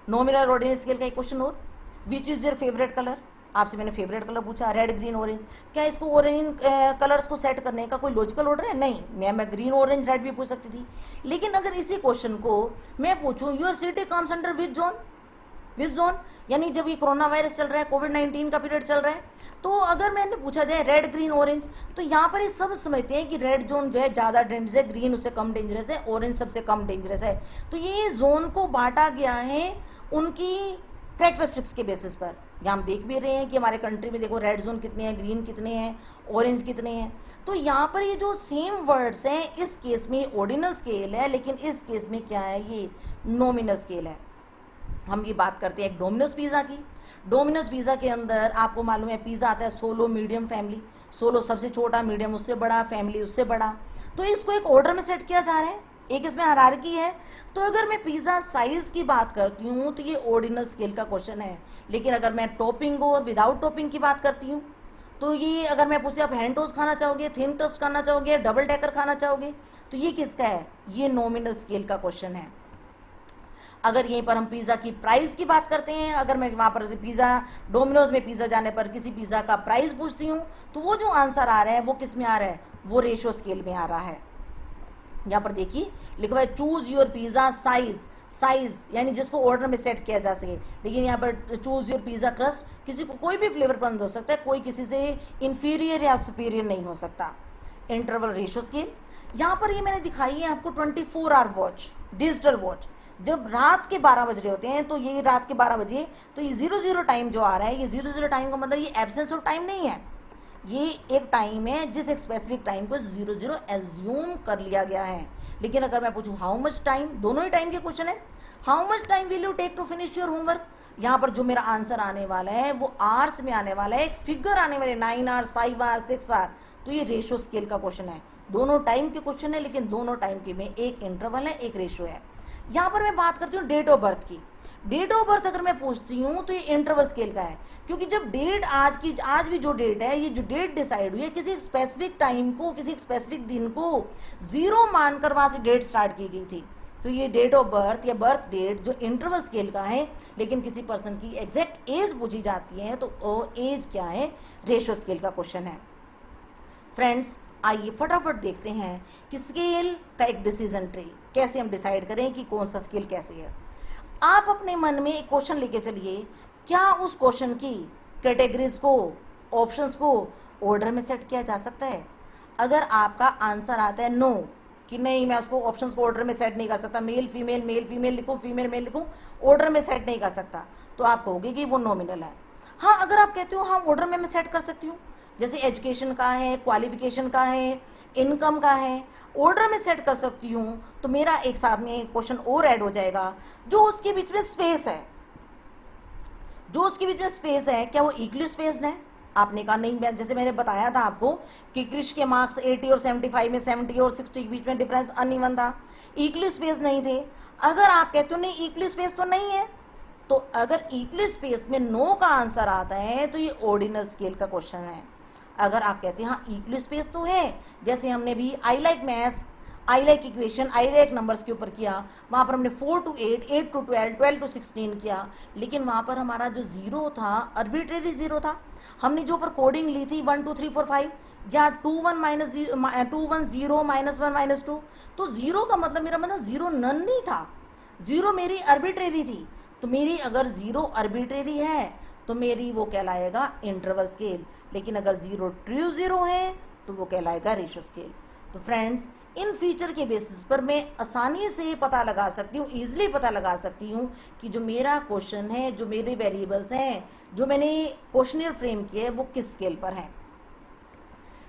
नॉमिनल ऑर्डिनल स्केल का एक क्वेश्चन और, which is your favourite colour, आपसे मैंने फेवरेट कलर पूछा, रेड ग्रीन ऑरेंज, क्या इसको ऑरेंज कलर्स को सेट करने का कोई लॉजिकल ऑर्डर है, नहीं, मैं ग्रीन ऑरेंज रेड भी पूछ सकती थी। लेकिन अगर इसी क्वेश्चन को मैं पूछूं your city comes under which zone, यानी जब ये कोरोना वायरस चल रहा है, कोविड-19 का पीरियड चल रहा है, तो अगर मैंने पूछा जाए रेड ग्रीन ऑरेंज, तो यहाँ पर ये सब समझते हैं कि रेड जोन जो है ज़्यादा डेंजरस है, ग्रीन उससे कम डेंजरस है, ऑरेंज सबसे कम डेंजरस है। तो ये जोन को बांटा गया है उनकी कैरेक्टरिस्टिक्स के बेसिस पर, यहाँ हम देख भी रहे हैं कि हमारे कंट्री में देखो रेड जोन कितने हैं, ग्रीन कितने हैं, ऑरेंज कितने हैं। तो यहाँ पर ये जो सेम वर्ड्स हैं, इस केस में ऑर्डिनल स्केल है, लेकिन इस केस में क्या है, ये नॉमिनल स्केल है। हम ये बात करते हैं एक डोमिनोज पिज़्ज़ा की। डोमिनोज पिज़्ज़ा के अंदर आपको मालूम है पिज़्ज़ा आता है सोलो, मीडियम, फैमिली। सोलो सबसे छोटा, मीडियम उससे बड़ा, फैमिली उससे बड़ा। तो इसको एक ऑर्डर में सेट किया जा रहा है, एक इसमें हायरार्की है। तो अगर मैं पिज़्ज़ा साइज की बात करती हूँ तो ये ऑर्डिनल स्केल का क्वेश्चन है। लेकिन अगर मैं टॉपिंग और विदाउट टॉपिंग की बात करती हूँ तो ये अगर मैं पूछती आप हैंड टोस्ट खाना चाहोगे, थिन टोस्ट खाना चाहोगे, डबल डेकर खाना चाहोगे, तो ये किसका है, ये नॉमिनल स्केल का क्वेश्चन है। अगर यहीं पर हम पिज़्ज़ा की प्राइस की बात करते हैं, अगर मैं वहाँ पर पिज़्ज़ा डोमिनोज में पिज़्ज़ा जाने पर किसी पिज़्ज़ा का प्राइस पूछती हूँ तो वो जो आंसर आ रहा है वो किस में आ रहा है, वो रेशियो स्केल में आ रहा है। यहाँ पर देखिए लिखा हुआ है choose your pizza size, size यानी जिसको ऑर्डर में सेट किया जा सके। लेकिन यहाँ पर चूज योर पिज़्ज़ा क्रस्ट, किसी को कोई भी फ्लेवर पसंद हो सकता है, कोई किसी से इंफीरियर या सुपीरियर नहीं हो सकता। इंटरवल रेशियो स्केल, यहाँ पर ये मैंने दिखाई है आपको 24 आवर वॉच, डिजिटल वॉच। जब रात के 12 बज रहे होते हैं तो ये रात के 12 बजे, तो ये 00 टाइम जो आ रहा है, ये 00 टाइम का मतलब ये एब्सेंस ऑफ टाइम नहीं है, ये एक टाइम है जिस एक स्पेसिफिक टाइम को 00 एज्यूम कर लिया गया है। लेकिन अगर मैं पूछूं हाउ मच टाइम, दोनों ही टाइम के क्वेश्चन है, how much time will you take to finish your homework, यहाँ पर जो मेरा आंसर आने वाला है वो आवर्स में आने वाला है, एक फिगर आने वाले 9 आवर्स, 5 आवर्स, 6 आवर्स। तो ये रेशियो स्केल का क्वेश्चन है, दोनों टाइम के क्वेश्चन है, लेकिन दोनों टाइम के में एक इंटरवल है, एक रेशियो है। यहाँ पर मैं बात करती हूँ डेट ऑफ बर्थ की। डेट ऑफ बर्थ अगर मैं पूछती हूँ तो ये इंटरवल स्केल का है, क्योंकि जब डेट आज भी जो डेट है, ये जो डेट डिसाइड हुई है किसी एक स्पेसिफिक टाइम को, किसी एक स्पेसिफिक दिन को 0 मानकर वहाँ से डेट स्टार्ट की गई थी। तो ये डेट ऑफ बर्थ या बर्थ डेट जो इंटरवल स्केल का है, लेकिन किसी पर्सन की एग्जैक्ट एज पूछी जाती है तो वो एज क्या है, रेशियो स्केल का क्वेश्चन है। फ्रेंड्स आइए फटाफट देखते हैं कि स्केल का एक डिसीजन ट्री कैसे हम डिसाइड करें कि कौन सा स्केल कैसे है। आप अपने मन में एक क्वेश्चन लेके चलिए, क्या उस क्वेश्चन की कैटेगरीज को, ऑप्शंस को ऑर्डर में सेट किया जा सकता है? अगर आपका आंसर आता है नो, कि नहीं मैं उसको ऑप्शंस को ऑर्डर में सेट नहीं कर सकता, मेल फीमेल लिखूं, फीमेल मेल लिखूं, ऑर्डर में सेट नहीं कर सकता, तो आप कहोगे कि वो नॉमिनल है। हाँ अगर आप कहते हो हाँ ऑर्डर में मैं सेट कर सकती हूँ, जैसे एजुकेशन का है, क्वालिफिकेशन का है, इनकम का है, ऑर्डर में सेट कर सकती हूँ, तो मेरा एक साथ में क्वेश्चन और ऐड हो जाएगा, जो उसके बीच में स्पेस है, जो उसके बीच में स्पेस है क्या वो इक्वली स्पेस्ड है? आपने कहा नहीं, जैसे मैंने बताया था आपको कि क्रिश के मार्क्स 80 और 75 में 70 और 60 के बीच में डिफरेंस अनइवन था, इक्वली स्पेस नहीं थे। अगर आप कहते हो नहीं इक्वली स्पेस तो नहीं है, तो अगर इक्वली स्पेस में नो का आंसर आता है तो ये ऑर्डिनल स्केल का क्वेश्चन है। अगर आप कहते हैं हाँ इक्वली स्पेस तो है, जैसे हमने भी आई like maths, I like equation, I like numbers के ऊपर किया, वहाँ पर हमने 4 to 8, 8 to 12, 12 to 16 किया, लेकिन वहाँ पर हमारा जो जीरो था अर्बिट्रेरी जीरो था। हमने जो ऊपर कोडिंग ली थी 1 2 3 4 5 या 2 1 0 -1 -2, तो जीरो का मतलब मेरा मतलब जीरो नन नहीं था, जीरो मेरी अर्बिट्रेरी थी। तो मेरी अगर जीरो अर्बिट्रेरी है तो मेरी वो कहलाएगा इंटरवल स्केल, लेकिन अगर जीरो ट्रू जीरो है तो वो कहलाएगा रेशियो स्केल। तो फ्रेंड्स इन फीचर के बेसिस पर मैं आसानी से पता लगा सकती हूँ, ईजिली पता लगा सकती हूँ कि जो मेरा क्वेश्चन है, जो मेरे वेरिएबल्स हैं, जो मैंने क्वेश्चनियर फ्रेम किए है वो किस स्केल पर हैं।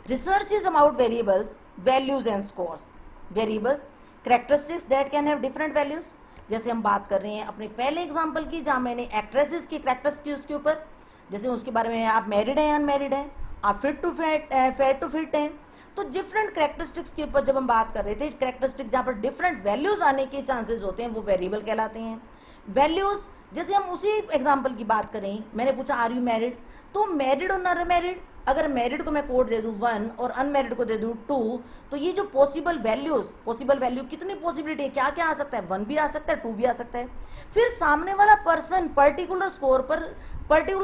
Research is about variables, values and scores. Variables characteristics that can have different values. जैसे हम बात कर रहे हैं अपने पहले एग्जाम्पल की, जहाँ मैंने एक्ट्रेसेस की कैरेक्टरिस्टिक्स उसके ऊपर, जैसे उसके बारे में आप मैरिड हैं, अनमैरिड हैं, आप फिट टू फिट हैं, तो डिफरेंट कैरेक्टरिस्टिक्स के ऊपर जब हम बात कर रहे थे, कैरेक्टरिस्टिक जहाँ पर डिफरेंट वैल्यूज आने के चांसेस होते हैं वो वेरिएबल कहलाते हैं। वैल्यूज जैसे हम उसी एग्जांपल की बात करें, मैंने पूछा आर यू मैरिड, तो मैरिड और अनमैरिड, अगर मैरिड को मैं कोड दे दूं 1 और अनमैरिड को दे दूं 2, तो ये जो पॉसिबल वैल्यू कितनी पॉसिबिलिटी है, क्या क्या आ सकता है, 1 भी आ सकता है, 2 भी आ सकता है। फिर सामने वाला पर्सन पर्टिकुलर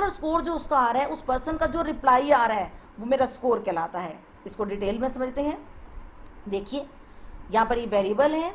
स्कोर जो उसका आ रहा है, उस पर्सन का जो रिप्लाई आ रहा है वो मेरा स्कोर कहलाता है। इसको डिटेल में समझते हैं। देखिए यहाँ पर ये वेरिएबल है,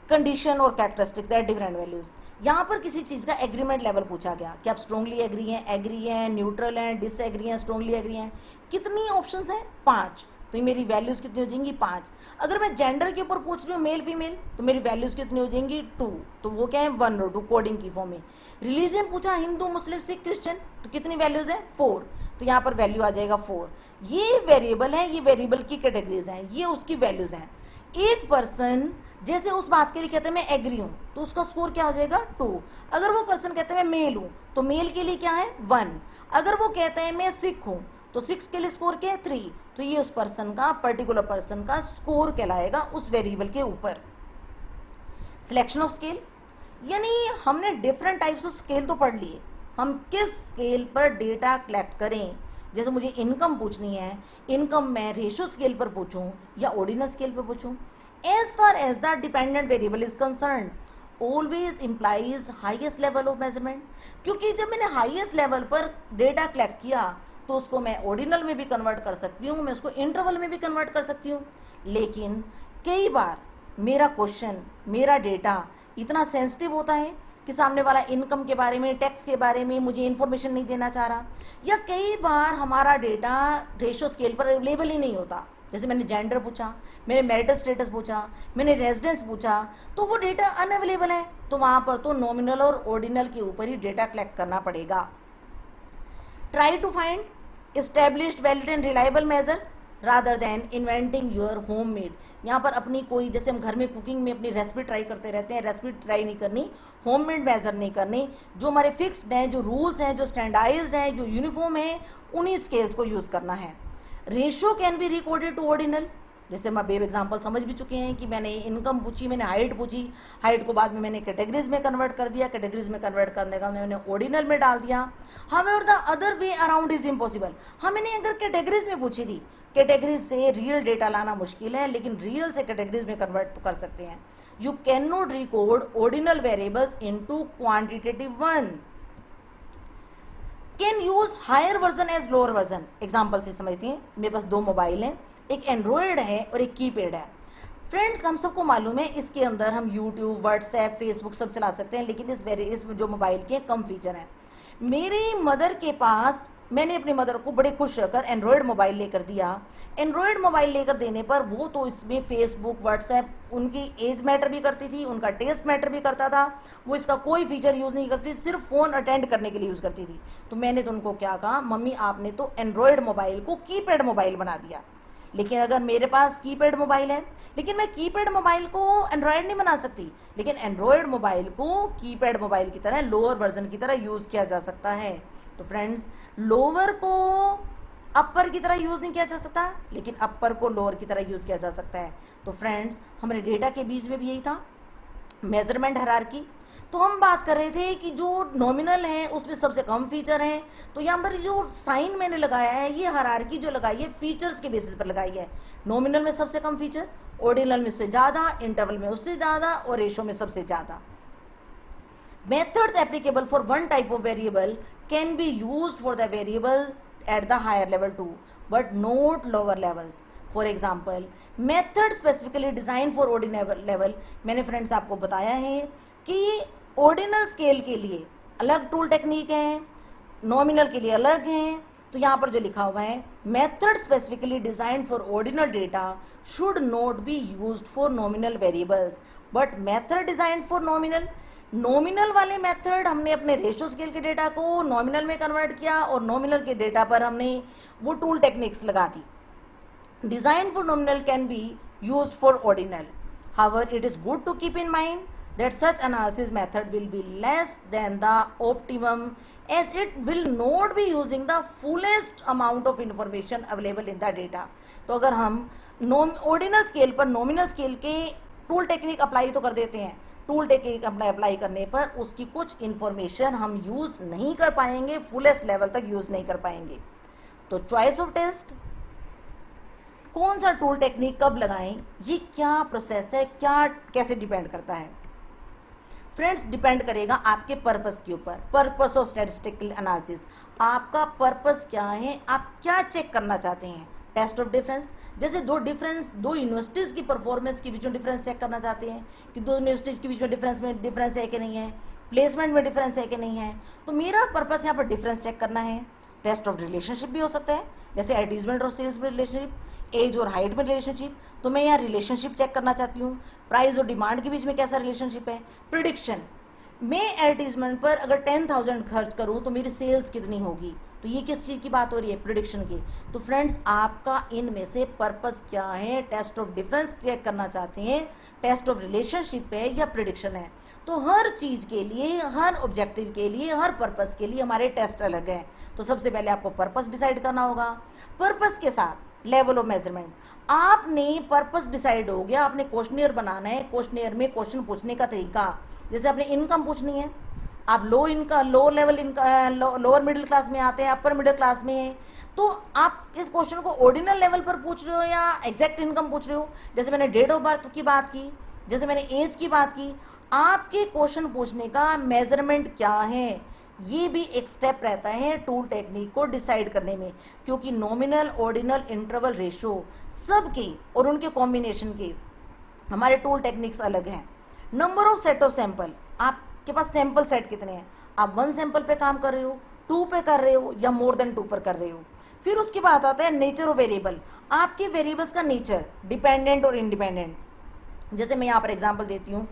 कंडीशन और कैरेक्टरिस्टिक्स दैट डिफरेंट वैल्यूज। यहाँ पर किसी चीज़ का एग्रीमेंट लेवल पूछा गया कि आप स्ट्रॉन्गली एग्री हैं, न्यूट्रल हैं, डिसएग्री हैं, स्ट्रॉन्गली एग्री हैं। कितनी ऑप्शंस हैं? 5। तो ये मेरी वैल्यूज़ कितनी हो जाएंगी 5। अगर मैं जेंडर के ऊपर पूछ रही हूँ मेल फीमेल, तो मेरी वैल्यूज़ कितनी हो जाएंगी 2, तो वो क्या है 1 और 2 कोडिंग की फॉर्म में। रिलीजन पूछा हिंदू मुस्लिम सिख क्रिश्चियन, तो कितनी वैल्यूज़ है 4, तो यहाँ पर वैल्यू आ जाएगा 4। ये वेरिएबल है, ये वेरिएबल की कैटेगरीज हैं, ये उसकी वैल्यूज़ हैं। एक पर्सन जैसे उस बात के लिए कहते हैं मैं एग्री हूँ, तो उसका स्कोर क्या हो जाएगा 2। अगर वो पर्सन कहते हैं मैं मेल हूँ, तो मेल के लिए क्या है 1। अगर वो कहते हैं मैं सिख हूँ, तो 6 के लिए स्कोर क्या है 3। तो ये उस पर्सन का, पर्टिकुलर पर्सन का स्कोर कहलाएगा उस वेरिएबल के ऊपर। सिलेक्शन ऑफ स्केल, यानी हमने डिफरेंट टाइप्स ऑफ स्केल तो पढ़ लिए, हम किस स्केल पर डेटा कलेक्ट करें। जैसे मुझे इनकम पूछनी है, इनकम मैं रेशो स्केल पर पूछूं या ऑर्डिनल स्केल पर पूछूं। As far as the dependent variable is concern always implies highest level of measurement, क्योंकि जब मैंने हाईएस्ट लेवल पर डेटा कलेक्ट किया तो उसको मैं ऑर्डिनल में भी कन्वर्ट कर सकती हूँ, मैं उसको इंटरवल में भी कन्वर्ट कर सकती हूँ। लेकिन कई बार मेरा क्वेश्चन, मेरा डेटा इतना सेंसिटिव होता है कि सामने वाला इनकम के बारे में, टैक्स के बारे में मुझे इन्फॉर्मेशन नहीं देना चाह रहा, या कई बार हमारा डेटा रेशो स्केल पर अवेलेबल ही नहीं होता। जैसे मैंने जेंडर पूछा, मैंने मैरिटल स्टेटस पूछा, मैंने रेजिडेंस पूछा, तो वो डेटा अनअवेलेबल है, तो वहाँ पर तो नॉमिनल और ऑर्डिनल के ऊपर ही डेटा कलेक्ट करना पड़ेगा। Try to find established valid and reliable measures rather than inventing your homemade। यहाँ पर अपनी कोई, जैसे हम घर में कुकिंग में अपनी रेसिपी ट्राई करते रहते हैं, रेसिपी ट्राई नहीं करनी, होममेड मेजर नहीं करनी, जो हमारे फिक्स्ड हैं, जो रूल्स हैं, जो स्टैंडर्डाइज्ड हैं, जो यूनिफॉर्म है, उन्हीं स्केल्स को यूज़ करना है। Ratio can be recorded to ordinal, जैसे हम बेब एग्जाम्पल समझ भी चुके हैं कि मैंने इनकम पूछी, मैंने हाइट पूछी, हाइट को बाद में मैंने कैटेगरीज में कन्वर्ट कर दिया, कैटेगरीज में कन्वर्ट करने का मैंने ऑर्डिनल में डाल दिया। However the other way around is impossible. मैंने अगर कैटेगरीज में पूछी थी, कैटेगरीज से रियल डेटा लाना मुश्किल है, लेकिन रियल से कैटेगरीज में कन्वर्ट कर सकते हैं। You can not record ordinal variables into quantitative one. Can use higher version as lower version. Example से समझते हैं, मेरे पास 2 मोबाइल हैं, एक एंड्रॉयड है और एक कीपैड है। फ्रेंड्स, हम सबको मालूम है इसके अंदर हम यूट्यूब, व्हाट्सएप, फेसबुक सब चला सकते हैं, लेकिन इस जो मोबाइल के कम फीचर हैं। मेरी मदर के पास, मैंने अपनी मदर को बड़े खुश रहकर एंड्रॉयड मोबाइल लेकर दिया। एंड्रॉयड मोबाइल लेकर देने पर वो तो इसमें फेसबुक, व्हाट्सएप, उनकी एज मैटर भी करती थी, उनका टेस्ट मैटर भी करता था, वो इसका कोई फीचर यूज़ नहीं करती थी, सिर्फ फ़ोन अटेंड करने के लिए यूज़ करती थी। तो मैंने तो उनको क्या कहा, मम्मी आपने तो एंड्रॉयड मोबाइल को कीपैड मोबाइल बना दिया। लेकिन अगर मेरे पास कीपैड मोबाइल है, लेकिन मैं कीपैड मोबाइल को एंड्रॉयड नहीं बना सकती, लेकिन एंड्रॉयड मोबाइल को कीपैड मोबाइल की तरह, लोअर वर्जन की तरह यूज़ किया जा सकता है। तो फ्रेंड्स, लोअर को अपर की तरह यूज़ नहीं किया जा सकता, लेकिन अपर को लोअर की तरह यूज़ किया जा सकता है। तो फ्रेंड्स, हमारे डेटा के बीच में भी यही था, मेजरमेंट हायरार्की। तो हम बात कर रहे थे कि जो नॉमिनल है उसमें सबसे कम फीचर हैं, तो यहाँ पर जो साइन मैंने लगाया है, ये हायरार्की जो लगाई है फीचर्स के बेसिस पर लगाई है। नॉमिनल में सबसे कम फीचर, ऑर्डिनल में उससे ज़्यादा, इंटरवल में उससे ज़्यादा और रेशो में सबसे ज़्यादा। Methods applicable for one type of variable can be used for the variable at the higher level too, but not lower levels. For example, method specifically design for ordinal level. मैंने friends आपको बताया है कि ordinal scale के लिए अलग tool technique है, nominal के लिए अलग हैं। तो यहाँ पर जो लिखा हुआ है, method specifically design for ordinal data should not be used for nominal variables, but method design for nominal. Nominal वाले मेथड हमने अपने रेशो स्केल के डेटा को नॉमिनल में कन्वर्ट किया और नॉमिनल के डेटा पर हमने वो टूल टेक्निक्स लगा दी। Design for nominal can be used for ordinal. However, it is good to keep in mind that such analysis method will be less than the optimum, as it will not be using the fullest amount of information available in the data। तो अगर हम ordinal scale पर nominal scale के tool technique apply तो कर देते हैं, tool technique apply करने पर उसकी कुछ इंफॉर्मेशन हम यूज़ नहीं कर पाएंगे, फुलेस्ट लेवल तक यूज़ नहीं कर पाएंगे। तो चॉइस ऑफ टेस्ट, कौन सा टूल टेक्निक कब लगाएं, ये क्या प्रोसेस है, क्या कैसे डिपेंड करता है फ्रेंड्स, डिपेंड करेगा आपके पर्पस के ऊपर। पर्पस ऑफ स्टैटिस्टिकल एनालिसिस, आपका पर्पस क्या है, आप क्या चेक करना चाहते हैं। टेस्ट ऑफ डिफरेंस, जैसे दो यूनिवर्सिटीज़ की परफॉर्मेंस के बीच में डिफरेंस चेक करना चाहते हैं कि 2 यूनिवर्सिटीज़ के बीच में डिफरेंस है कि नहीं है, प्लेसमेंट में डिफरेंस है कि नहीं है। तो मेरा पर्पस यहाँ पर डिफरेंस चेक करना है। टेस्ट ऑफ रिलेशनशिप भी हो सकता है, जैसे एडवर्टाइजमेंट और सेल्स में रिलेशनशिप, एज और हाइट में रिलेशनशिप, तो मैं यहाँ रिलेशनशिप चेक करना चाहती हूँ। प्राइस और डिमांड के बीच में कैसा रिलेशनशिप है। प्रिडिक्शन, मैं एडवर्टीजमेंट पर अगर 10,000 खर्च करूँ तो मेरी सेल्स कितनी होगी, तो ये किस चीज़ की बात हो रही है, प्रिडिक्शन की। तो फ्रेंड्स आपका इनमें से पर्पस क्या है, टेस्ट ऑफ डिफरेंस चेक करना चाहते हैं, टेस्ट ऑफ रिलेशनशिप है या प्रिडिक्शन है। तो हर चीज़ के लिए, हर ऑब्जेक्टिव के लिए, हर पर्पस के लिए हमारे टेस्ट अलग हैं। तो सबसे पहले आपको पर्पस डिसाइड करना होगा। पर्पस के साथ लेवल ऑफ मेजरमेंट, आपने पर्पस डिसाइड हो गया, आपने क्वेश्चनियर बनाना है। क्वेश्चनियर में क्वेश्चन पूछने का तरीका, जैसे आपने इनकम पूछनी है, आप low level income, lower middle class में आते हैं, अपर मिडिल क्लास में है, तो आप इस क्वेश्चन को ऑर्डिनल लेवल पर पूछ रहे हो या एग्जैक्ट इनकम पूछ रहे हो। जैसे मैंने डेट ऑफ बर्थ की बात की, जैसे मैंने एज की बात की, आपके क्वेश्चन पूछने का मेजरमेंट क्या है, ये भी एक स्टेप रहता है टूल टेक्निक को डिसाइड करने में, क्योंकि नॉमिनल, ऑर्डिनल, इंटरवल, रेशो सबके और उनके कॉम्बिनेशन के हमारे टूल टेक्निक्स अलग हैं। Number of set of sample, आपके पास सैंपल सेट कितने हैं, आप 1 सैंपल पे काम कर रहे हो, 2 पे कर रहे हो या मोर देन 2 पर कर रहे हो। फिर उसके बाद आता है नेचर ऑफ वेरिएबल, आपके वेरिएबल्स का नेचर, डिपेंडेंट और इंडिपेंडेंट। जैसे मैं यहाँ पर एग्जांपल देती हूँ,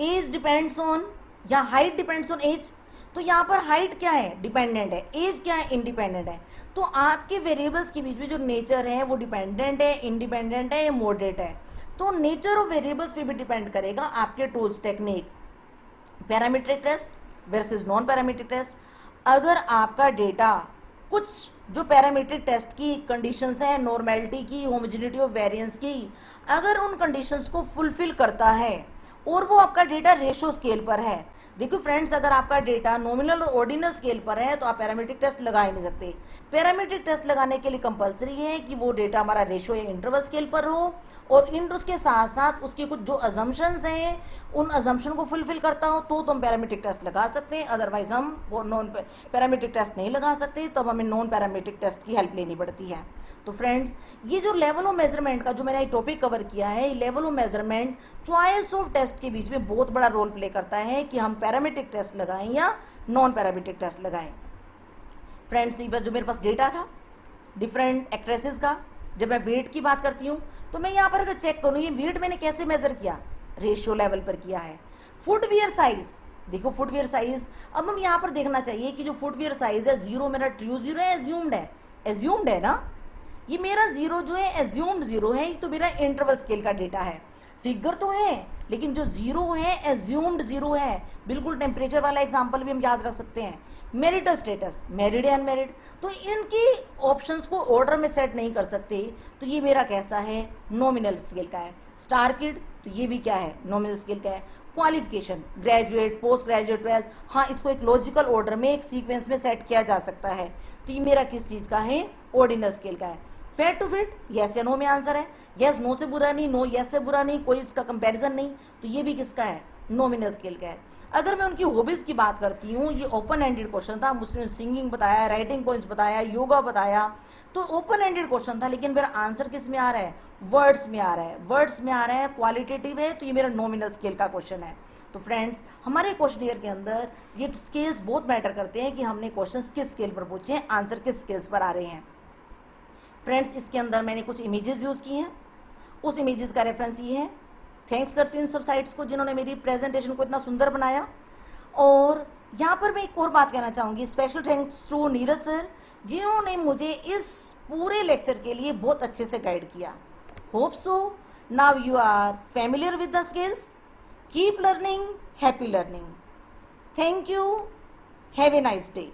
एज डिपेंड्स ऑन या हाइट डिपेंड्स ऑन एज, तो यहाँ पर हाइट क्या है, डिपेंडेंट है, एज क्या है, इंडिपेंडेंट है। तो आपके वेरिएबल्स के बीच में जो नेचर है वो डिपेंडेंट है, इंडिपेंडेंट है या मॉडरेट है। तो नेचर ऑफ वेरिएबल्स पे भी डिपेंड करेगा आपके tools technique. Parametric test versus non parametric test, अगर आपका डेटा कुछ जो पैरामीट्रिक टेस्ट की कंडीशंस हैं, नॉर्मेलिटी की, होमोजेनिटी ऑफ वेरिएंस की, अगर उन कंडीशंस को फुलफिल करता है और वो आपका डेटा रेशो स्केल पर है। देखो फ्रेंड्स, अगर आपका डेटा नॉमिनल और ऑर्डिनल स्केल पर है तो आप पैरामीट्रिक टेस्ट लगा ही नहीं सकते। पैरामीट्रिक टेस्ट लगाने के लिए कंपलसरी है कि वो डेटा हमारा रेशो या इंटरवल स्केल पर हो और उसके साथ साथ उसके कुछ जो अजम्पशंस हैं उन अजम्पशन को फुलफिल करता हो, तो हम पैरामीट्रिक टेस्ट लगा सकते हैं। अदरवाइज हम वो नॉन पैरामीट्रिक टेस्ट नहीं लगा सकते, तब हमें नॉन पैरामीट्रिक टेस्ट की हेल्प लेनी पड़ती है। तो फ्रेंड्स, ये जो लेवल ऑफ मेजरमेंट का जो मैंने टॉपिक कवर किया है, level of measurement choice of test के बीच में बहुत बड़ा रोल प्ले करता है कि हम पैरामीट्रिक टेस्ट लगाएं या नॉन पैरामीट्रिक टेस्ट लगाएं। फ्रेंड्स, ये जो मेरे पास डेटा था डिफरेंट एक्ट्रेसेस का, जब मैं वेट की बात करती हूँ तो मैं यहाँ पर अगर चेक करूँ ये वेट मैंने कैसे मेजर किया, रेशियो लेवल पर किया है। फुटवियर साइज, देखो फुटवियर साइज, अब हम यहाँ पर देखना चाहिए कि जो फुटवियर साइज है 0 मेरा ट्रू 0 है, एज्यूम्ड है, एज्यूम्ड है ना, ये मेरा 0 जो है एज्यूम्ड 0 है, ये तो मेरा इंटरवल स्केल का डेटा है। फिगर तो है लेकिन जो 0 है एज्यूम्ड 0 है। बिल्कुल टेम्परेचर वाला एग्जांपल भी हम याद रख सकते हैं। मैरिटल स्टेटस, मैरिड या अनमैरिड, तो इनकी ऑप्शंस को ऑर्डर में सेट नहीं कर सकते, तो ये मेरा कैसा है, नॉमिनल स्केल का है। स्टार किड, तो ये भी क्या है, नॉमिनल स्केल का है। Qualification, graduate, post graduate, 12th, हाँ इसको एक लॉजिकल ऑर्डर में एक सीक्वेंस में सेट किया जा सकता है, तो ये मेरा किस चीज़ का है, ऑर्डिनल स्केल का है। फेयर टू फिट, यस या नो में आंसर है, यस नो से बुरा नहीं, नो यस से बुरा नहीं, कोई इसका कंपैरिजन नहीं, तो ये भी किसका है, नॉमिनल स्केल का है। अगर मैं उनकी हॉबीज की बात करती हूँ, ये ओपन एंडेड क्वेश्चन था, मुझसे सिंगिंग बताया, राइटिंग पॉइंट्स बताया, योगा बताया, तो ओपन एंडेड क्वेश्चन था, लेकिन मेरा आंसर किस में आ रहा है, वर्ड्स में आ रहा है, वर्ड्स में आ रहा है, क्वालिटेटिव है, तो ये मेरा नॉमिनल स्केल का क्वेश्चन है। तो फ्रेंड्स, हमारे क्वेश्चनियर के अंदर ये स्केल्स बहुत मैटर करते हैं कि हमने क्वेश्चन किस स्केल पर पूछे हैं, आंसर किस स्केल्स पर आ रहे हैं। फ्रेंड्स, इसके अंदर मैंने कुछ इमेजेस यूज़ की हैं, उस इमेजेस का रेफरेंस ये है। थैंक्स करती हूँ इन सब साइट्स को जिन्होंने मेरी प्रेजेंटेशन को इतना सुंदर बनाया। और यहाँ पर मैं एक और बात कहना चाहूँगी, special thanks to Neeraj sir जिन्होंने मुझे इस पूरे लेक्चर के लिए बहुत अच्छे से गाइड किया। Hope so now you are familiar with the skills. Keep learning, happy learning. Thank you, have a nice day.